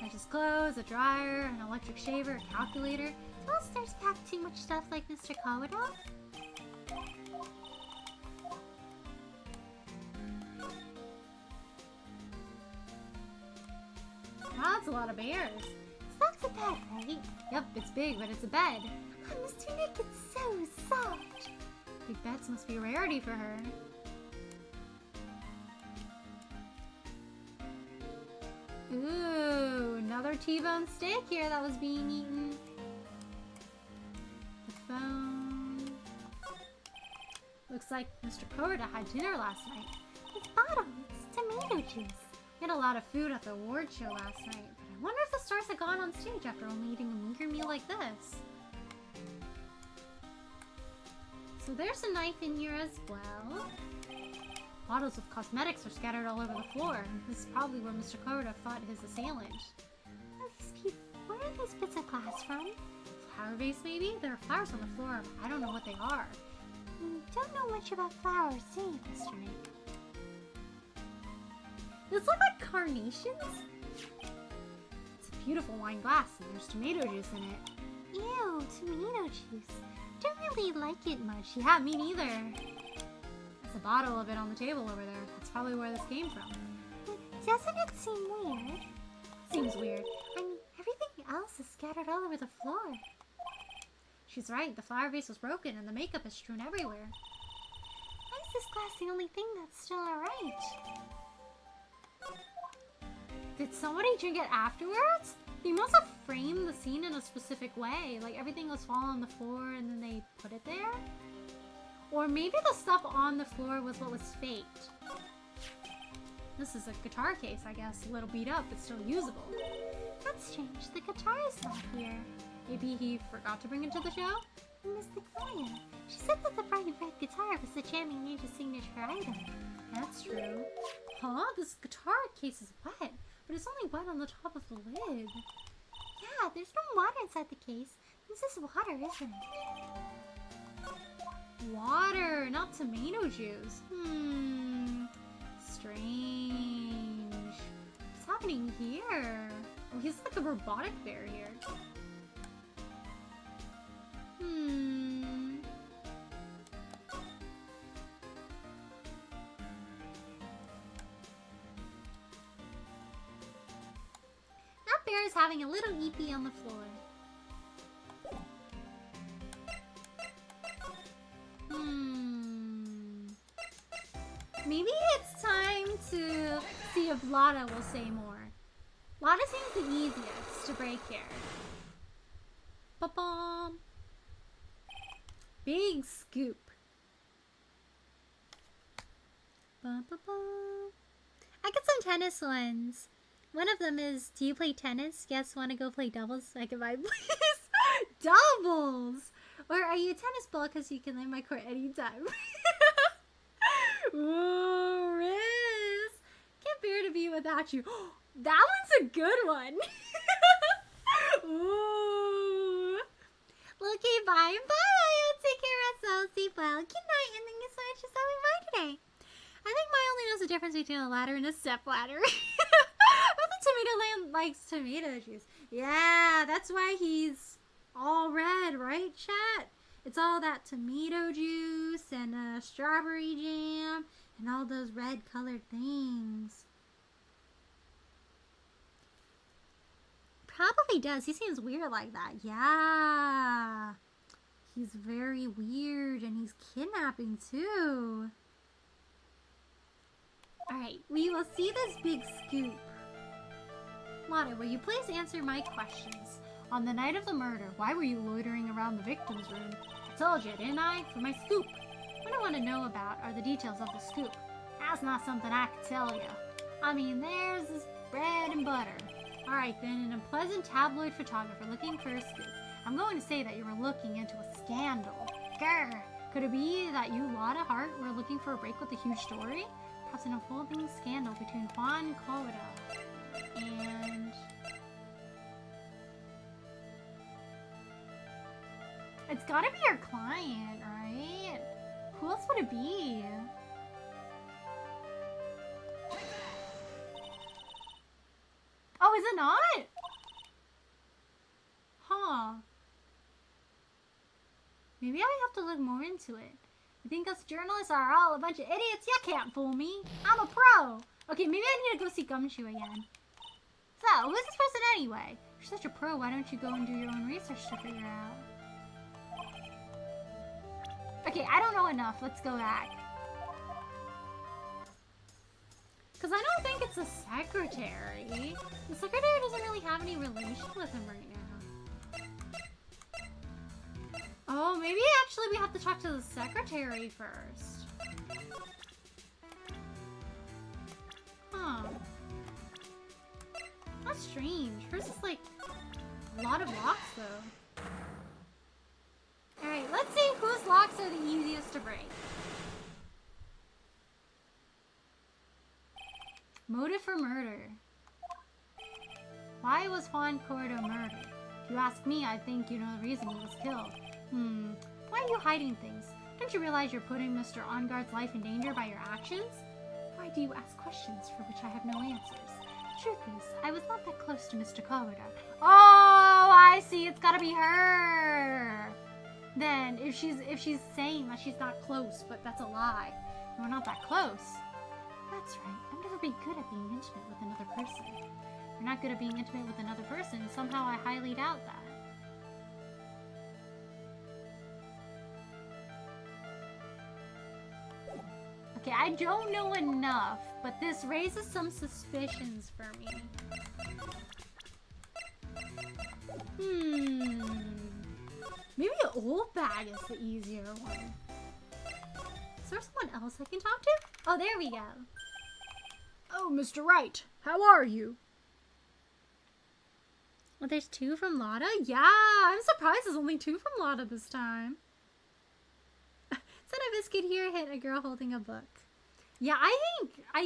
Precious clothes, a dryer, an electric shaver, a calculator. Unless there's packed too much stuff like Mr. Kawada. That's a lot of bears. So that's a bed, right? Yep, it's big, but it's a bed. Oh, Mr. Nick, it's so soft. Big beds must be a rarity for her. Ooh, another T-bone steak here that was being eaten. The phone. Looks like Mr. Korda had dinner last night. It's bottom. It's tomato juice. We had a lot of food at the award show last night, but I wonder if the stars had gone on stage after only eating a meager meal like this. So there's a knife in here as well. Bottles of cosmetics are scattered all over the floor. This is probably where Mr. Korda fought his assailant. Where are these bits of glass from? Flower vase, maybe? There are flowers on the floor, but I don't know what they are. Don't know much about flowers, do you, Mr. Nick? These look like carnations? It's a beautiful wine glass, and there's tomato juice in it. Ew, tomato juice. Don't really like it much. Yeah, me neither. There's a bottle of it on the table over there. That's probably where this came from. Doesn't it seem weird? It seems weird. I mean, everything else is scattered all over the floor. She's right. The flower vase was broken, and the makeup is strewn everywhere. Why is this glass the only thing that's still alright? Did somebody drink it afterwards? They must have framed the scene in a specific way. Like everything was falling on the floor and then they put it there? Or maybe the stuff on the floor was what was faked. This is a guitar case, I guess. A little beat up, but still usable. That's strange. The guitar is not here. Maybe he forgot to bring it to the show? Miss Victoria. She said that the bright red guitar was the jamming ninja signature item. That's true. Huh? This guitar case is wet, but it's only wet on the top of the lid. Yeah, there's no water inside the case. This is water, isn't it? Water, not tomato juice. happening here? Oh, he's like a robotic bear here. That bear is having a little eepee on the floor. Maybe it's time to see if Lotta will say more. Lotta seems the easiest to break here. Ba-bum. Big scoop. Ba-ba-bum. I got some tennis ones. One of them is, do you play tennis? Yes, want to go play doubles so I can buy please? Doubles! Or are you a tennis ball because you can leave my court anytime? Ooh, Riz! Can't bear to be without you. That one's a good one. Ooh. Okay, bye. Bye. Take care of yourself. Sleep well. Good night. And thank you so much for stopping by today. I think Mai only knows the difference between a ladder and a step ladder. But the Tomato Land likes tomato juice. Yeah, that's why he's all red, right, chat? It's all that tomato juice and strawberry jam and all those red colored things. Probably does. He seems weird like that. Yeah. He's very weird and he's kidnapping too. Alright, we will see this big scoop. Lotta, will you please answer my questions? On the night of the murder, why were you loitering around the victim's room? I told you, didn't I? For my scoop. What I want to know about are the details of the scoop. That's not something I can tell you. I mean, there's this bread and butter. Alright then, an unpleasant tabloid photographer looking for a scoop. I'm going to say that you were looking into a scandal. Grr! Could it be that you, Lotta Hart, were looking for a break with a huge story? Perhaps an unfolding scandal between Juan and Koda. And... it's gotta be your client, right? Who else would it be? Oh, is it not? Huh. Maybe I have to look more into it. You think us journalists are all a bunch of idiots? You can't fool me. I'm a pro. Okay, maybe I need to go see Gumshoe again. So, who's this person anyway? If you're such a pro, why don't you go and do your own research to figure out? Okay, I don't know enough. Let's go back. Because I don't think it's a secretary. The secretary doesn't really have any relation with him right now. Oh, maybe actually we have to talk to the secretary first. Huh. That's strange. Hers is like a lot of locks though. Alright, let's see whose locks are the easiest to break. Motive for murder. Why was Juan Cordo murdered? If you ask me, I think you know the reason he was killed. Why are you hiding things? Don't you realize you're putting Mr. Onguard's life in danger by your actions? Why do you ask questions for which I have no answers? The truth is, I was not that close to Mr. Cordo. Oh, I see. It's gotta be her. Then, if she's saying that she's not close, but that's a lie, we're not that close. That's right. I've never been good at being intimate with another person. If you're not good at being intimate with another person, somehow I highly doubt that. Okay, I don't know enough, but this raises some suspicions for me. Maybe an old bag is the easier one. Is there someone else I can talk to? Oh, there we go. Oh, Mr. Wright, how are you? Well, there's two from Lotta? Yeah, I'm surprised there's only two from Lotta this time. Said a biscuit here hit a girl holding a book. Yeah, I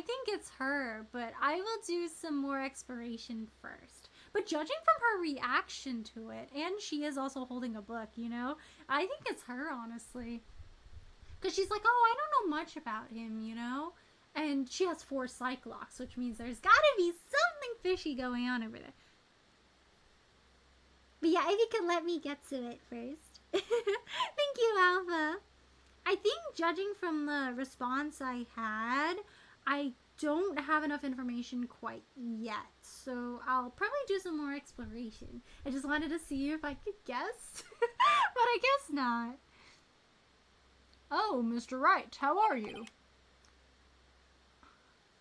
think it's her, but I will do some more exploration first. But judging from her reaction to it, and she is also holding a book, you know, I think it's her, honestly. Because she's like, oh, I don't know much about him, you know? And she has 4 psych locks, which means there's gotta be something fishy going on over there. But yeah, if you could let me get to it first. Thank you, Alpha. I think judging from the response I had, I don't have enough information quite yet. So I'll probably do some more exploration. I just wanted to see if I could guess. But I guess not. Oh, Mr. Wright, how are you?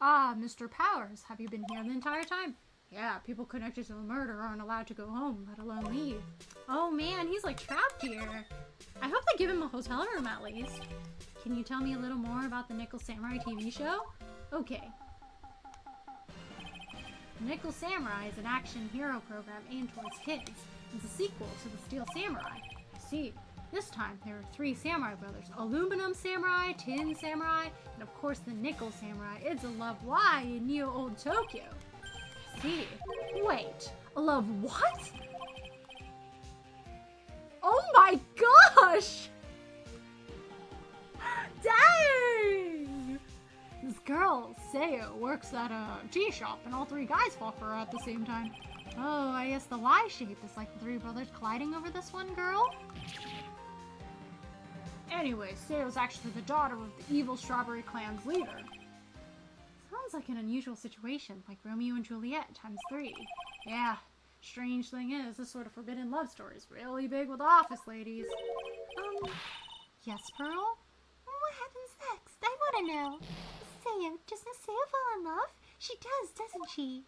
Ah, Mr. Powers, have you been here the entire time? Yeah, people connected to the murder aren't allowed to go home, let alone leave. Oh man, he's like trapped here. I hope they give him a hotel room at least. Can you tell me a little more about the Nickel Samurai TV show? Okay. Nickel Samurai is an action hero program aimed towards kids. It's a sequel to the Steel Samurai. I see. This time, there are 3 samurai brothers. Aluminum Samurai, Tin Samurai, and of course the Nickel Samurai. It's a love why in Neo Old Tokyo. I see. Wait, a love what? Oh my gosh! Dang! This girl, Sayo, works at a tea shop and all 3 guys fall for her at the same time. Oh, I guess the Y shape is like the 3 brothers colliding over this one girl? Anyway, Sayo's actually the daughter of the evil Strawberry Clan's leader. Sounds like an unusual situation, like Romeo and Juliet times 3. Yeah, strange thing is, this sort of forbidden love story is really big with office ladies. Yes, Pearl? What happens next? I want to know. Sayo, doesn't Sayo fall in love? She does, doesn't she?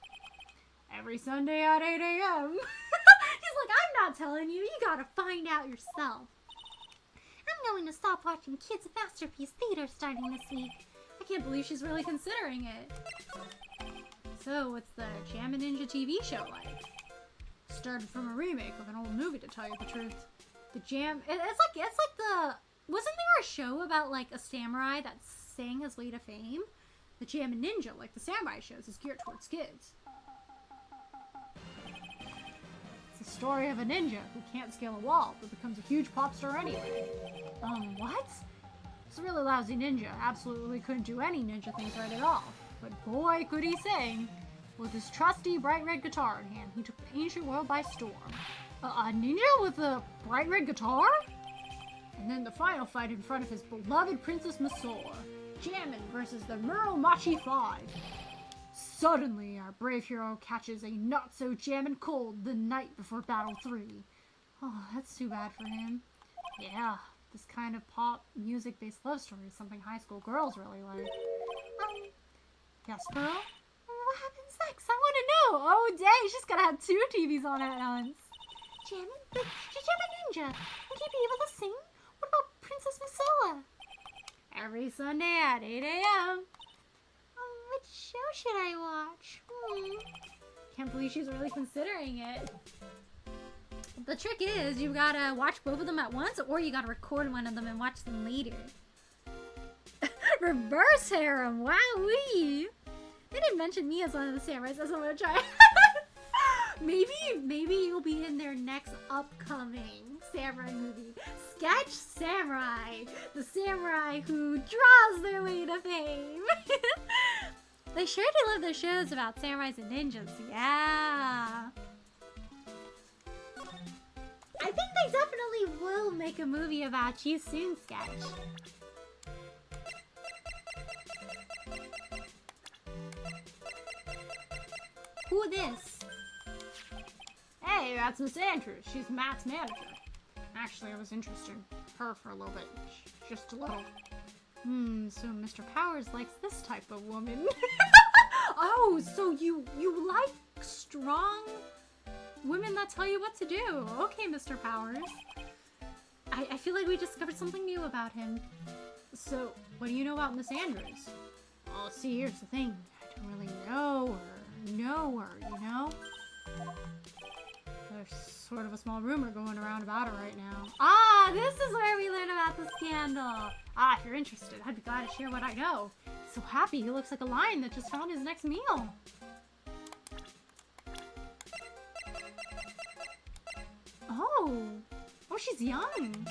Every Sunday at 8 a.m. He's like, I'm not telling you. You gotta find out yourself. I'm going to stop watching Kids Masterpiece Theater starting this week. I can't believe she's really considering it. So, what's the Jam and Ninja TV show like? Started from a remake of an old movie, to tell you the truth. The Jam... It's like the... Wasn't there a show about, like, a samurai that sang his way to fame? The Jam and Ninja, like the samurai shows, is geared towards kids. It's the story of a ninja who can't scale a wall, but becomes a huge pop star anyway. What? This really lousy ninja absolutely couldn't do any ninja things right at all. But boy, could he sing! With his trusty bright red guitar in hand, he took the ancient world by storm. A ninja with a bright red guitar? And then the final fight in front of his beloved Princess Masola. Jammin' versus the Muromachi 5. Suddenly, our brave hero catches a not-so-jammin' cold the night before Battle 3. Oh, that's too bad for him. Yeah, this kind of pop, music-based love story is something high school girls really like. Yes, Pearl? What happens next? I want to know. Oh, dang, she's gonna have 2 TVs on at once. Jammin'? The Jammin' Ninja. Would he be able to sing? What about Princess Masola? Every Sunday at 8 a.m. Which show should I watch? Can't believe she's really considering it. The trick is, you gotta watch both of them at once, or you gotta record one of them and watch them later. Reverse harem, wowee! They didn't mention me as one of the samurais, so I'm gonna try. Maybe you'll be in their next upcoming samurai movie. Sketch Samurai, the samurai who draws their way to fame. They sure do love their shows about samurais and ninjas, yeah. I think they definitely will make a movie about you soon, Sketch. Who this? Hey, that's Miss Andrews. She's Matt's manager. Actually, I was interested in her for a little bit. Just a little. So Mr. Powers likes this type of woman. Oh, so you like strong women that tell you what to do. Okay, Mr. Powers. I feel like we discovered something new about him. So, what do you know about Miss Andrews? Oh, see, here's the thing. I don't really know her, you know? There's sort of a small rumor going around about her right now. Ah, this is where we learn about the scandal. Ah, if you're interested, I'd be glad to share what I know. He's so happy, he looks like a lion that just found his next meal. Oh, she's young.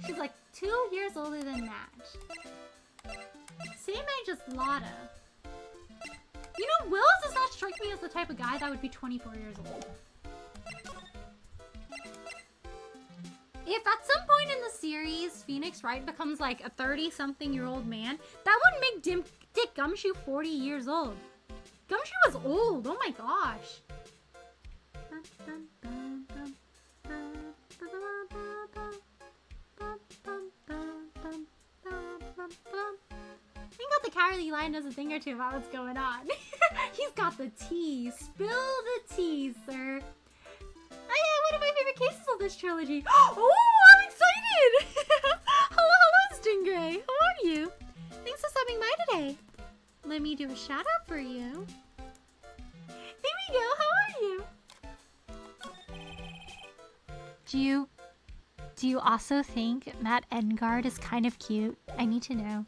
She's like 2 years older than Matt. Same age as Lotta. You know, Will does not strike me as the type of guy that would be 24 years old. If at some point in the series, Phoenix Wright becomes like a 30-something-year-old man, that would make Dick Gumshoe 40 years old. Gumshoe was old. Oh my gosh. I think the Cowardly Lion knows a thing or two about what's going on. He's got the tea. Spill the tea, sir. Oh yeah, one of my favorite cases of this trilogy. Oh, I'm excited! Hello, Stingray. How are you? Thanks for stopping by today. Let me do a shout out for you. There we go. How are you? Do you also think Matt Engard is kind of cute? I need to know.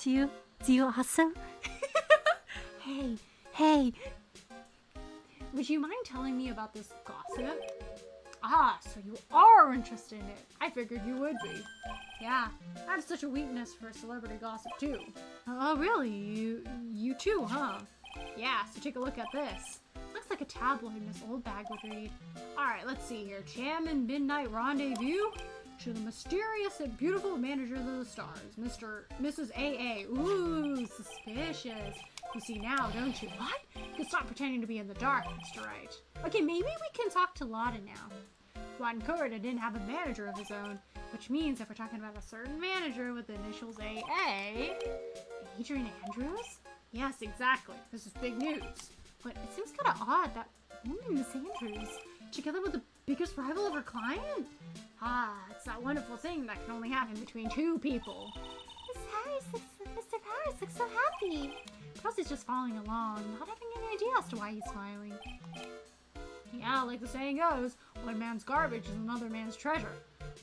Do you also? Hey. Would you mind telling me about this gossip? Ah, so you are interested in it. I figured you would be. Yeah, I have such a weakness for celebrity gossip too. Oh, really? You too, huh? Yeah, so take a look at this. Looks like a tabloid Miss Oldbag would read. Alright, let's see here. Jam and Midnight Rendezvous to the mysterious and beautiful manager of the stars, Mrs. AA. Ooh, suspicious. You see now, don't you? What? You can stop pretending to be in the dark, Mr. Wright. Okay, maybe we can talk to Lotta now. Juan Curta didn't have a manager of his own, which means if we're talking about a certain manager with the initials AA, Adrian Andrews? Yes, exactly. This is big news. But it seems kind of odd that woman, Miss Andrews, together with the biggest rival of her client? Ah, it's that wonderful thing that can only happen between two people. Mr. Harris looks so happy. Perhaps he's just following along, not having any idea as to why he's smiling. Yeah, like the saying goes, one man's garbage is another man's treasure.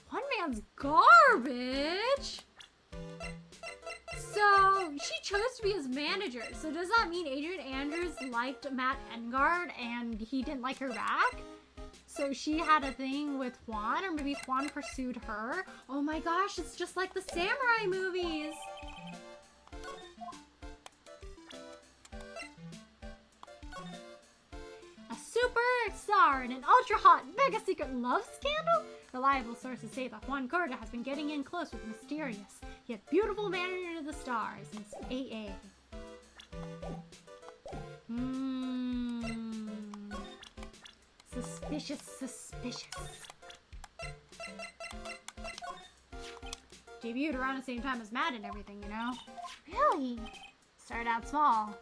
One man's garbage? So, she chose to be his manager. So does that mean Adrian Andrews liked Matt Engard and he didn't like her back? So she had a thing with Juan, or maybe Juan pursued her? Oh my gosh, it's just like the samurai movies! A superstar in an ultra-hot, mega-secret love scandal? Reliable sources say that Juan Curta has been getting in close with mysterious, yet beautiful manager of the stars, Miss AA. Suspicious. Debuted around the same time as Matt and everything, you know? Really? Started out small.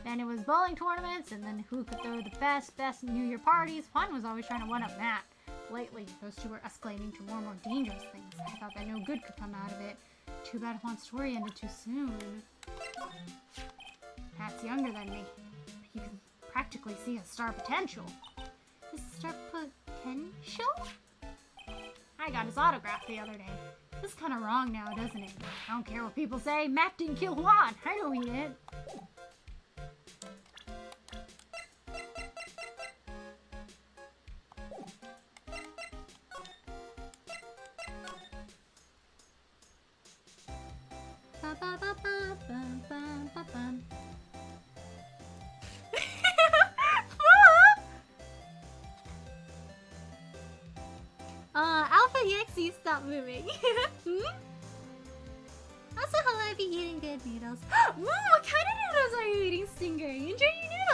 Then it was bowling tournaments, and then who could throw the best New Year parties? Juan was always trying to one-up Matt. Lately, those two were escalating to more and more dangerous things. I thought that no good could come out of it. Too bad Juan's story ended too soon. Matt's younger than me. You can practically see his star potential. His star potential? I got his autograph the other day. This is kind of wrong now, doesn't it? I don't care what people say. Matt didn't kill Juan. I know he did. Alpha EXE, stop moving. Also, hello if you're eating good noodles. What kind of noodles are you eating, Stinger? Enjoy your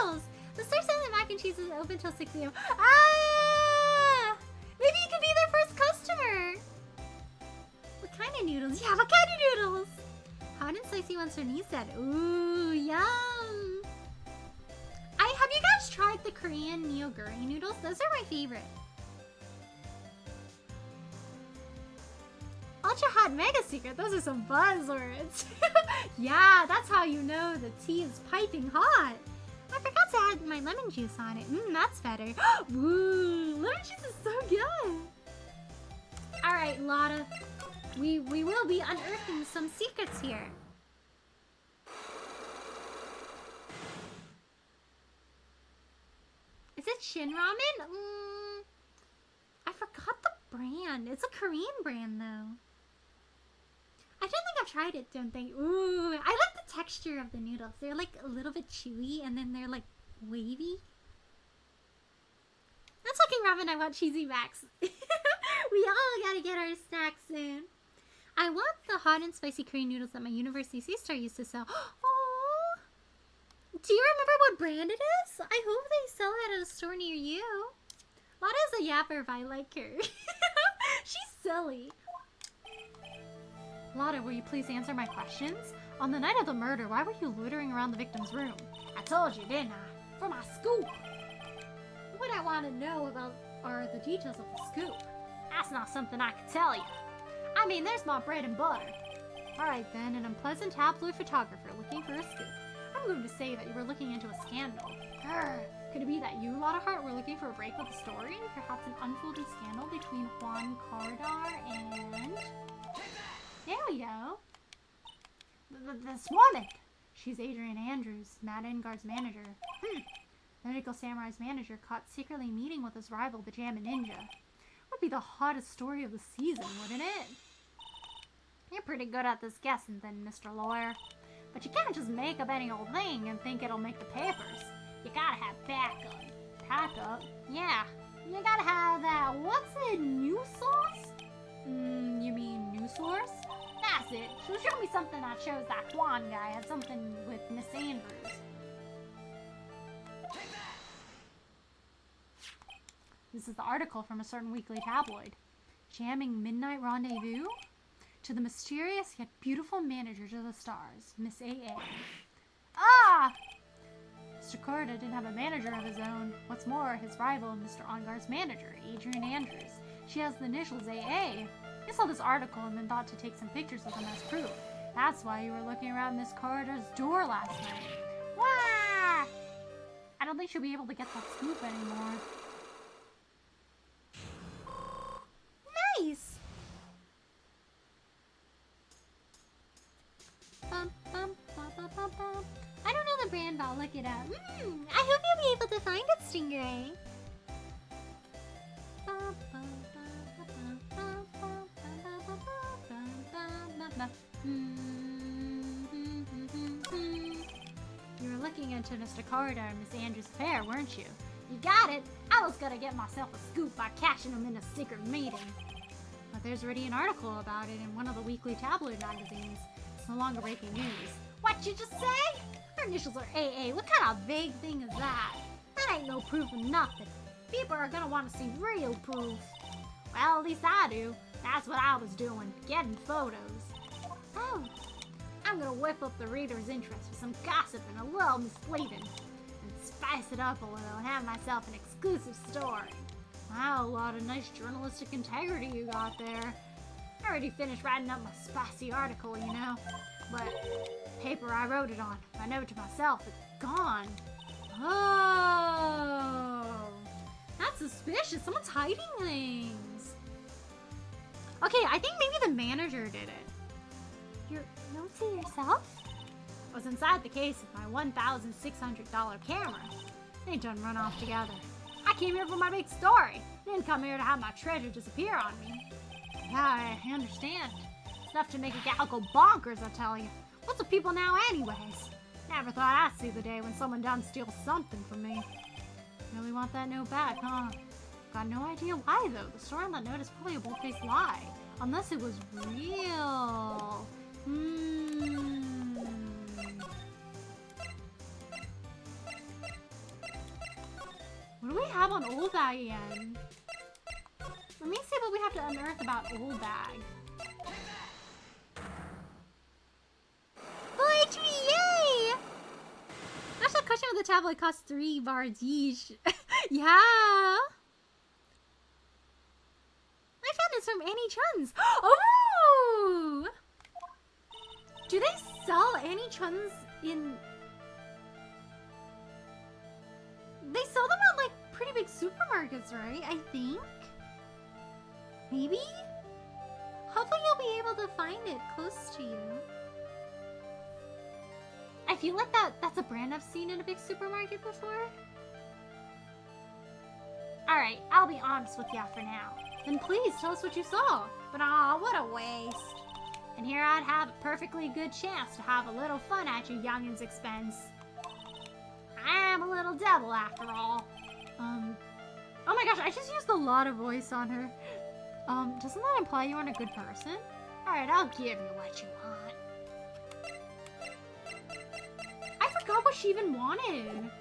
noodles. The store says that mac and cheese is open till 6 a.m. Ah! Maybe you could be their first customer. What kind of noodles? Yeah, what kind of noodles? Hot and spicy ones her niece said. Ooh, yum. Have you guys tried the Korean Neoguri noodles? Those are my favorite. Ultra hot mega secret. Those are some buzzwords. Yeah, that's how you know the tea is piping hot. I forgot to add my lemon juice on it. That's better. Woo, lemon juice is so good. All right, Lotta. We will be unearthing some secrets here. Is it Shin Ramen? I forgot the brand. It's a Korean brand, though. I don't think I've tried it, don't think. Ooh, I like the texture of the noodles. They're like a little bit chewy and then they're like wavy. That's looking rough and I want cheesy Max. We all gotta get our snacks soon. I want the hot and spicy Korean noodles that my university C-Star used to sell. Oh, do you remember what brand it is? I hope they sell it at a store near you. Lotta's a yapper if I like her. She's silly. Lotta, will you please answer my questions? On the night of the murder, why were you loitering around the victim's room? I told you, didn't I? For my scoop. What I want to know about are the details of the scoop. That's not something I can tell you. I mean, there's my bread and butter. Alright then, an unpleasant tabloid photographer looking for a scoop. I'm going to say that you were looking into a scandal. Could it be that you, Lotta Hart, were looking for a break with the story? Perhaps an unfolded scandal between Juan Cardar and... There we go. This woman. She's Adrian Andrews, Matt Engard's manager. Medical Samurai's manager caught secretly meeting with his rival, the Jammin' Ninja. Would be the hottest story of the season, wouldn't it? You're pretty good at this guessing then, Mr. Lawyer. But you can't just make up any old thing and think it'll make the papers. You gotta have backup. Backup? Yeah, you gotta have that, what's it, new sauce? You mean new source? That's it. So show me something that shows that Juan guy had something with Miss Andrews. This is the article from a certain weekly tabloid. Jamming midnight rendezvous? To the mysterious yet beautiful manager to the stars, Miss AA. Ah! Mr. Corda didn't have a manager of his own. What's more, his rival, Mr. Ongar's manager, Adrian Andrews. She has the initials AA. You saw this article and then thought to take some pictures of them as proof. That's why you were looking around Miss Corda's door last night. Wah! I don't think she'll be able to get that scoop anymore. Nice! I don't know the brand, but I'll look it up. I hope you'll be able to find it, Stingray. You were looking into Mr. Corda and Miss Andrews' affair, weren't you? You got it. I was gonna get myself a scoop by catching him in a secret meeting. But there's already an article about it in one of the weekly tabloid magazines. It's no longer breaking news. What you just say? Her initials are AA. What kind of vague thing is that? That ain't no proof of nothing. People are gonna want to see real proof. Well, at least I do. That's what I was doing, getting photos. Oh, I'm gonna whip up the reader's interest with some gossip and a little misleading. And spice it up a little and have myself an exclusive story. Wow, a lot of nice journalistic integrity you got there. I already finished writing up my spicy article, you know. But paper I wrote it on, my note to myself, it's gone. Oh, that's suspicious. Someone's hiding things. Okay, I think maybe the manager did it. Your note to yourself? Was inside the case of my $1,600 camera. They done run off together. I came here for my big story. Didn't come here to have my treasure disappear on me. Yeah, I understand. It's enough to make a gal go bonkers, I tell you. What's with people now anyways? Never thought I'd see the day when someone done steal something from me. Really want that note back, huh? Got no idea why, though. The story on that note is probably a bold-faced lie. Unless it was real. What do we have on Old Bag again? Let me see what we have to unearth about Old Bag. Poetry, yay! Actual question of the tablet costs 3 bars each. Yeah! I found this from Annie Chun's. Oh! Do they sell Annie Chun's in... They sell them at like pretty big supermarkets, right? I think? Maybe? Hopefully you'll be able to find it close to you. I feel like that's a brand I've seen in a big supermarket before. Alright, I'll be honest with ya for now. Then please tell us what you saw. But aw, what a waste. And here I'd have a perfectly good chance to have a little fun at your youngin's expense. I am a little devil after all. Oh my gosh, I just used a lot of voice on her. Doesn't that imply you aren't a good person? Alright, I'll give you what you want. I forgot what she even wanted.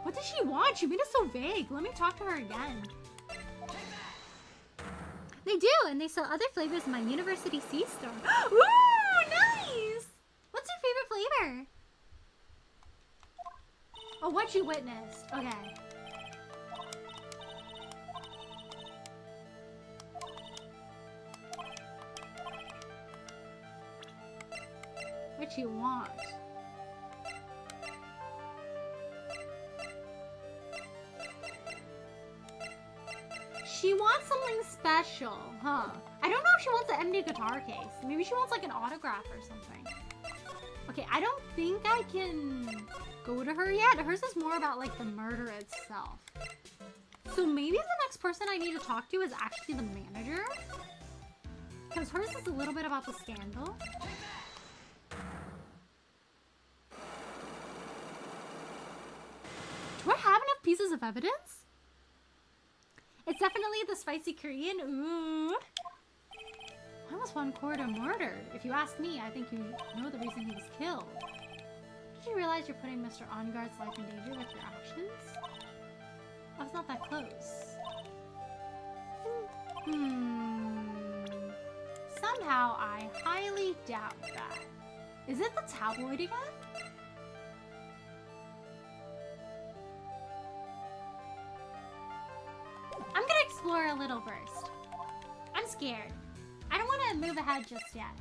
What does she want? She made it so vague. Let me talk to her again. They do, and they sell other flavors in my University C-store. Ooh, nice! What's your favorite flavor? Oh, what you witnessed. Okay. What you want? She wants something special, huh? I don't know if she wants an empty guitar case. Maybe she wants like an autograph or something. Okay, I don't think I can go to her yet. Hers is more about like the murder itself. So maybe the next person I need to talk to is actually the manager. Because hers is a little bit about the scandal. Do I have enough pieces of evidence? It's definitely the spicy Korean. Ooh. Why was Juan Corda murdered? If you ask me, I think you know the reason he was killed. Did you realize you're putting Mr. Onguard's life in danger with your actions? I was not that close. Somehow I highly doubt that. Is it the tabloid again? I'm gonna explore a little first. I'm scared. I don't want to move ahead just yet.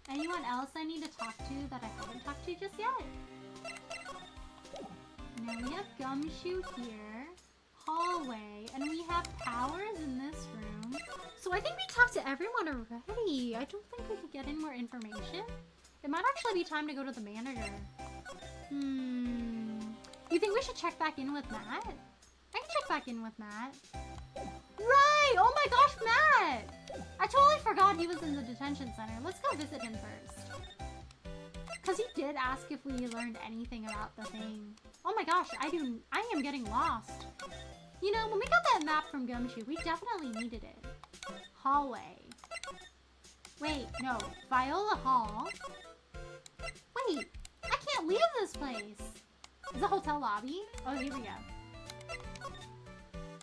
Anyone else I need to talk to that I haven't talked to just yet? Now we have Gumshoe here, hallway, and we have Powers in this room. So I think we talked to everyone already. I don't think we could get any more information. It might actually be time to go to the manager. You think we should check back in with Matt? I can check back in with Matt. Right! Oh my gosh, Matt! I totally forgot he was in the detention center. Let's go visit him first. Because he did ask if we learned anything about the thing. Oh my gosh, I am getting lost. You know, when we got that map from Gumshoe, we definitely needed it. Hallway. Wait, no. Viola Hall? Wait, I can't leave this place. Is the hotel lobby? Oh, here we go.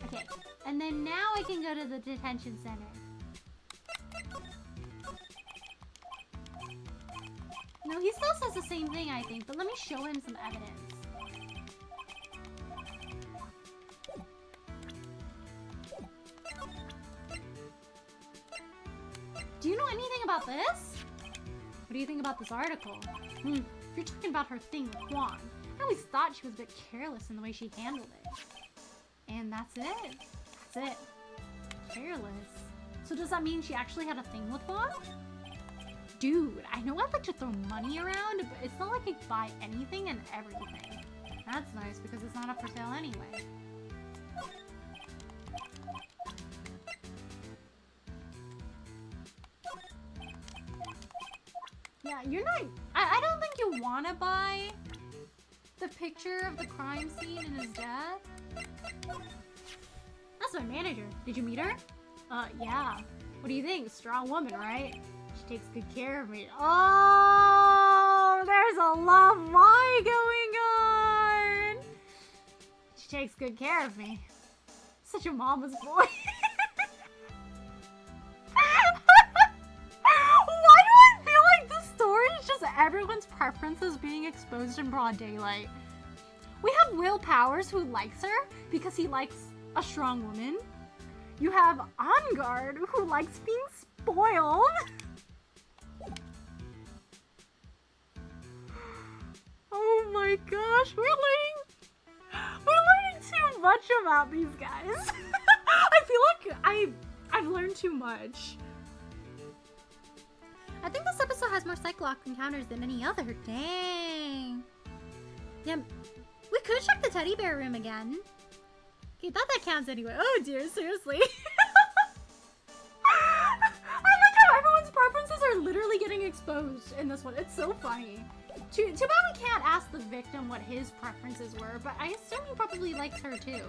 Okay, and then now I can go to the detention center. No, he still says the same thing, I think, but let me show him some evidence. Do you know anything about this? What do you think about this article? If you're talking about her thing with Juan, I always thought she was a bit careless in the way she handled it. And that's it. That's it. Careless. So does that mean she actually had a thing with Juan? Dude, I know I'd like to throw money around, but it's not like I buy anything and everything. That's nice because it's not up for sale anyway. Yeah, you're not... I don't think you want to buy the picture of the crime scene and his death. That's my manager. Did you meet her? Yeah. What do you think? Strong woman, right? She takes good care of me. Oh, there's a love lie going on. She takes good care of me. Such a mama's boy. Why do I feel like this story is just everyone's preferences being exposed in broad daylight? We have Will Powers who likes her because he likes a strong woman. You have Onguard who likes being spoiled. Oh my gosh, we're learning too much about these guys. I feel like I've learned too much. I think this episode has more Cyclops encounters than any other. Dang. Yeah, we could check the teddy bear room again. Okay, thought that counts anyway. Oh dear, seriously. are literally getting exposed in this one. It's so funny. Too bad we can't ask the victim what his preferences were, but I assume he probably likes her too.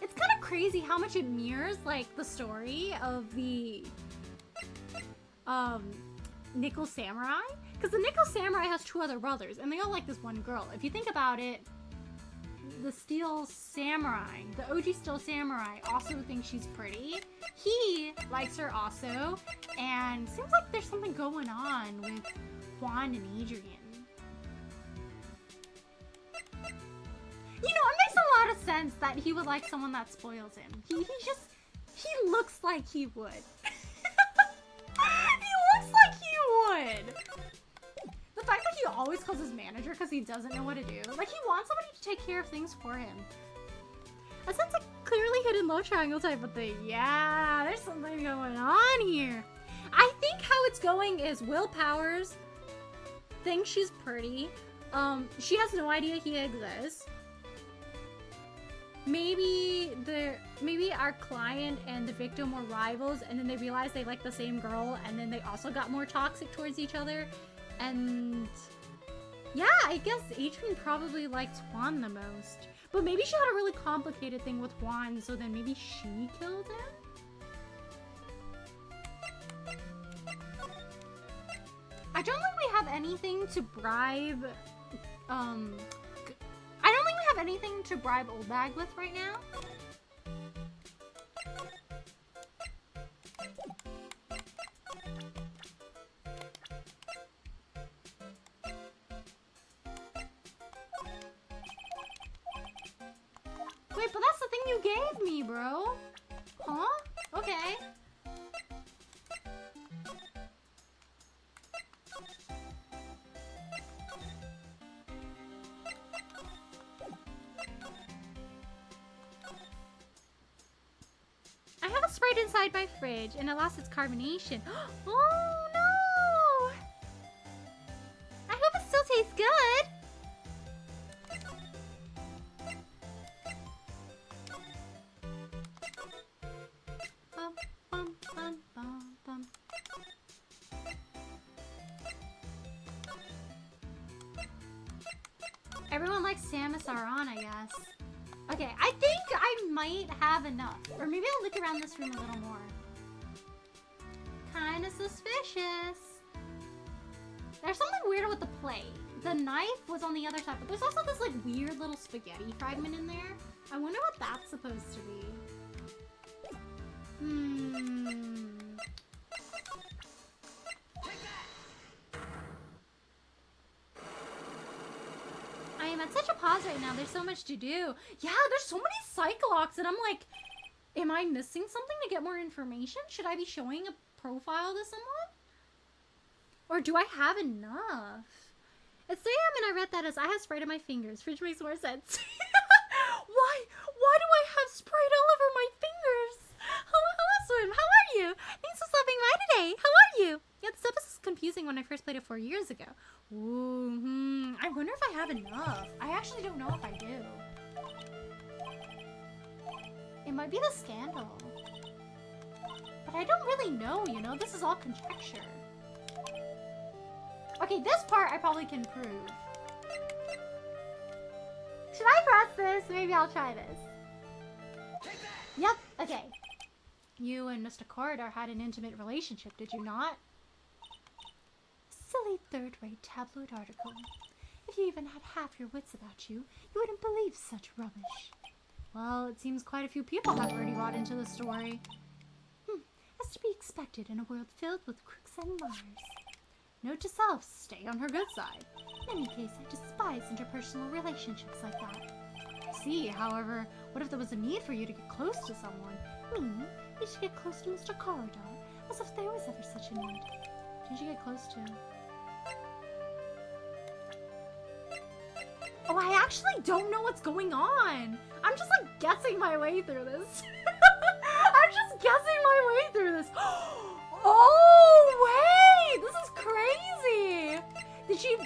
It's kind of crazy how much it mirrors, like, the story of the, Nickel Samurai. Because the Nickel Samurai has 2 other brothers, and they all like this one girl. If you think about it, the Steel Samurai, the OG Steel Samurai, also thinks she's pretty. He likes her also, and seems like there's something going on with Juan and Adrian. You know, it makes a lot of sense that he would like someone that spoils him. He looks like he would. He looks like he would. The fact that he always calls his manager because he doesn't know what to do. Like, he wants somebody to take care of things for him. That sounds like clearly hidden love triangle type of thing. Yeah, there's something going on here. I think how it's going is Will Powers thinks she's pretty. She has no idea he exists. Maybe our client and the victim were rivals, and then they realized they like the same girl, and then they also got more toxic towards each other. And yeah, I guess Adrian probably likes Juan the most. But maybe she had a really complicated thing with Juan, so then maybe she killed him? I don't think we have anything to bribe, I don't think we have anything to bribe Old Bag with right now. Wait, but that's the thing you gave me, bro. Huh? Okay. I have a Sprite inside my fridge, and it lost its carbonation. Oh no! I hope it still tastes good. Bum, bum, bum, bum, bum. Everyone likes Samus Aran, I guess. Okay, I think I might have enough. Or maybe I'll look around this room a little more. Kinda suspicious. There's something weird with the plate. The knife was on the other side, but there's also this like weird little spaghetti fragment in there. I wonder what that's supposed to be. I am at such a pause right now. There's so much to do. Yeah, there's so many Cyclocks, and I'm like, am I missing something to get more information? Should I be showing a profile to someone? Or do I have enough? It's 3 a.m. and I read that as I have Sprite on my fingers. Which makes more sense. Why do I have Sprite all over my fingers? Hello, Swim. How are you? Thanks for stopping by today. How are you? Yeah, this episode was confusing when I first played it 4 years ago. Ooh, I wonder if I have enough. I actually don't know if I do. It might be the scandal. But I don't really know, you know? This is all conjecture. Okay, this part I probably can prove. Should I press this? Maybe I'll try this. Yep, okay. You and Mr. Corridor had an intimate relationship, did you not? Silly third-rate tabloid article. If you even had half your wits about you, you wouldn't believe such rubbish. Well, it seems quite a few people have already bought into the story. As to be expected in a world filled with crooks and liars. Note to self, stay on her good side. In any case, I despise interpersonal relationships like that. I see, however, what if there was a need for you to get close to someone? Me? You should get close to Mr. Corridor, as if there was ever such a need. Did you get close to him? Oh, I actually don't know what's going on. I'm just like guessing my way through this. I'm just guessing my way through this. Oh, wait, this is crazy. Did she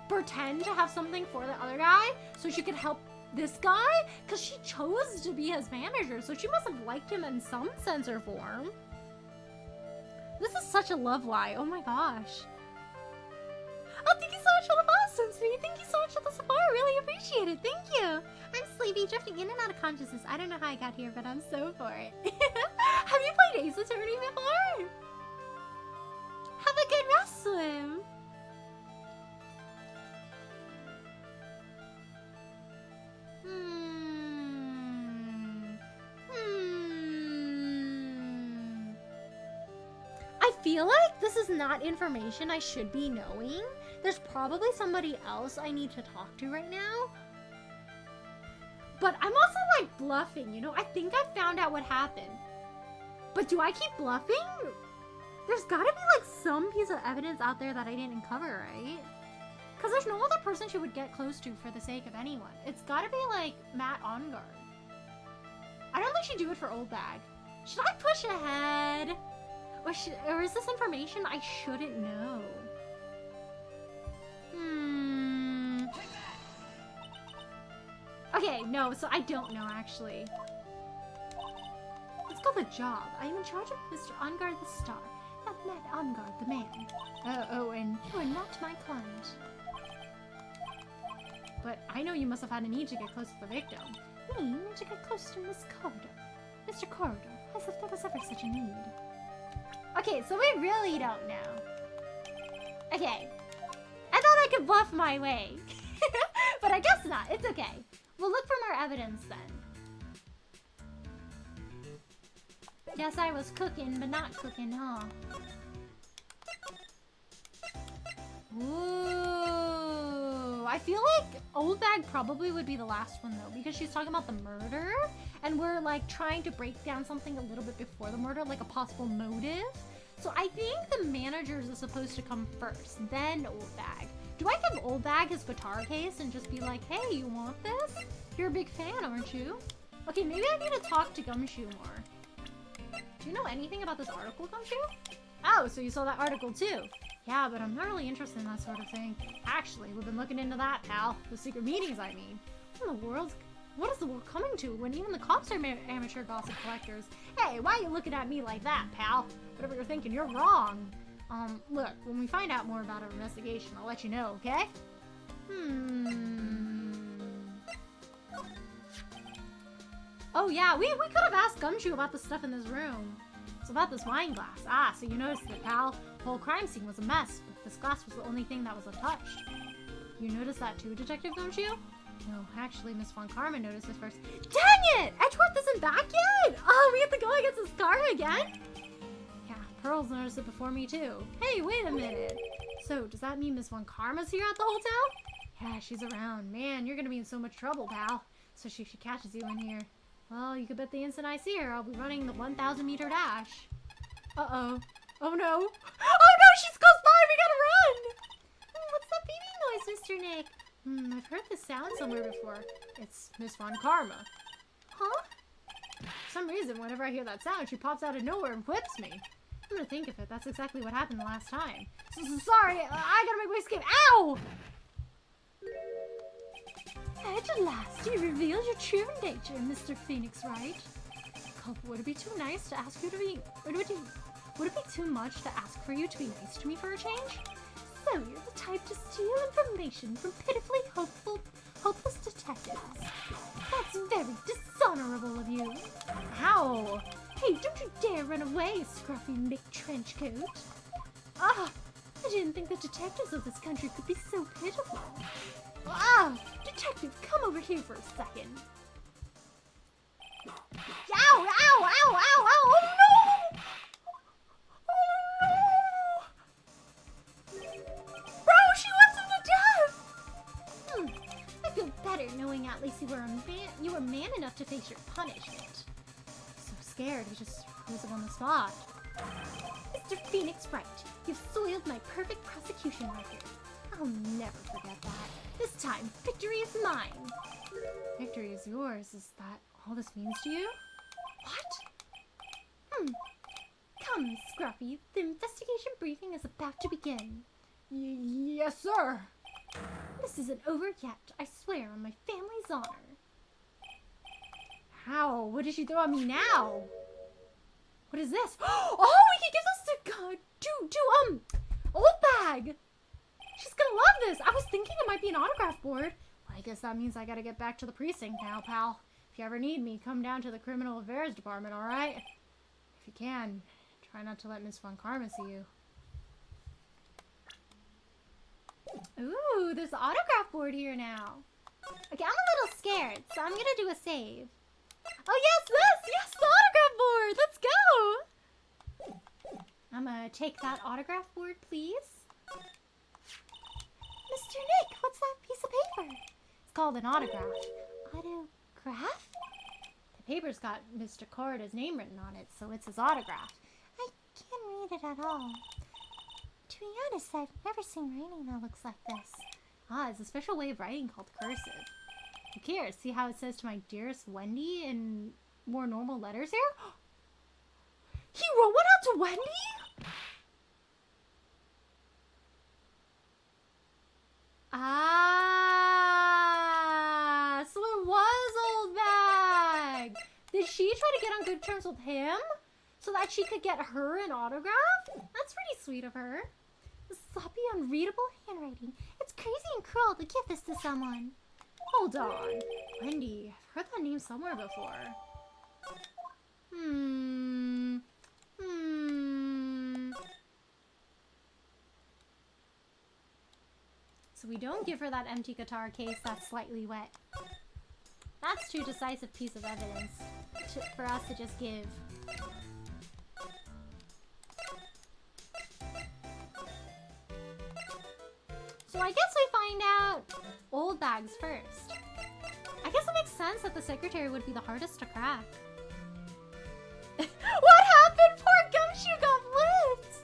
pretend to have something for the other guy so she could help this guy? Because she chose to be his manager, so she must have liked him in some sense or form. This is such a love lie. Oh my gosh. Oh, thank you so much for the awesome, sweetie. Thank you so much for the support. I really appreciate it. Thank you. I'm sleepy, drifting in and out of consciousness. I don't know how I got here, but I'm so for it. Have you played Ace Attorney before? Have a good rest, Swim. I feel like this is not information I should be knowing. There's probably somebody else I need to talk to right now. But I'm also like bluffing, you know? I think I found out what happened. But do I keep bluffing? There's gotta be like some piece of evidence out there that I didn't uncover, right? Because there's no other person she would get close to for the sake of anyone. It's gotta be like Matt On Guard. I don't think she'd do it for Old Bag. Should I push ahead? Or is this information I shouldn't know? Okay, no, so I don't know actually. Let's go the job. I am in charge of Mr. Ongard the Star, not Matt Ongard the man. Oh, and you are not my client. But I know you must have had a need to get close to the victim. Me need to get close to Miss Corridor. Mr. Corridor, as if there was ever such a need. Okay, so we really don't know. Okay. I thought I could bluff my way. But I guess not. It's okay. We'll look for more evidence then. Guess I was cooking, but not cooking, huh? Ooh. I feel like Old Bag probably would be the last one, though, because she's talking about the murder, and we're, like, trying to break down something a little bit before the murder, like a possible motive. So I think the managers are supposed to come first, then Old Bag. Do I give Old Bag his guitar case and just be like, hey, you want this? You're a big fan, aren't you? Okay, maybe I need to talk to Gumshoe more. Do you know anything about this article, Gumshoe? Oh, so you saw that article too. Yeah, but I'm not really interested in that sort of thing. Actually, we've been looking into that, pal. The secret meetings, I mean. What is the world coming to when even the cops are amateur gossip collectors? Hey, why are you looking at me like that, pal? Whatever you're thinking, you're wrong. Look, when we find out more about our investigation, I'll let you know, okay? Oh yeah, we could have asked Gumshoe about the stuff in this room. It's about this wine glass. Ah, so you noticed it, pal. The whole crime scene was a mess, but this glass was the only thing that was untouched. You noticed that too, Detective Gumshoe? No, actually, Miss Von Karma noticed it first. Dang it! Edgeworth isn't back yet! Oh, we have to go against this car again? Yeah, Pearl's noticed it before me too. Hey, wait a minute. So, does that mean Miss Von Karma's here at the hotel? Yeah, she's around. Man, you're gonna be in so much trouble, pal. Especially if she catches you in here. Well, you could bet the instant I see her, I'll be running the 1,000-meter dash. Uh-oh. Oh no. Oh no, she's close by! We gotta run! What's that beeping noise, Mr. Nick? I've heard this sound somewhere before. It's Miss Von Karma. Huh? For some reason, whenever I hear that sound, she pops out of nowhere and whips me. I'm gonna think of it. That's exactly what happened the last time. Sorry, I gotta make my escape. Ow! At last, you revealed your true nature, Mr. Phoenix Wright. Oh, would it be too nice to ask you to be... Would it be too much to ask for you to be nice to me for a change? So you're the type to steal information from pitifully hopeless detectives. That's very dishonorable of you. Ow! Hey, don't you dare run away, scruffy Mick Trenchcoat. Ah! I didn't think the detectives of this country could be so pitiful. Ah! Detective, come over here for a second. Ow! Ow! Ow! Ow! Ow! Oh no! Oh no! Bro, she wants him to death! I feel better knowing at least you were man enough to face your punishment. So scared, he just froze him on the spot. Mr. Phoenix Wright, you've soiled my perfect prosecution record. I'll never forget that. This time, victory is mine. Victory is yours. Is that all this means to you? What? Come, Scruffy. The investigation briefing is about to begin. Yes, sir. This isn't over yet. I swear on my family's honor. How? What did she throw at me now? What is this? Oh, he gives us the gun! Old bag! She's gonna love this! I was thinking it might be an autograph board. Well, I guess that means I gotta get back to the precinct now, pal. If you ever need me, come down to the criminal affairs department, alright? If you can, try not to let Miss Von Karma see you. Ooh, there's an autograph board here now. Okay, I'm a little scared, so I'm gonna do a save. Oh, yes, the autograph board! Let's go! I'm gonna take that autograph board, please. Mr. Nick, what's that piece of paper? It's called an autograph. Autograph? The paper's got Mr. Corrida's name written on it, so it's his autograph. I can't read it at all. To be honest, I've never seen writing that looks like this. Ah, it's a special way of writing called cursive. Here, see how it says to my dearest Wendy in more normal letters here? He wrote one out to Wendy? Ah, so it was Old Bag. Did she try to get on good terms with him so that she could get her an autograph? That's pretty sweet of her. The sloppy, unreadable handwriting. It's crazy and cruel to give this to someone. Hold on. Wendy, I've heard that name somewhere before. So we don't give her that empty guitar case that's slightly wet. That's too decisive piece of evidence for us to just give. So I guess we find out Old Bags first. I guess it makes sense that the secretary would be the hardest to crack. What happened? Poor Gumshoe got flipped!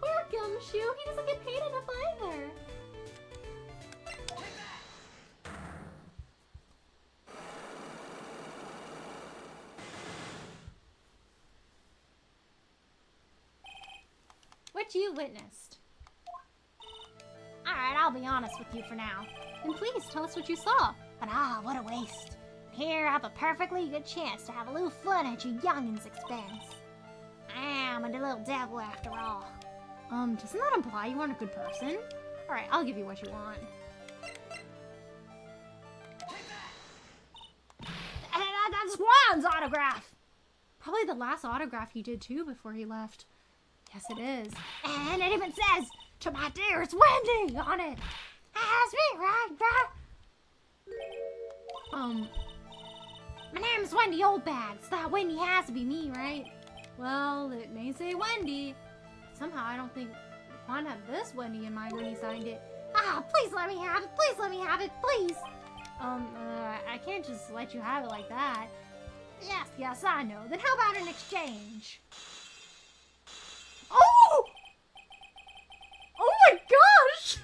Poor Gumshoe, he doesn't get paid enough either. What you witnessed. Alright, I'll be honest with you for now. And please, tell us what you saw. But what a waste. Here I have a perfectly good chance to have a little fun at your youngin's expense. I'm a little devil after all. Doesn't that imply you aren't a good person? Alright, I'll give you what you want. That's Juan's autograph! Probably the last autograph he did too before he left. Yes, it is. And it even says, "To my dearest Wendy" on it. That's me, right? My name's Wendy Oldbags. That Wendy has to be me, right? Well, it may say Wendy. Somehow I don't think Juan had this Wendy in mind when he signed it. Please let me have it. Please let me have it. Please. I can't just let you have it like that. Yes, I know. Then how about an exchange? Oh! Oh my gosh!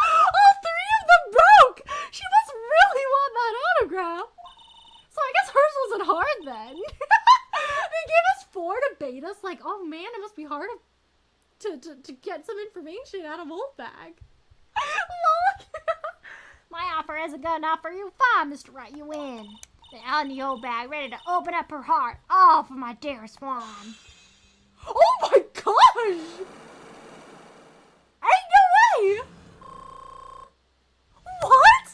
All three of them broke! She must really want that autograph. So I guess hers wasn't hard then. They gave us 4 to bait us like, oh man, it must be hard to get some information out of Old Bag. Look! My offer isn't good enough for you. Fine, Mr. Right, you win. And the Old Bag ready to open up her heart, all for my dearest Juan. Oh my gosh! Ain't no way! What?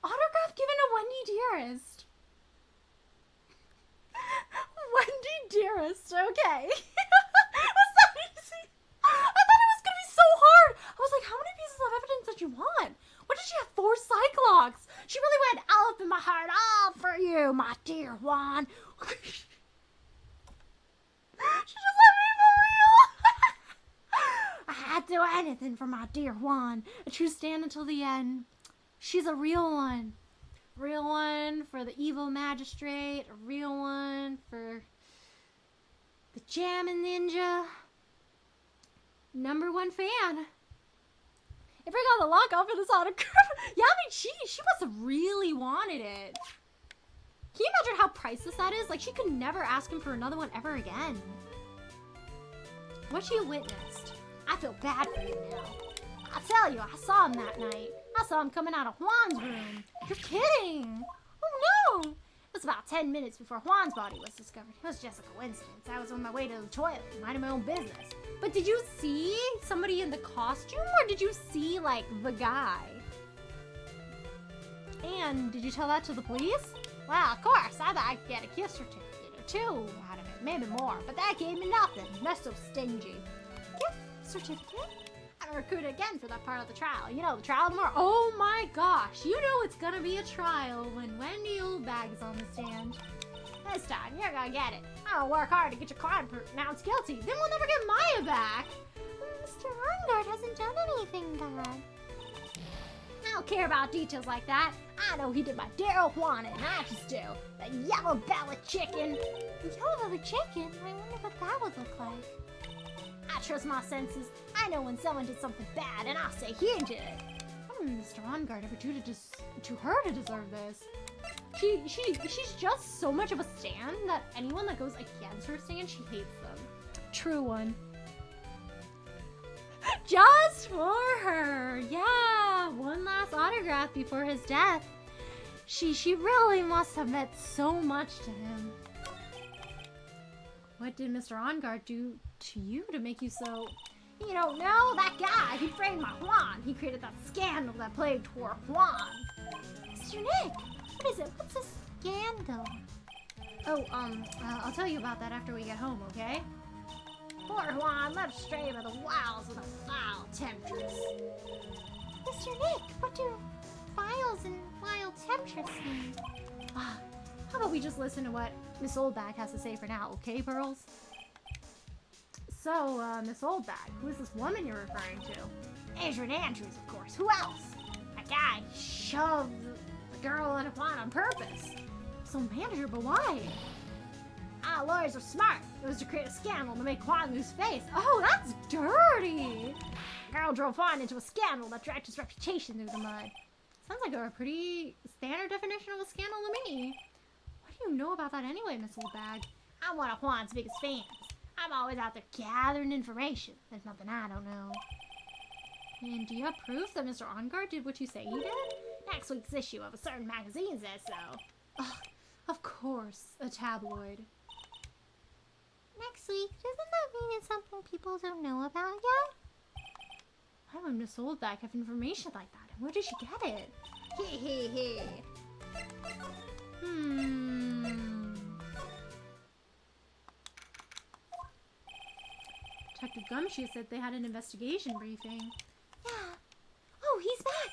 Autograph given to Wendy Dearest. Wendy Dearest, okay. Was that easy? I thought it was gonna be so hard. I was like, how many pieces of evidence did you want? What did she have? 4 Cyclops. She really went all up in my heart, all for you, my dear Juan. She just let me for real. I'd do anything for my dear Juan. A true stand until the end. She's a real one. Real one for the evil magistrate. A real one for the Jammin' Ninja. #1 fan. If I got the lock off for this autograph, yeah, I mean, she must have really wanted it. Can you imagine how priceless that is? Like, she could never ask him for another one ever again. What you witnessed, I feel bad for you now. I tell you, I saw him that night. I saw him coming out of Juan's room. You're kidding. Oh no. was about 10 minutes before Juan's body was discovered. It was just a coincidence. I was on my way to the toilet, minding my own business. But did you see somebody in the costume, or did you see, like, the guy? And did you tell that to the police? Well, of course. I thought I'd get a gift certificate or 2 out of it, maybe more. But that gave me nothing. They're so stingy. Gift certificate? I'm recruited again for that part of the trial. You know, the trial tomorrow. Oh my gosh, you know it's gonna be a trial when Wendy Oldbag's on the stand. This time, you're gonna get it. I'll work hard to get your client pronounced guilty. Then we'll never get Maya back. Mr. Ungard hasn't done anything bad. I don't care about details like that. I know he did my Daryl Juan, and I just do. The yellow-bellied chicken. Yellow-bellied chicken? I wonder what that would look like. I trust my senses. I know when someone did something bad, and I'll say he did it. What did Mr. Ungard ever do to her to deserve this? She's just so much of a stan that anyone that goes against her stan, she hates them. True one. Just for her. Yeah, one last autograph before his death. She really must have meant so much to him. What did Mr. Ongard do to you to make you so... You don't know? That guy, he framed my Juan. He created that scandal that plagued poor Juan. Mr. Nick, what is it? What's a scandal? Oh, I'll tell you about that after we get home, okay? Poor Juan led astray by the wiles of the foul temptress. Mr. Nick, what do files and wild temptress mean? How about we just listen to what Miss Oldbag has to say for now, okay, Pearls? So, Miss Oldbag, who is this woman you're referring to? Adrian Andrews, of course. Who else? That guy shoved the girl and Juan on purpose. So, manager, but why? Lawyers are smart. It was to create a scandal to make Juan lose face. Oh, that's dirty! The girl drove Juan into a scandal that dragged his reputation through the mud. Sounds like a pretty standard definition of a scandal to me. What do you know about that anyway, Miss Oldbag? I'm one of Juan's biggest fans. I'm always out there gathering information. There's nothing I don't know. And do you have proof that Mr. Ongard did what you say he did? Next week's issue of a certain magazine says so. Ugh, of course, a tabloid. Next week? Doesn't that mean it's something people don't know about yet? Why would Miss Oldbag have information like that? And where did she get it? Hee. Detective Gumshoe said they had an investigation briefing. Yeah. Oh, he's back.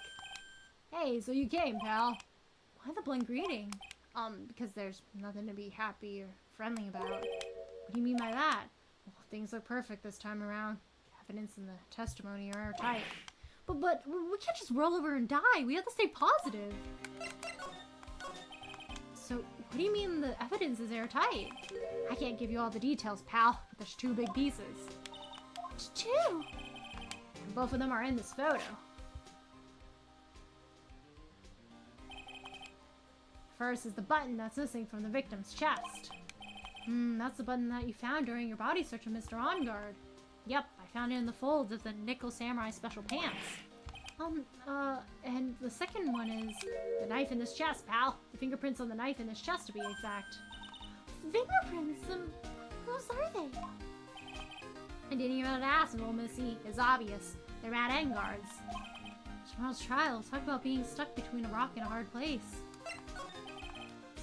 Hey, so you came, pal. Why the blank greeting? Because there's nothing to be happy or friendly about. What do you mean by that? Well, things look perfect this time around. The evidence and the testimony are airtight. But we can't just roll over and die. We have to stay positive. So, what do you mean the evidence is airtight? I can't give you all the details, pal, but there's 2 big pieces. 2? And both of them are in this photo. First is the button that's missing from the victim's chest. That's the button that you found during your body search of Mr. Ongard. Yep, I found it in the folds of the Nickel Samurai special pants. And the second one is... The knife in this chest, pal. The fingerprints on the knife in this chest, to be exact. Fingerprints? Whose are they? I didn't even ask, little missy. It's obvious. They're Matt Engard's. Tomorrow's trial. Talk about being stuck between a rock and a hard place.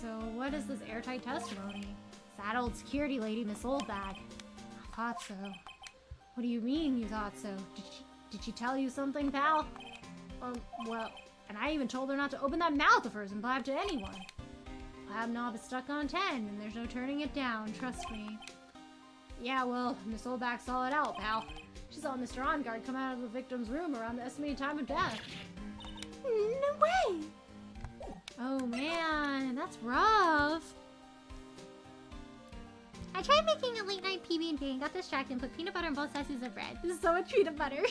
So, what is this airtight testimony? It's that old security lady, Miss Oldbag. I thought so. What do you mean you thought so? Did she tell you something, pal? Well, and I even told her not to open that mouth of hers and blab to anyone. Lab knob is stuck on 10, and there's no turning it down, trust me. Yeah, well, Miss Oldbag saw it out, pal. She saw Mr. Ongard come out of the victim's room around the estimated time of death. No way! Oh man, that's rough. I tried making a late night PB&J and got distracted and put peanut butter on both slices of bread. This is so much peanut butter.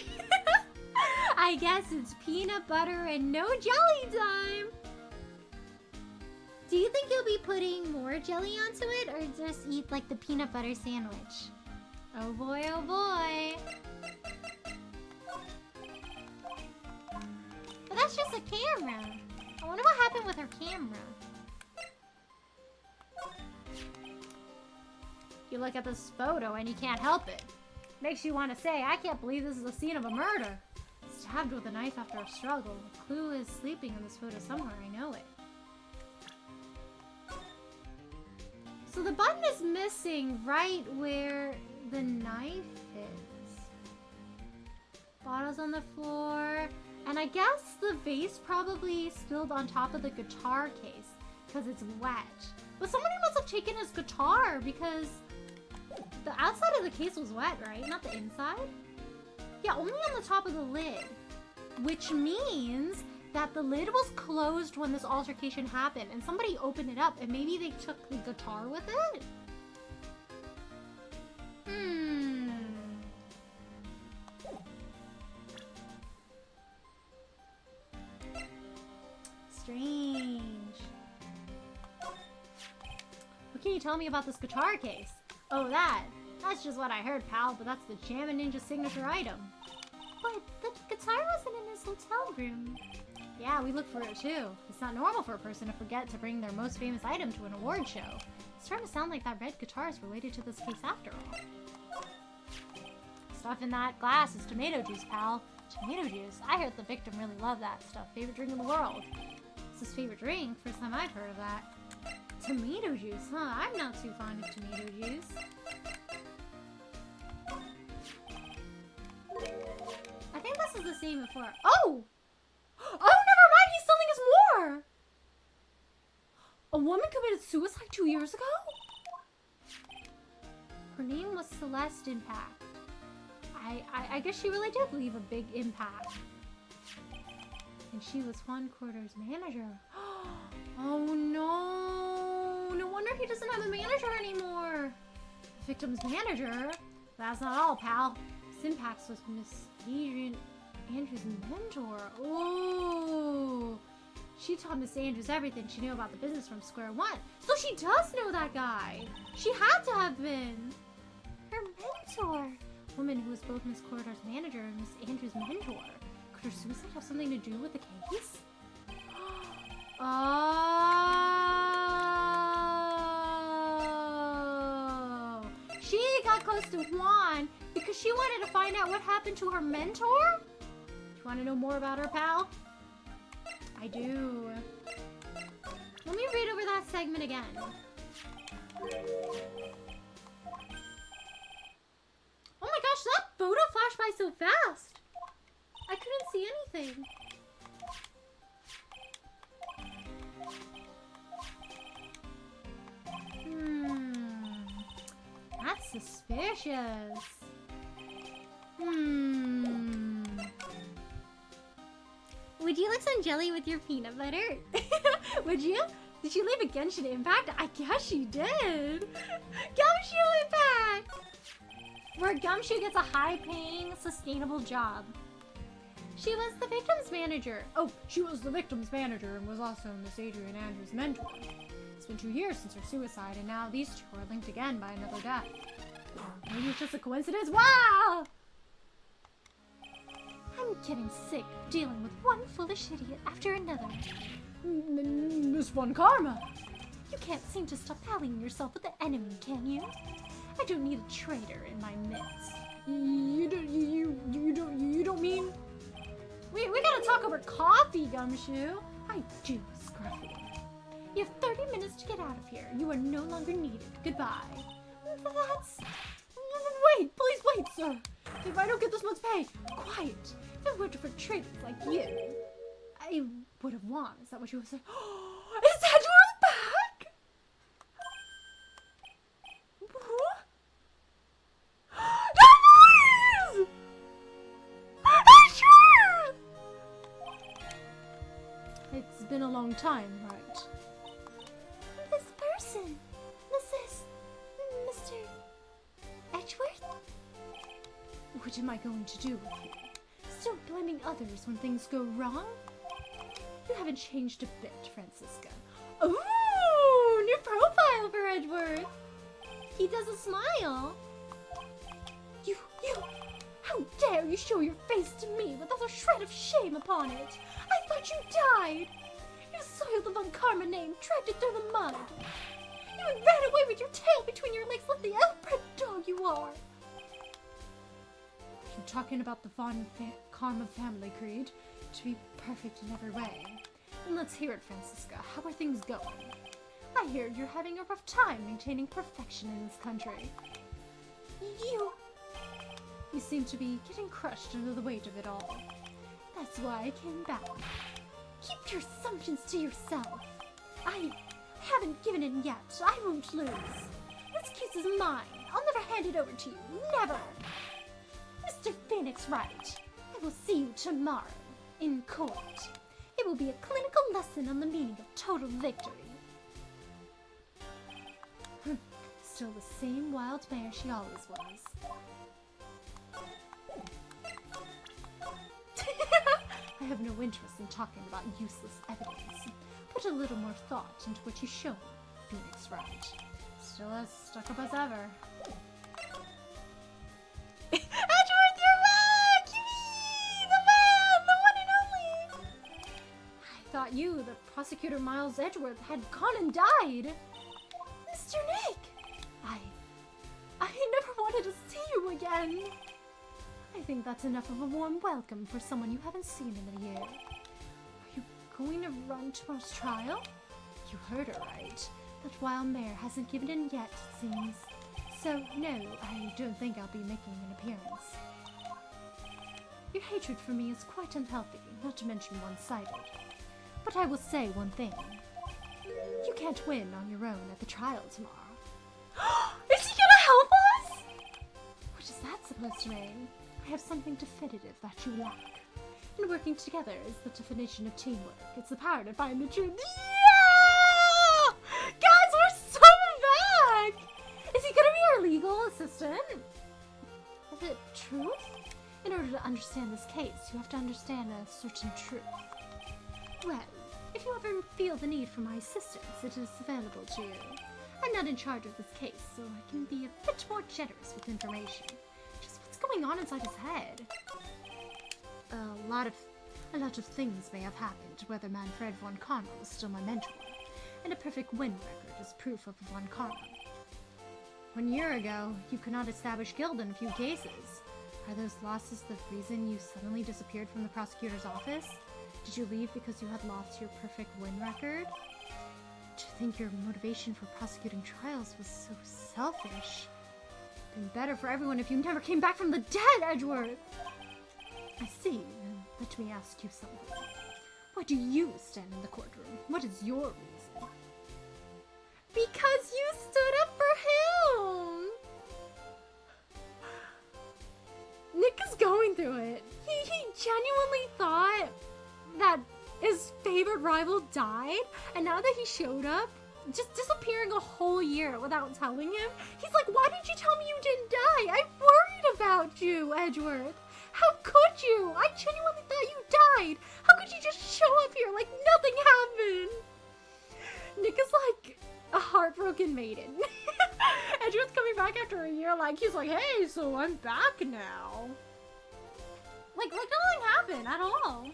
I guess it's peanut butter and no jelly time. Do you think you'll be putting more jelly onto it or just eat like the peanut butter sandwich? Oh boy, oh boy. But that's just a camera. I wonder what happened with her camera. You look at this photo and you can't help it. Makes you want to say, I can't believe this is the scene of a murder. Stabbed with a knife after a struggle. The clue is sleeping in this photo somewhere, I know it. So the button is missing right where the knife is. Bottles on the floor. And I guess the vase probably spilled on top of the guitar case because it's wet. But somebody must have taken his guitar because the outside of the case was wet, right? Not the inside? Yeah, only on the top of the lid. Which means that the lid was closed when this altercation happened and somebody opened it up and maybe they took the guitar with it? Strange. What can you tell me about this guitar case? Oh, that's just what I heard, pal, but that's the Jammin' Ninja signature item. But the guitar wasn't in his hotel room. Yeah, we looked for it too. It's not normal for a person to forget to bring their most famous item to an award show. It's starting to sound like that red guitar is related to this case after all. Stuff in that glass is tomato juice, pal. Tomato juice? I heard the victim really loved that stuff. Favorite drink in the world. It's his favorite drink. First time I've heard of that. Tomato juice, huh? I'm not too fond of tomato juice. I think this is the same before. Oh! Oh, never mind! He's telling us more! A woman committed suicide 2 years ago? Her name was Celeste Impact. I guess she really did leave a big impact. And she was Juan Quarter's manager. Oh no! No wonder he doesn't have a manager anymore! The victim's manager? That's not all, pal. Impact was Miss Andrews' mentor. Oh! She taught Miss Andrews everything she knew about the business from square one. So she does know that guy! She had to have been! Her mentor! Woman who was both Miss Corridor's manager and Miss Andrews' mentor. Could her suicide have something to do with the case? Oh! She got close to Juan because she wanted to find out what happened to her mentor? Do you want to know more about her, pal? I do. Let me read over that segment again. Oh my gosh, that photo flashed by so fast! I couldn't see anything. That's suspicious. Would you like some jelly with your peanut butter? Would you? Did she leave a Genshin Impact? I guess she did. Gumshoe Impact! Where Gumshoe gets a high-paying, sustainable job. She was the victim's manager. Oh, she was the victim's manager and was also Miss Adrian Andrews' mentor. It's been 2 years since her suicide, and now these two are linked again by another death. Maybe it's just a coincidence. Wow! I'm getting sick of dealing with one foolish idiot after another. Miss Von Karma! You can't seem to stop allying yourself with the enemy, can you? I don't need a traitor in my midst. You don't mean? We gotta talk over coffee, Gumshoe. I do, Scruffy. You have 30 minutes to get out of here. You are no longer needed. Goodbye. That's... Wait, please wait, sir. If I don't get this month's pay, quiet. If it weren't for traitors like you, I would have won. Is that what you were saying? Is Edgeworth back? No, please! Edgeworth! It's been a long time, right? This person, Mr. Edgeworth? What am I going to do with you? Still blaming others when things go wrong? You haven't changed a bit, Francisca. Ooh, new profile for Edgeworth. He does a smile. You, how dare you show your face to me without a shred of shame upon it? I thought you died. You soiled the Von Karma name, dragged it through the mud. You You ran away with your tail between your legs like the outbred dog you are! You're talking about the Von Karma family creed, to be perfect in every way. And let's hear it, Francisca. How are things going? I hear you're having a rough time maintaining perfection in this country. You seem to be getting crushed under the weight of it all. That's why I came back. Keep your assumptions to yourself. I haven't given in yet. I won't lose. This case is mine. I'll never hand it over to you. Never. Mr. Phoenix Wright, I will see you tomorrow in court. It will be a clinical lesson on the meaning of total victory. Still the same wild mare she always was. I have no interest in talking about useless evidence. Put a little more thought into what you show me, Phoenix Wright. Still as stuck up as ever. Edgeworth, you're back! Yippee! The man! The one and only! I thought you, the prosecutor Miles Edgeworth, had gone and died. Mr. Nick! I never wanted to see you again. I think that's enough of a warm welcome for someone you haven't seen in a year. Are you going to run tomorrow's trial? You heard her right. That wild mare hasn't given in yet, it seems. So, no, I don't think I'll be making an appearance. Your hatred for me is quite unhealthy, not to mention one-sided. But I will say one thing. You can't win on your own at the trial tomorrow. Is he gonna help us? What is that supposed to mean? I have something definitive that you lack. And working together is the definition of teamwork. It's the power to find the truth. Yeah! Guys, we're so back! Is he gonna be our legal assistant? Is it truth? In order to understand this case, you have to understand a certain truth. Well, if you ever feel the need for my assistance, it is available to you. I'm not in charge of this case, so I can be a bit more generous with information. Just what's going on inside his head? A lot of things may have happened, whether Manfred von Karma was still my mentor, and a perfect win record is proof of von Karma. 1 year ago, you could not establish guilt in a few cases. Are those losses the reason you suddenly disappeared from the prosecutor's office? Did you leave because you had lost your perfect win record? To think your motivation for prosecuting trials was so selfish. It'd been better for everyone if you never came back from the dead, Edgeworth! I see. Let me ask you something. Why do you stand in the courtroom? What is your reason? Because you stood up for him! Nick is going through it. He genuinely thought that his favorite rival died, and now that he showed up, just disappearing a whole year without telling him, he's like, why didn't you tell me you didn't die? I'm worried about you, Edgeworth. How could you? I genuinely thought you died. How could you just show up here like nothing happened? Nick is like a heartbroken maiden. Edgeworth's coming back after a year, like, he's like, hey, so I'm back now. Like nothing happened at all.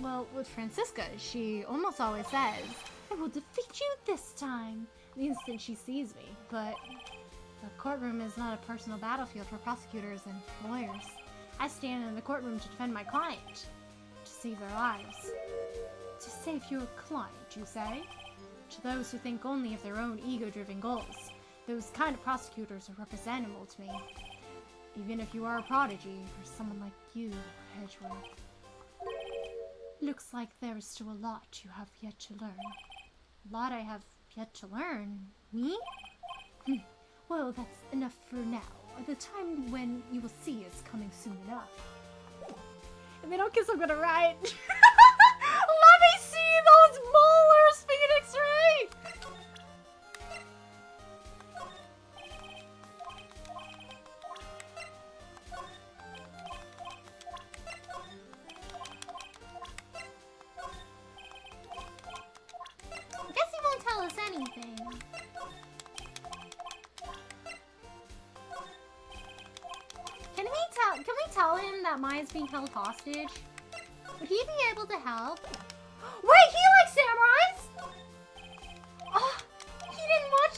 Well, with Francisca, she almost always says, I will defeat you this time, the instant she sees me. But the courtroom is not a personal battlefield for prosecutors and lawyers. I stand in the courtroom to defend my client, to save their lives. To save your client, you say? To those who think only of their own ego-driven goals, those kind of prosecutors are representable to me. Even if you are a prodigy, or someone like you, Edgeworth. Looks like there is still a lot you have yet to learn. A lot I have yet to learn? Me? Well, that's enough for now. The time when you will see is coming soon enough. If they don't kiss, I'm gonna write. Let me see those molars, Phoenix Ray! Guess he won't tell us anything. Can we tell him that Maya's being held hostage? Would he be able to help? Wait, he likes samurais? Oh, he didn't watch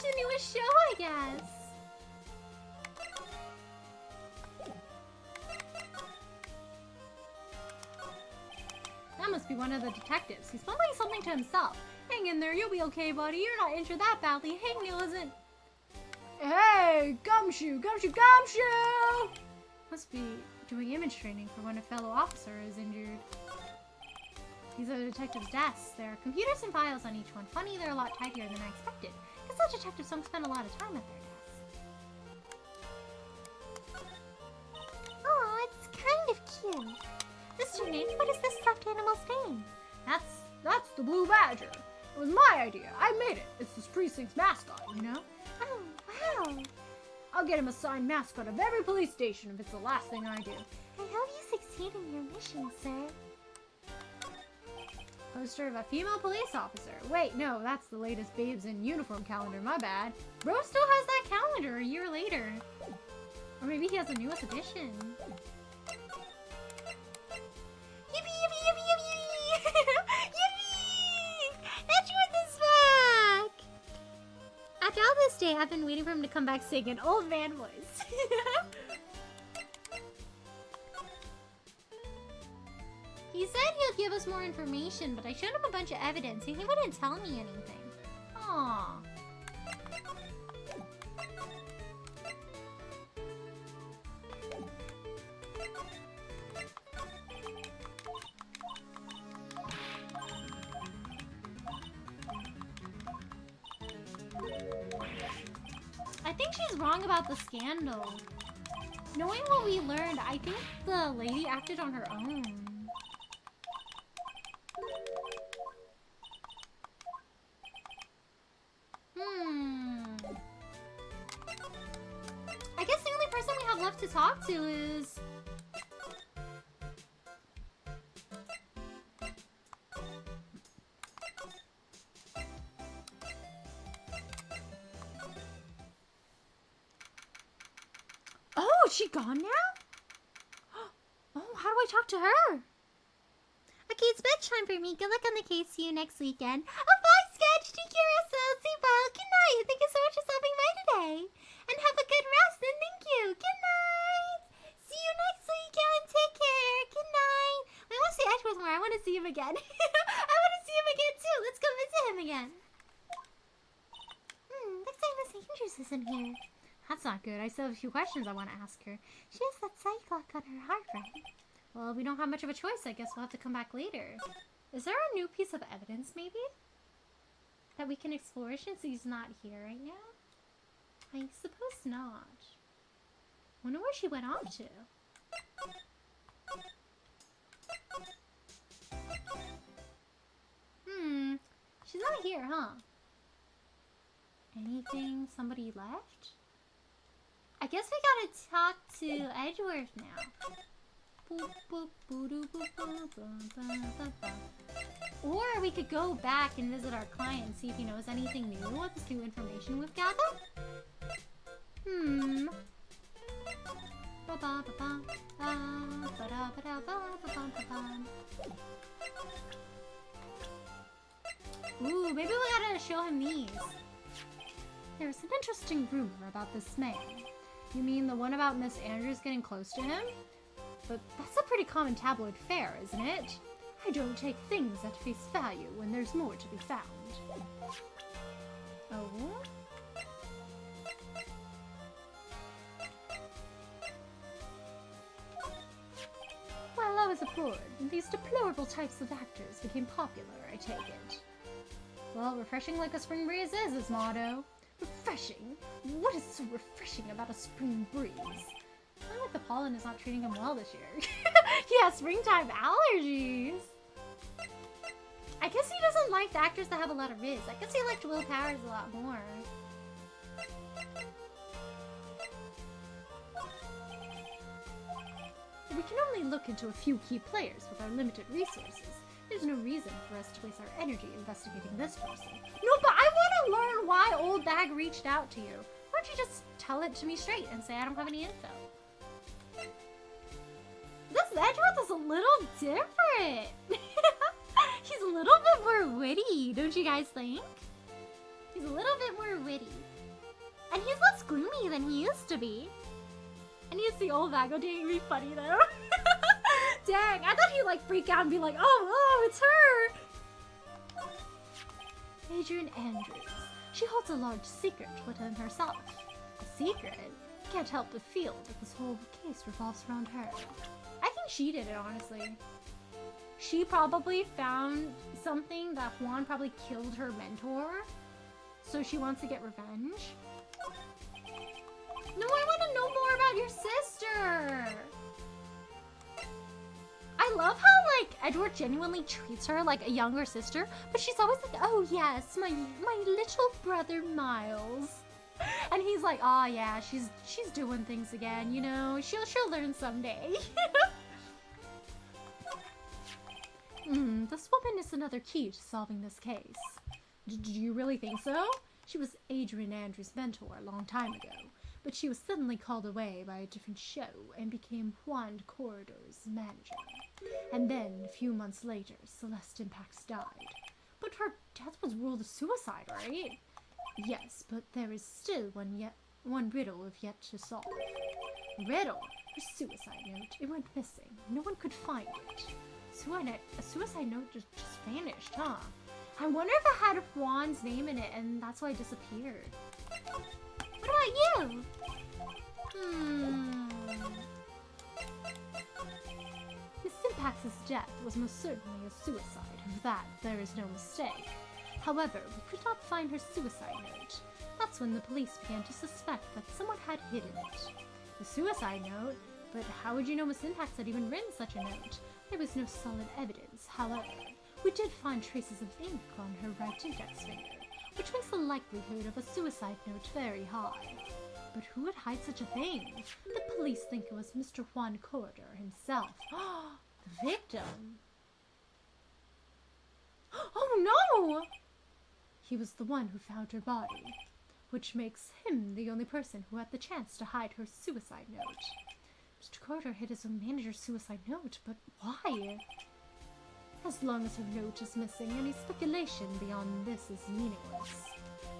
one of the detectives. He's mumbling something to himself. Hang in there, you'll be okay, buddy. You're not injured that badly. Hangnail isn't... Hey, Gumshoe, Gumshoe, Gumshoe! Must be doing image training for when a fellow officer is injured. These are the detectives' desks. There are computers and files on each one. Funny, they're a lot tidier than I expected. Guess the detectives don't spend a lot of time at their desks. Oh, it's kind of cute. Mr. Nate, what is this stuffed animal's name? That's the Blue Badger. It was my idea. I made it. It's this precinct's mascot, you know? Oh, wow. I'll get him a signed mascot of every police station if it's the last thing I do. I hope you succeed in your mission, sir. Poster of a female police officer. Wait, no, that's the latest Babes in Uniform calendar, my bad. Bro still has that calendar a year later. Or maybe he has the newest edition. Yippee, yippee, yippee, yippee! Yippee! Edgeworth is back! After all this day, I've been waiting for him to come back singing an old man voice. He said he'll give us more information, but I showed him a bunch of evidence and he wouldn't tell me anything. Aww. I think she's wrong about the scandal. Knowing what we learned, I think the lady acted on her own. I guess the only person we have left to talk to is... Oh, is she gone now? Oh, how do I talk to her? Okay, it's bedtime for me. Good luck on the case. See you next weekend. Oh, bye, Sketch. Take care of yourself. Say bye. Good night. Thank you so much for stopping by today. And have a good rest. And thank you. Good night. See you next weekend. Take care. Good night. I want to see Edgeworth more. I want to see him again. I want to see him again, too. Let's go visit him again. Looks like Miss Andrews isn't here. That's not good. I still have a few questions I want to ask her. She has that psych lock on her heart, right? Well, we don't have much of a choice. I guess we'll have to come back later. Is there a new piece of evidence, maybe? That we can explore since he's not here right now? I suppose not. Wonder where she went off to. She's not here, huh? Anything somebody left? I guess we gotta talk to Edgeworth now. Or we could go back and visit our client and see if he knows anything new with this new information we've gathered. Ooh, maybe we gotta show him these. There's an interesting rumor about this man. You mean the one about Miss Andrews getting close to him? But that's a pretty common tabloid fare, isn't it? I don't take things at face value when there's more to be found. Oh? While I was abroad, these deplorable types of actors became popular, I take it. Well, refreshing like a spring breeze is his motto. Refreshing? What is so refreshing about a spring breeze? I like the pollen is not treating him well this year. Yeah, springtime allergies. I guess he doesn't like the actors that have a lot of riz. I guess he liked Will Powers a lot more. We can only look into a few key players with our limited resources. There's no reason for us to waste our energy investigating this person. No, but I want to learn why Old Bag reached out to you. Why don't you just tell it to me straight and say I don't have any info? This Edgeworth is a little different. He's a little bit more witty, don't you guys think? He's a little bit more witty. And he's less gloomy than he used to be. And he's the old Vago dating me funny though. Dang, I thought he'd like freak out and be like, oh, it's her. Adrian Andrews. She holds a large secret within herself. A secret? Can't help but feel that this whole case revolves around her. I think she did it, honestly. She probably found something that Juan probably killed her mentor, so she wants to get revenge. No, I want to know more about your sister. I love how, like, Edgeworth genuinely treats her like a younger sister, but she's always like, oh yes, my little brother Miles. And he's like, oh yeah, she's doing things again, you know, she'll learn someday. This woman is another key to solving this case. Do you really think so? She was Adrian Andrews' mentor a long time ago, but she was suddenly called away by a different show and became Juan Corridor's manager. And then, a few months later, Celeste Impax died. But her death was ruled a suicide, right? Yes, but there is still one riddle of yet to solve. Riddle? Her suicide note. It went missing. No one could find it. A suicide note just vanished, huh? I wonder if it had Juan's name in it and that's why it disappeared. What about you? Miss Impax's death was most certainly a suicide. Of that, there is no mistake. However, we could not find her suicide note. That's when the police began to suspect that someone had hidden it. The suicide note? But how would you know Miss Impax had even written such a note? There was no solid evidence, however. We did find traces of ink on her right index finger, which makes the likelihood of a suicide note very high. But who would hide such a thing? The police think it was Mr. Juan Corridor himself. The victim? Oh no! He was the one who found her body, which makes him the only person who had the chance to hide her suicide note. Mr. Corridor hid his own manager's suicide note, but why? As long as her note is missing, any speculation beyond this is meaningless.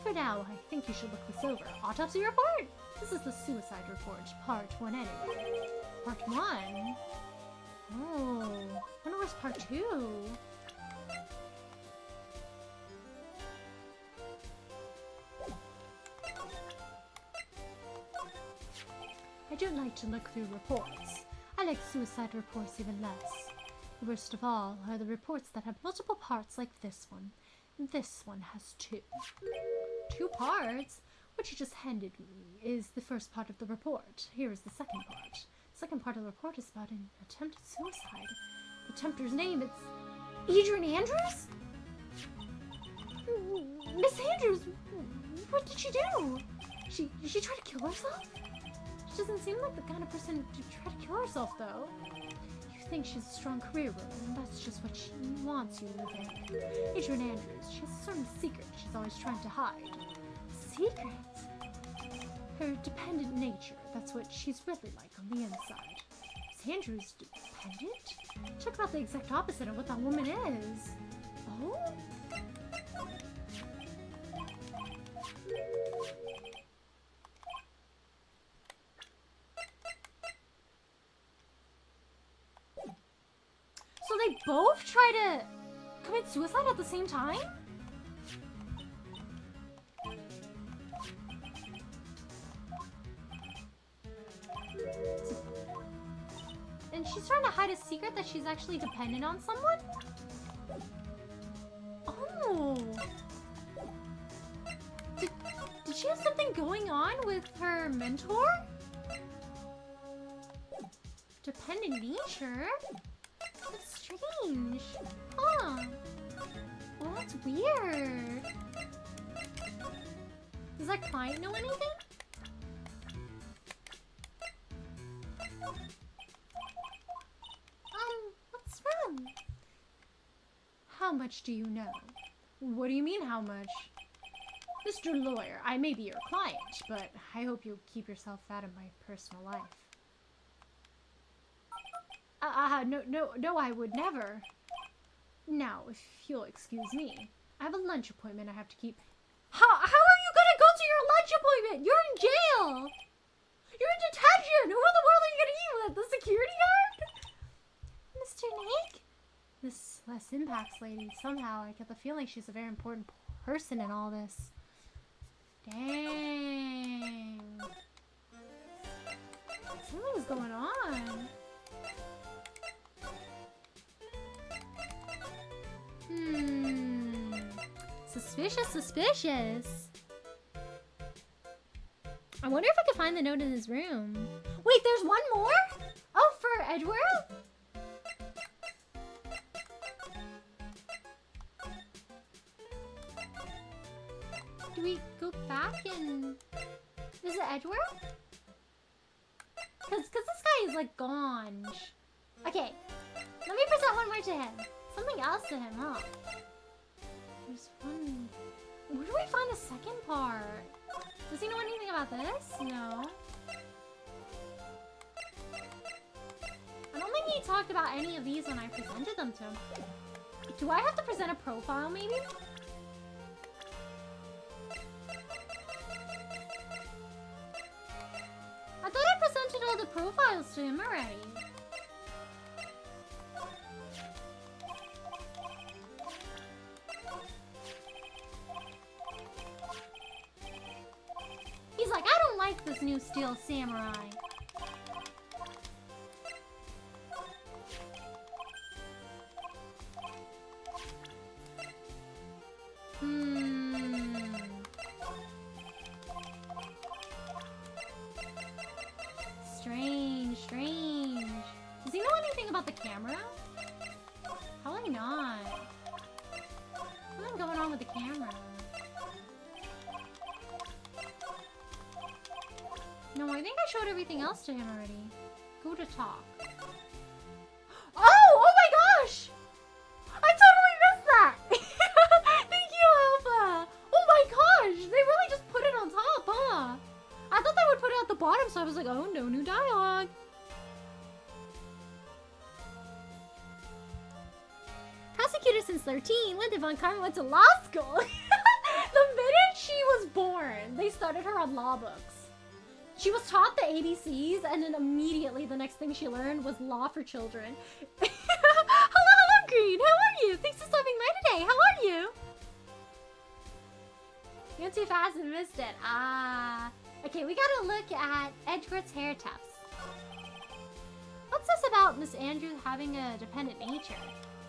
For now, I think you should look this over. Autopsy report? This is the suicide report, part 1 anyway. Part 1? Oh, I wonder where's part 2? I don't like to look through reports. I like suicide reports even less. Worst of all are the reports that have multiple parts like this one. This one has 2. 2 parts? What you just handed me is the first part of the report. Here is the second part. The second part of the report is about an attempted suicide. The tempter's name, it's Adrian Andrews? Miss Andrews, what did she do? She tried to kill herself? She doesn't seem like the kind of person to try to kill herself, though. You think she's a strong career woman, and that's just what she wants you to think. Adrian Andrews, she has a certain secret she's always trying to hide. Secret? Her dependent nature, that's what she's really like on the inside. Miss Andrews dependent? Talk about the exact opposite of what that woman is. Oh? So they both try to commit suicide at the same time? And she's trying to hide a secret that she's actually dependent on someone? Oh! Did she have something going on with her mentor? Dependent nature? That's strange. Huh. Well, that's weird. Does our client know anything? What's wrong? How much do you know? What do you mean, how much? Mr. Lawyer, I may be your client, but I hope you'll keep yourself out of my personal life. No, I would never. Now, if you'll excuse me, I have a lunch appointment I have to keep. How are you gonna go to your lunch appointment? You're in jail! You're in detention! Who in the world are you gonna eat with? The security guard? Mr. Nick? This less impacts lady, somehow I get the feeling she's a very important person in all this. Dang. Something's going on. Suspicious, suspicious. I wonder if I could find the note in his room. Wait, there's one more? Oh, for Edgeworth? Do we go back and... Is it Edgeworth? Cause this guy is like gone. Okay, let me present one more to him. Something else to him, huh? There's one... Where do we find the second part? Does he know anything about this? No. I don't think he talked about any of these when I presented them to him. Do I have to present a profile, maybe? I thought I presented all the profiles to him already. He's like, I don't like this new steel samurai. Strange, strange. Does he know anything about the camera? Probably not. Something going on with the camera. No, I think I showed everything else to him already. Go to talk. Oh! Oh my gosh! I totally missed that! Thank you, Alpha! Oh my gosh! They really just put it on top, huh? I thought they would put it at the bottom, so I was like, oh, no new dialogue. Prosecutor since 13, when Devon Carmen went to law school. The minute she was born, they started her on law books. She was taught the ABCs, and then immediately the next thing she learned was law for children. Hello, Green. How are you? Thanks for stopping by today. How are you? You went too fast and missed it. Ah. Okay, we gotta look at Edgeworth's hair tufts. What's this about Miss Andrews having a dependent nature?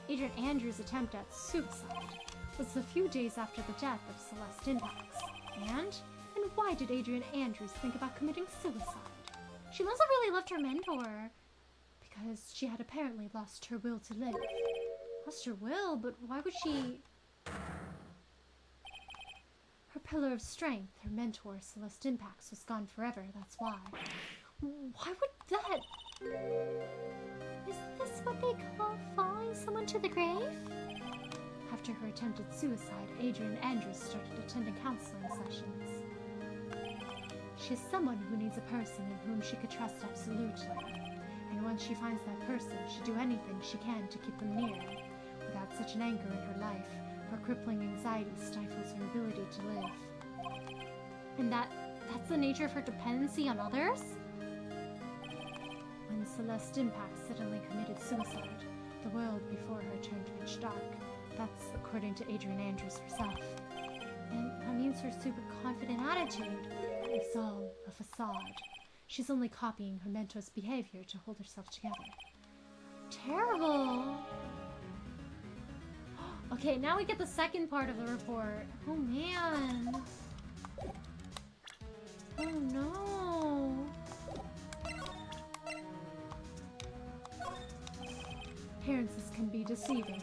Adrian Andrews' attempt at suicide was a few days after the death of Celeste Impax. And why did Adrian Andrews think about committing suicide? She must have really loved her mentor, because she had apparently lost her will to live. Lost her will? But why would she... Her pillar of strength, her mentor, Celeste Impax, was gone forever, that's why. Why would that... Is this what they call following someone to the grave? After her attempted suicide, Adrian Andrews started attending counseling sessions. She is someone who needs a person in whom she could trust absolutely. And once she finds that person, she'll do anything she can to keep them near. Without such an anchor in her life, her crippling anxiety stifles her ability to live. And that's the nature of her dependency on others? When Celeste Impax suddenly committed suicide, the world before her turned pitch dark. That's according to Adrian Andrews herself. And that means her super confident attitude is all a facade. She's only copying her mentor's behavior to hold herself together. Terrible! Okay, now we get the second part of the report. Oh man! Oh no! Appearances can be deceiving.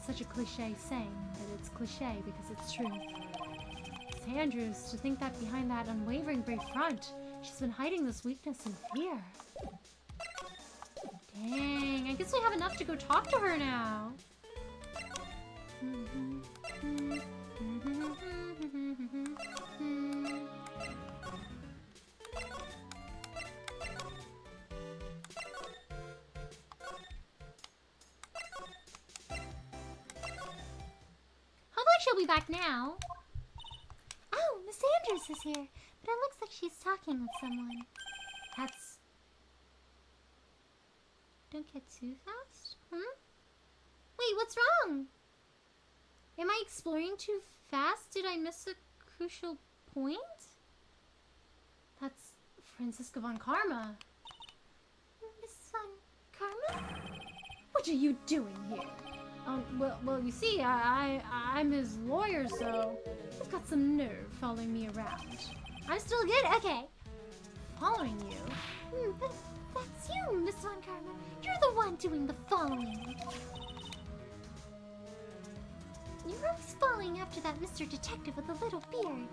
Such a cliche saying, but it's cliche because it's true. Miss Andrews, to think that behind that unwavering brave front, she's been hiding this weakness and fear. Dang, I guess we have enough to go talk to her now. Hopefully she'll be back now. Oh, Miss Andrews is here, but it looks like she's talking with someone. That's... Don't get too fast. Wait, what's wrong? Am I exploring too fast? Did I miss a crucial point? That's Franziska von Karma. Miss von Karma? What are you doing here? Well, you see, I'm his lawyer, so you've got some nerve following me around. I'm still good? Okay. Following you? That's you, Miss Von Karma. You're the one doing the following. You're always following after that Mr. Detective with the little beard.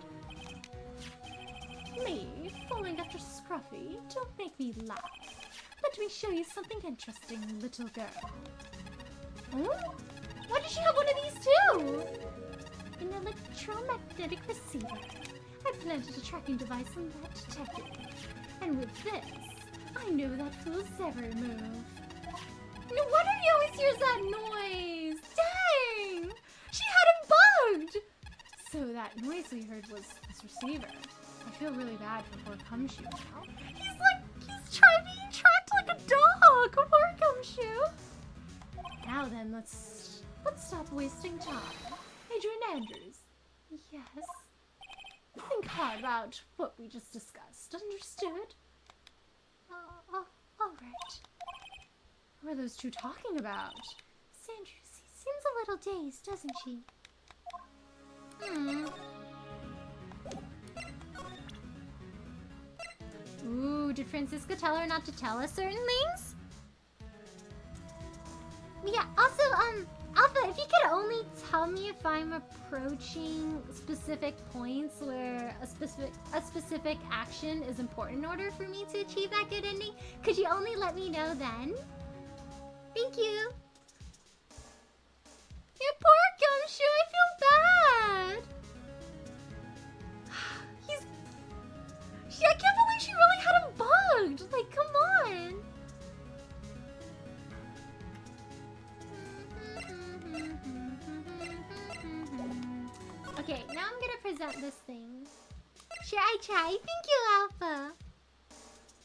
Me? Following after Scruffy? Don't make me laugh. Let me show you something interesting, little girl. Huh? Why does she have one of these too? An electromagnetic receiver. I planted a tracking device on that detective. And with this, I know that fool's every move. No wonder he always hears that noise! Dang! She had him bugged! So that noise we heard was this receiver. I feel really bad for poor Gumshoe now. He's being tracked like a dog! Poor Gumshoe! Now then, let's stop wasting time. Adrian Andrews. Yes? Think hard about what we just discussed. Understood? All right. What are those two talking about? Sanders seems a little dazed, doesn't she? Ooh, did Franziska tell her not to tell us certain things? Yeah, also, Alpha, if you could only tell me if I'm approaching specific points where a specific action is important in order for me to achieve that good ending, could you only let me know then? Thank you. Yeah, poor Gumshoe, I feel bad. I can't believe she really had him bugged. Like, come on. Okay, now I'm gonna present this thing. Should I try? Thank you, Alpha.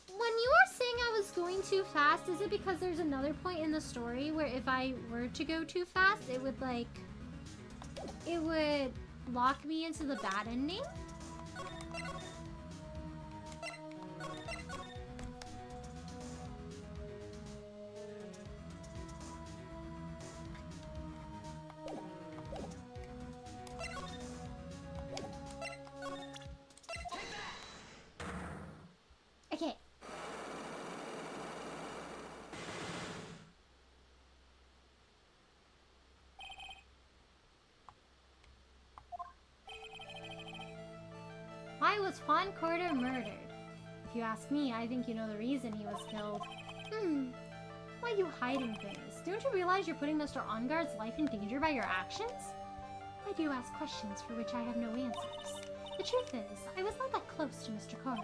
When you were saying I was going too fast, is it because there's another point in the story where if I were to go too fast, it would lock me into the bad ending? Okay. Why was Juan Corder murdered? If you ask me, I think you know the reason he was killed. Why are you hiding things? Don't you realize you're putting Mr. Onguard's life in danger by your actions? Why do you ask questions for which I have no answers? The truth is, I was not that close to Mr. Corder.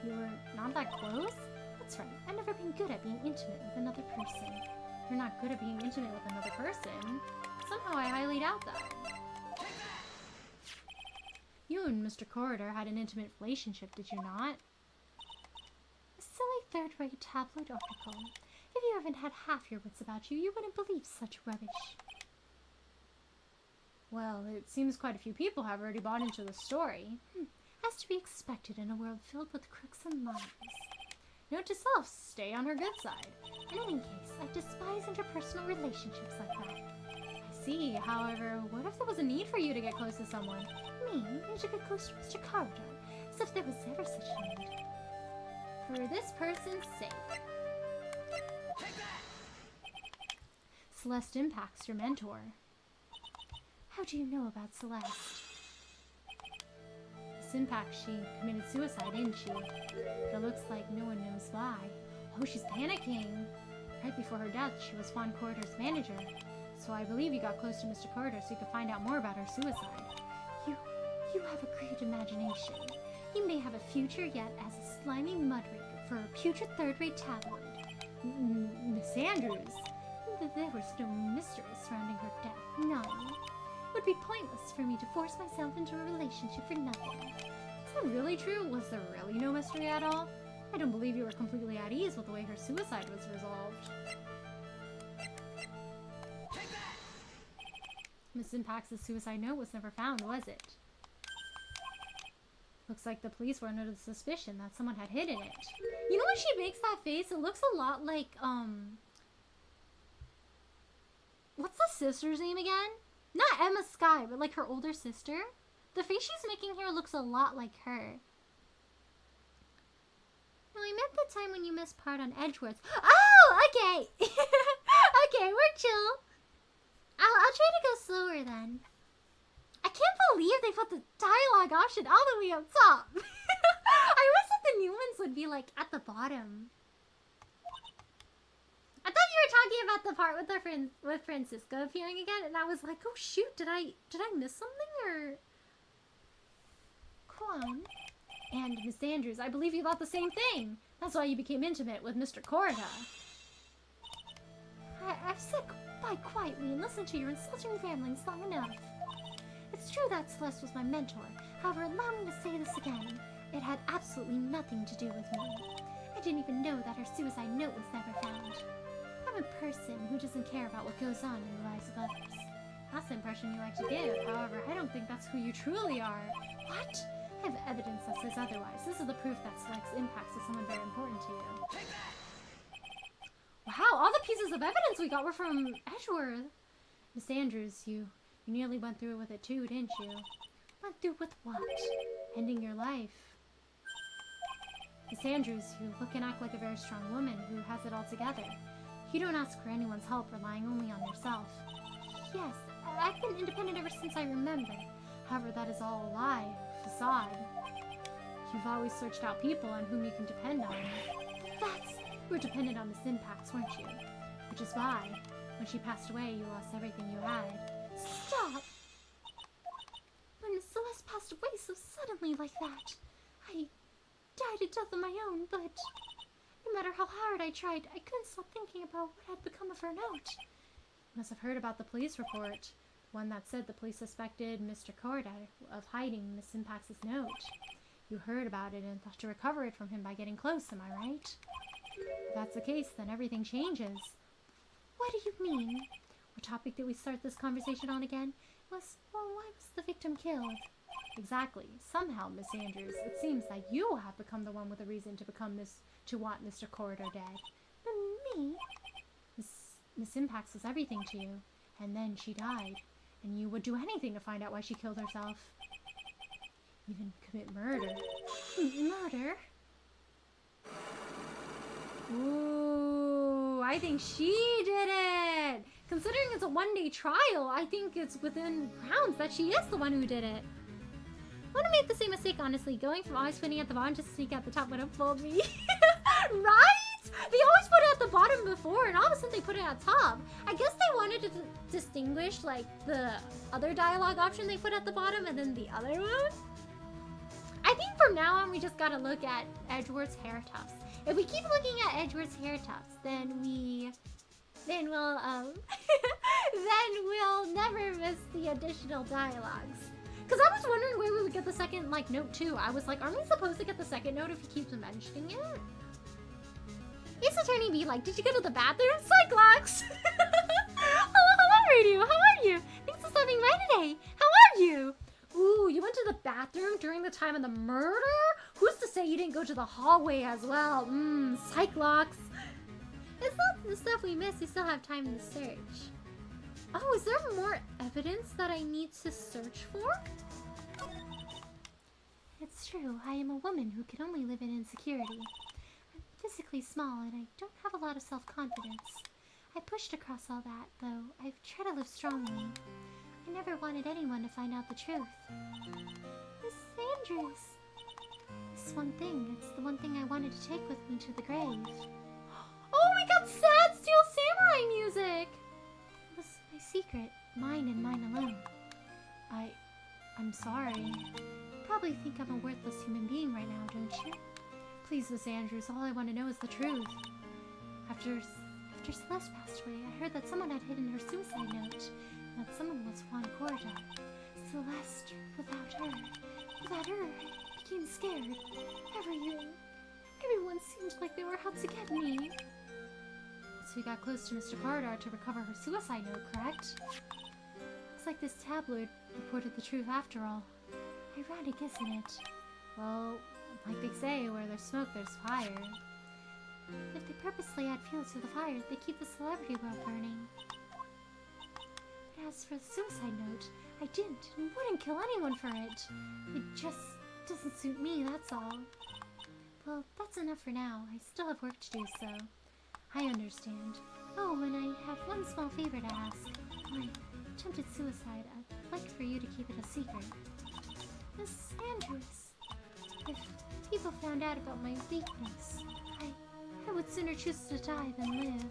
You were not that close? That's right, I've never been good at being intimate with another person. You're not good at being intimate with another person. Somehow I highly doubt that. You and Mr. Corridor had an intimate relationship, did you not? A silly third-rate tabloid article. If you haven't had half your wits about you, you wouldn't believe such rubbish. Well, it seems quite a few people have already bought into the story. As to be expected in a world filled with crooks and liars. Note to self, stay on her good side. In any case, I despise interpersonal relationships like that. I see, however, what if there was a need for you to get close to someone? Me? You to get close to Mr. Corridor, as if there was ever such a need. For this person's sake. Celeste Impact's your mentor. How do you know about Celeste? Miss Impact, she committed suicide, didn't she? But it looks like no one knows why. Oh, she's panicking. Right before her death, she was Juan Corridor's manager. So I believe you got close to Mr. Corridor so you could find out more about her suicide. You have a great imagination. You may have a future yet as a slimy mudraker for a putrid third-rate tabloid. Miss Andrews, there was no mystery surrounding her death. None. It would be pointless for me to force myself into a relationship for nothing. Is that really true? Was there really no mystery at all? I don't believe you were completely at ease with the way her suicide was resolved. Miss Impax's suicide note was never found, was it? Looks like the police were under the suspicion that someone had hidden it. You know when she makes that face? It looks a lot like, what's the sister's name again? Not Emma Skye, but like her older sister. The face she's making here looks a lot like her. No, I meant the time when you missed part on Edgeworth. Oh, okay. Okay, we're chill. I'll try to go slower then. I can't believe they put the dialogue option all the way up top. I wish that the new ones would be like at the bottom. I thought you were talking about the part with our friend with Francisco appearing again, and I was like, oh shoot, did I miss something or? Quan and Miss Andrews, I believe you thought the same thing. That's why you became intimate with Mr. Corda. I've said goodbye quietly and listened to your insulting ramblings long enough. It's true that Celeste was my mentor. However, allow me to say this again. It had absolutely nothing to do with me. I didn't even know that her suicide note was never found. I'm a person who doesn't care about what goes on in the lives of others. That's the impression you like to give. However, I don't think that's who you truly are. What? I have evidence that says otherwise. This is the proof that Select's impacts is someone very important to you. Wow, all the pieces of evidence we got were from Edgeworth. Miss Andrews, you nearly went through with it too, didn't you? Went through with what? Ending your life. Miss Andrews, you look and act like a very strong woman who has it all together. You don't ask for anyone's help, relying only on yourself. Yes, I've been independent ever since I remember. However, that is all a lie, facade. You've always searched out people on whom you can depend on. You were dependent on Miss Impax, weren't you? Which is why, when she passed away, you lost everything you had. Stop! When Celeste passed away so suddenly like that, I died a death of my own, but no matter how hard I tried, I couldn't stop thinking about what had become of her note. You must have heard about the police report, one that said the police suspected Mr. Corda of hiding Miss Impax's note. You heard about it and thought to recover it from him by getting close, am I right? If that's the case, then everything changes. What do you mean? What topic did we start this conversation on again? Why was the victim killed? Exactly. Somehow, Miss Andrews, it seems that you have become the one with a reason to want Mr. Corridor dead. But me? Miss Impax was everything to you, and then she died, and you would do anything to find out why she killed herself. Even commit murder. Murder? Ooh, I think she did it! Considering it's a one-day trial, I think it's within grounds that she is the one who did it. I want to make the same mistake, honestly. Going from always putting at the bottom just to sneak at the top would have fooled me. Right? They always put it at the bottom before, and all of a sudden they put it at top. I guess they wanted to distinguish, like, the other dialogue option they put at the bottom and then the other one. I think from now on we just gotta look at Edgeworth's hair tufts. If we keep looking at Edgeworth's hair tufts, then we'll then we'll never miss the additional dialogues. Cause I was wondering where we would get the second note too. I was like, aren't we supposed to get the second note if he keeps mentioning it? Ace Attorney be like, did you go to the bathroom? Cyclox! Hello, Radio. How are you? Thanks for stopping by today. How are you? Ooh, you went to the bathroom during the time of the murder? Who's to say you didn't go to the hallway as well? Cyclox. It's not the stuff we missed. We still have time to search. Oh, is there more evidence that I need to search for? It's true. I am a woman who can only live in insecurity. I'm physically small and I don't have a lot of self-confidence. I pushed across all that, though I've tried to live strongly. I never wanted anyone to find out the truth. Miss Andrews. This one thing, it's the one thing I wanted to take with me to the grave. Oh, we got sad Steel Samurai music! It was my secret, mine and mine alone. I'm sorry. You probably think I'm a worthless human being right now, don't you? Please, Miss Andrews, all I want to know is the truth. After Celeste passed away, I heard that someone had hidden her suicide note. That someone was Juan Corda. Celeste, without her, I became scared. Everyone they were out to get me. So we got close to Mr. Corridor to recover her suicide note, correct? Looks like this tabloid reported the truth after all. Ironic, isn't it? Well, like they say, where there's smoke, there's fire. If they purposely add fuel to the fire, they keep the celebrity world burning. But as for the suicide note, I didn't and wouldn't kill anyone for it. It just doesn't suit me, that's all. Well, that's enough for now. I still have work to do, so I understand. Oh, and I have one small favor to ask. My attempted suicide, I'd like for you to keep it a secret. Miss Andrews, if people found out about my weakness, I would sooner choose to die than live.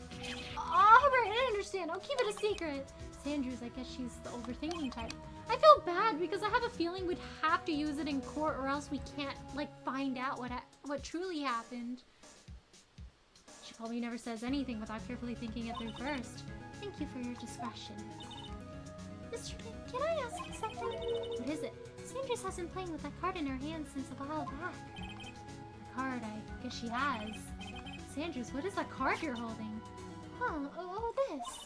Oh, right, I understand. I'll keep it a secret. Andrews, I guess she's the overthinking type. I feel bad because I have a feeling we'd have to use it in court or else we can't, like, find out what truly happened. She probably never says anything without carefully thinking it through first. Thank you for your discretion. Mr. Nick, can I ask you something? What is it? Andrews has been playing with that card in her hand since a while back. A card, I guess she has. Andrews, what is that card you're holding? Oh, this.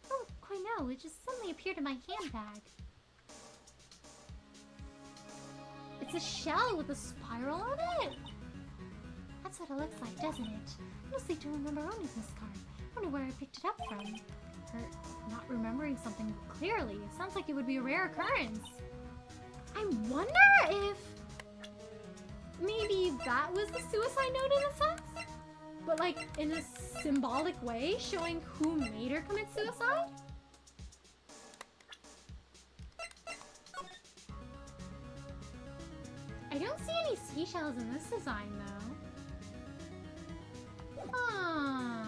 I don't quite know. It just suddenly appeared in my handbag. It's a shell with a spiral on it? That's what it looks like, doesn't it? I honestly don't remember owning this card. I wonder where I picked it up from. Her not remembering something clearly. It sounds like it would be a rare occurrence. I wonder if maybe that was the suicide note in a sense? But like in a symbolic way, showing who made her commit suicide? I don't see any seashells in this design though. Huh.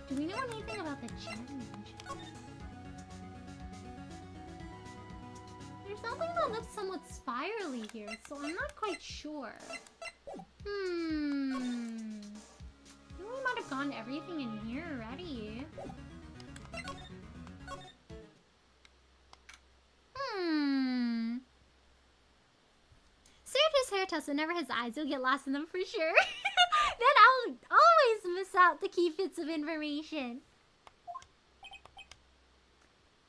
Do we know anything about the challenge? There's something that looks somewhat spirally here, so I'm not quite sure. We might have gotten everything in here already. Sergio's hair tussle never has eyes, you'll get lost in them for sure. Then I'll always miss out the key bits of information.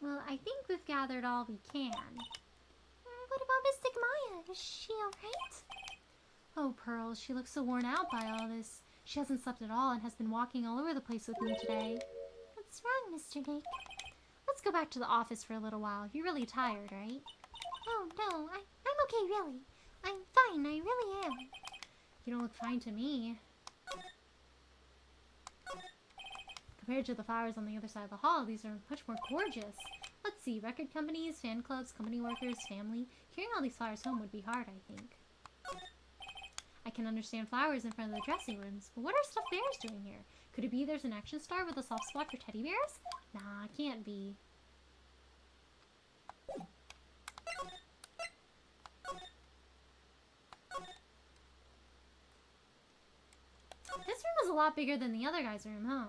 Well, I think we've gathered all we can. What about Mystic Maya? Is she alright? Oh, Pearls, she looks so worn out by all this. She hasn't slept at all and has been walking all over the place with me today. What's wrong, Mr. Nick? Let's go back to the office for a little while. You're really tired, right? Oh, no, I'm okay, really. I'm fine, I really am. You don't look fine to me. Compared to the flowers on the other side of the hall, these are much more gorgeous. Let's see, record companies, fan clubs, company workers, family. Carrying all these flowers home would be hard, I think. I can understand flowers in front of the dressing rooms, but what are stuffed bears doing here? Could it be there's an action star with a soft spot for teddy bears? Nah, it can't be. This room is a lot bigger than the other guy's room, huh?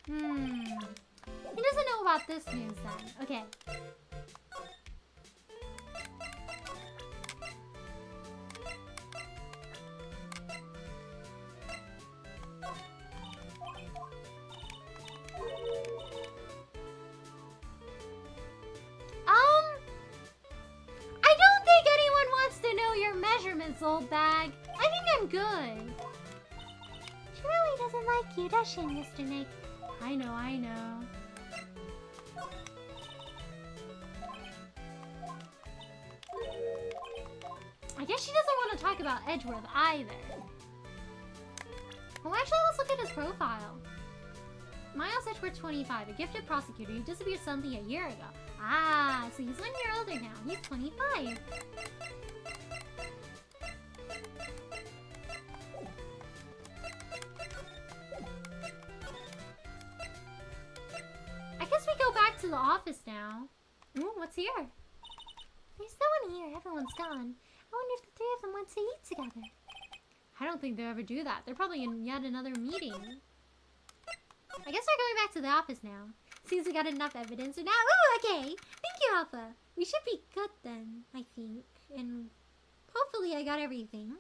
He doesn't know about this news then. Okay. I don't think anyone wants to know your measurements, old bag. I think I'm good. She really doesn't like you, does she, Mr. Nick? I know. guess she doesn't want to talk about Edgeworth either. Well, actually, let's look at his profile. Miles Edgeworth 25, a gifted prosecutor who disappeared suddenly a year ago. Ah, so he's 1 year older now. He's 25. I guess we go back to the office now. Ooh, what's here? There's no one here. Everyone's gone. I wonder if the three of them went to eat together. I don't think they'll ever do that. They're probably in yet another meeting. I guess we're going back to the office now. Seems we got enough evidence. So now, ooh, okay. Thank you, Alpha. We should be good then, I think. And hopefully I got everything.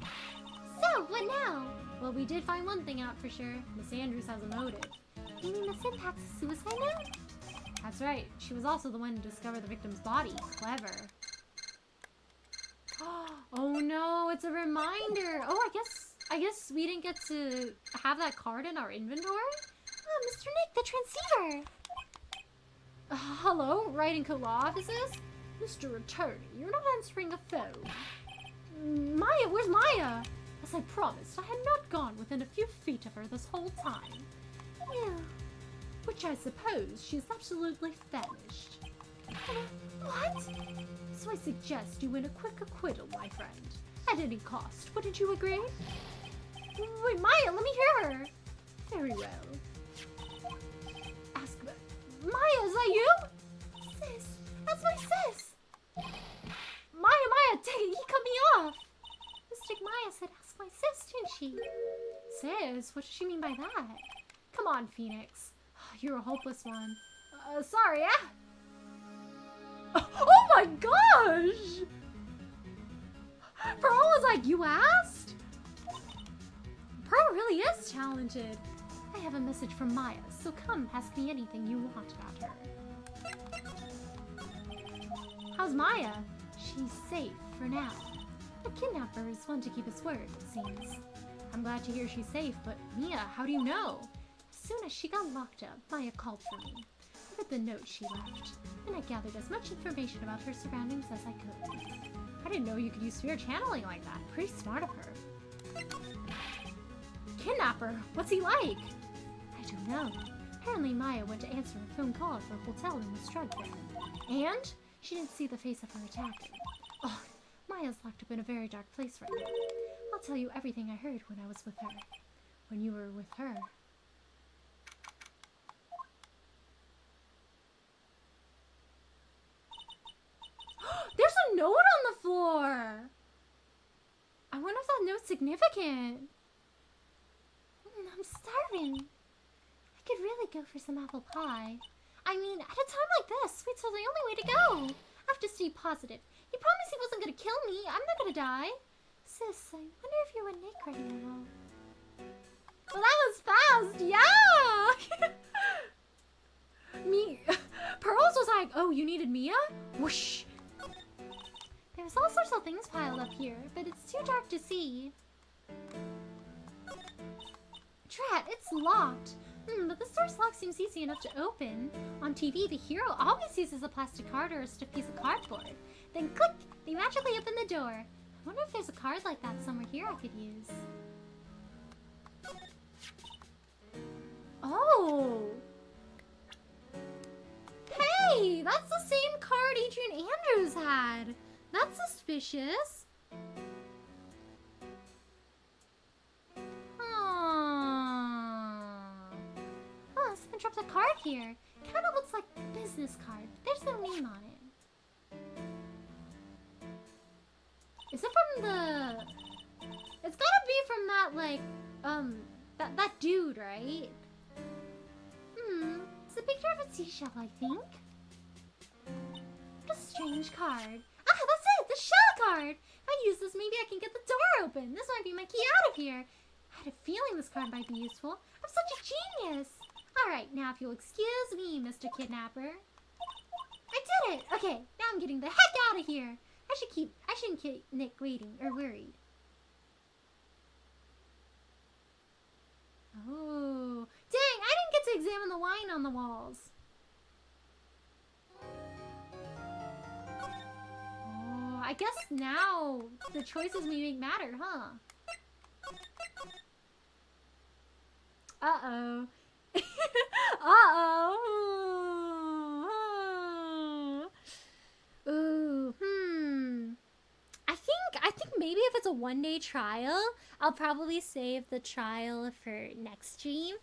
So, what now? Well, we did find one thing out for sure. Miss Andrews has a motive. You mean Miss Impact's a suicide note? That's right. She was also the one to discover the victim's body. Clever. Oh no, it's a reminder. Oh, I guess we didn't get to have that card in our inventory? Oh, Mr. Nick, the transceiver. Hello, writing co law offices? Mr. Attorney, you're not answering a phone. Maya, where's Maya? As I promised, I had not gone within a few feet of her this whole time. Yeah. Which I suppose she's absolutely famished. What? So I suggest you win a quick acquittal, my friend. At any cost, wouldn't you agree? Wait, Maya, let me hear her. Very well. Ask her. Maya, is that you? Sis, that's my sis. Maya, take it, he cut me off. Mystic Maya said ask my sis, didn't she? Sis? What does she mean by that? Come on, Phoenix. You're a hopeless one. Sorry, Oh my gosh! Pearl was like, you asked? Pearl really is talented. I have a message from Maya, so come ask me anything you want about her. How's Maya? She's safe for now. The kidnapper is one to keep his word, it seems. I'm glad to hear she's safe, but Mia, how do you know? As soon as she got locked up, Maya called for me. I read the note she left, and I gathered as much information about her surroundings as I could. I didn't know you could use sphere channeling like that. Pretty smart of her. Kidnapper? What's he like? I don't know. Apparently Maya went to answer a phone call at the hotel and was drugged there. And she didn't see the face of her attacker. Oh, Maya's locked up in a very dark place right now. I'll tell you everything I heard when I was with her. When you were with her. There's a note on the floor! I wonder if that note's significant. I'm starving. I could really go for some apple pie. I mean, at a time like this, sweets are the only way to go. I have to stay positive. He promised he wasn't gonna kill me. I'm not gonna die. Sis, I wonder if you're with Nick right now. Well, that was fast, yeah! Me, Pearls was like, oh, you needed Mia? Whoosh! There's all sorts of things piled up here, but it's too dark to see. Drat, it's locked. But the store's lock seems easy enough to open. On TV, the hero always uses a plastic card or a stiff piece of cardboard. Then click, they magically open the door. I wonder if there's a card like that somewhere here I could use. Oh! Hey, that's the same card Adrian Andrews had. That's suspicious. Oh, someone dropped a card here. Kind of looks like a business card. There's no name on it. Is it from the... It's gotta be from that, like, that dude, right? It's a picture of a seashell, I think. What a strange card. Ah, that's it! The shell card! If I use this, maybe I can get the door open. This might be my key out of here. I had a feeling this card might be useful. I'm such a genius! Alright, now if you'll excuse me, Mr. Kidnapper. I did it! Okay, now I'm getting the heck out of here! I shouldn't keep Nick waiting or worried. Oh, dang, I didn't get to examine the wine on the walls. Oh, I guess now the choices we make matter, huh? Uh-oh. Uh-oh. Ooh, I think maybe if it's a one-day trial, I'll probably save the trial for next stream.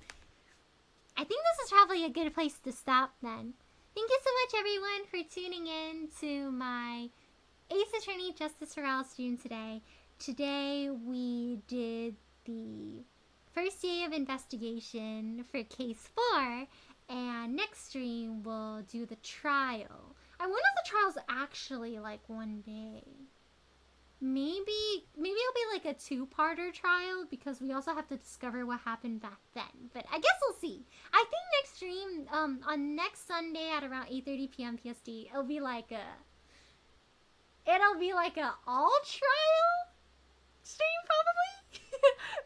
I think this is probably a good place to stop then. Thank you so much, everyone, for tuning in to my Ace Attorney Justice for All stream today. Today we did the first day of investigation for case 4, and next stream we'll do the trial. I wonder if the trial's actually like one day. Maybe it'll be like a 2-parter trial because we also have to discover what happened back then. But I guess we'll see. I think next stream, on next Sunday at around 8:30 p.m. PST, it'll be like a all trial stream probably.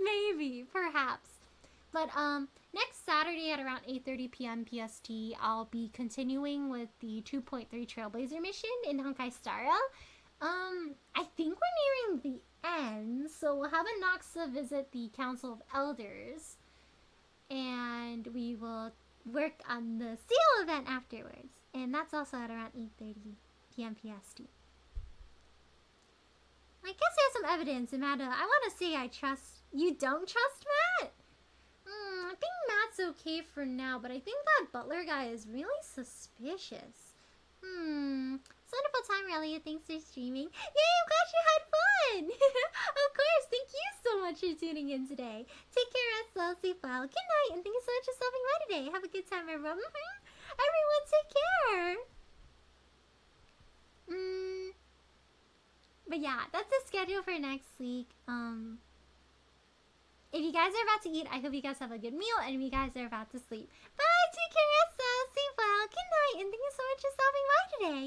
Maybe, perhaps. But next Saturday at around 8:30 p.m. PST, I'll be continuing with the 2.3 Trailblazer mission in Honkai Star Rail. I think we're nearing the end, so we'll have a Noxa visit the Council of Elders, and we will work on the seal event afterwards, and that's also at around 8:30 p.m. PST. I guess there's some evidence, Amanda. I want to say I trust... You don't trust Matt? I think Matt's okay for now, but I think that Butler guy is really suspicious. It's a wonderful time, Relia. Thanks for streaming. Yay, I'm glad you had fun! Of course, thank you so much for tuning in today. Take care, rest well, sleep well. Good night, and thank you so much for stopping by today. Have a good time, everyone. Everyone, take care! But yeah, that's the schedule for next week. If you guys are about to eat, I hope you guys have a good meal, and if you guys are about to sleep, bye, take care, rest well, sleep well, good night, and thank you so much for stopping by today.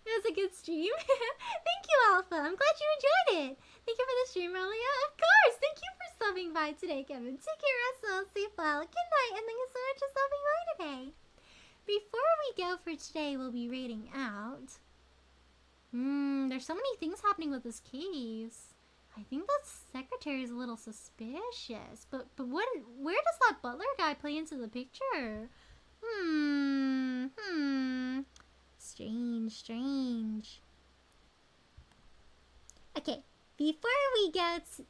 It was a good stream. Thank you, Alpha. I'm glad you enjoyed it. Thank you for the stream, Rolia. Of course. Thank you for stopping by today, Kevin. Take care, rest well, sleep well, good night, and thank you so much for stopping by today. Before we go for today, we'll be rating out. There's so many things happening with this case. I think the secretary is a little suspicious. But where does that Butler guy play into the picture? Strange. Okay, before we go to...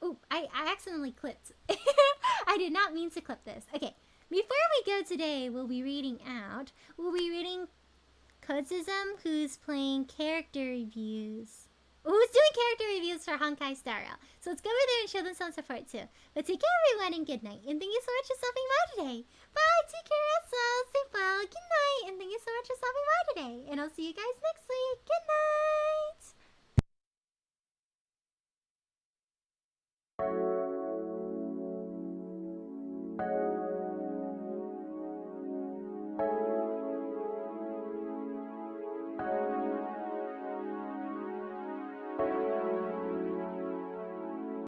Oh, I accidentally clipped. I did not mean to clip this. Okay, before we go today, we'll be reading Kodzism, who's playing character reviews. Who's doing character reviews for Honkai Star Rail. So let's go over there and show them some support too. But take care, everyone, and good night. And thank you so much for stopping by today. Bye, take care, rest well, sleep well, good night, and thank you so much for stopping by today. And I'll see you guys next week. Good night.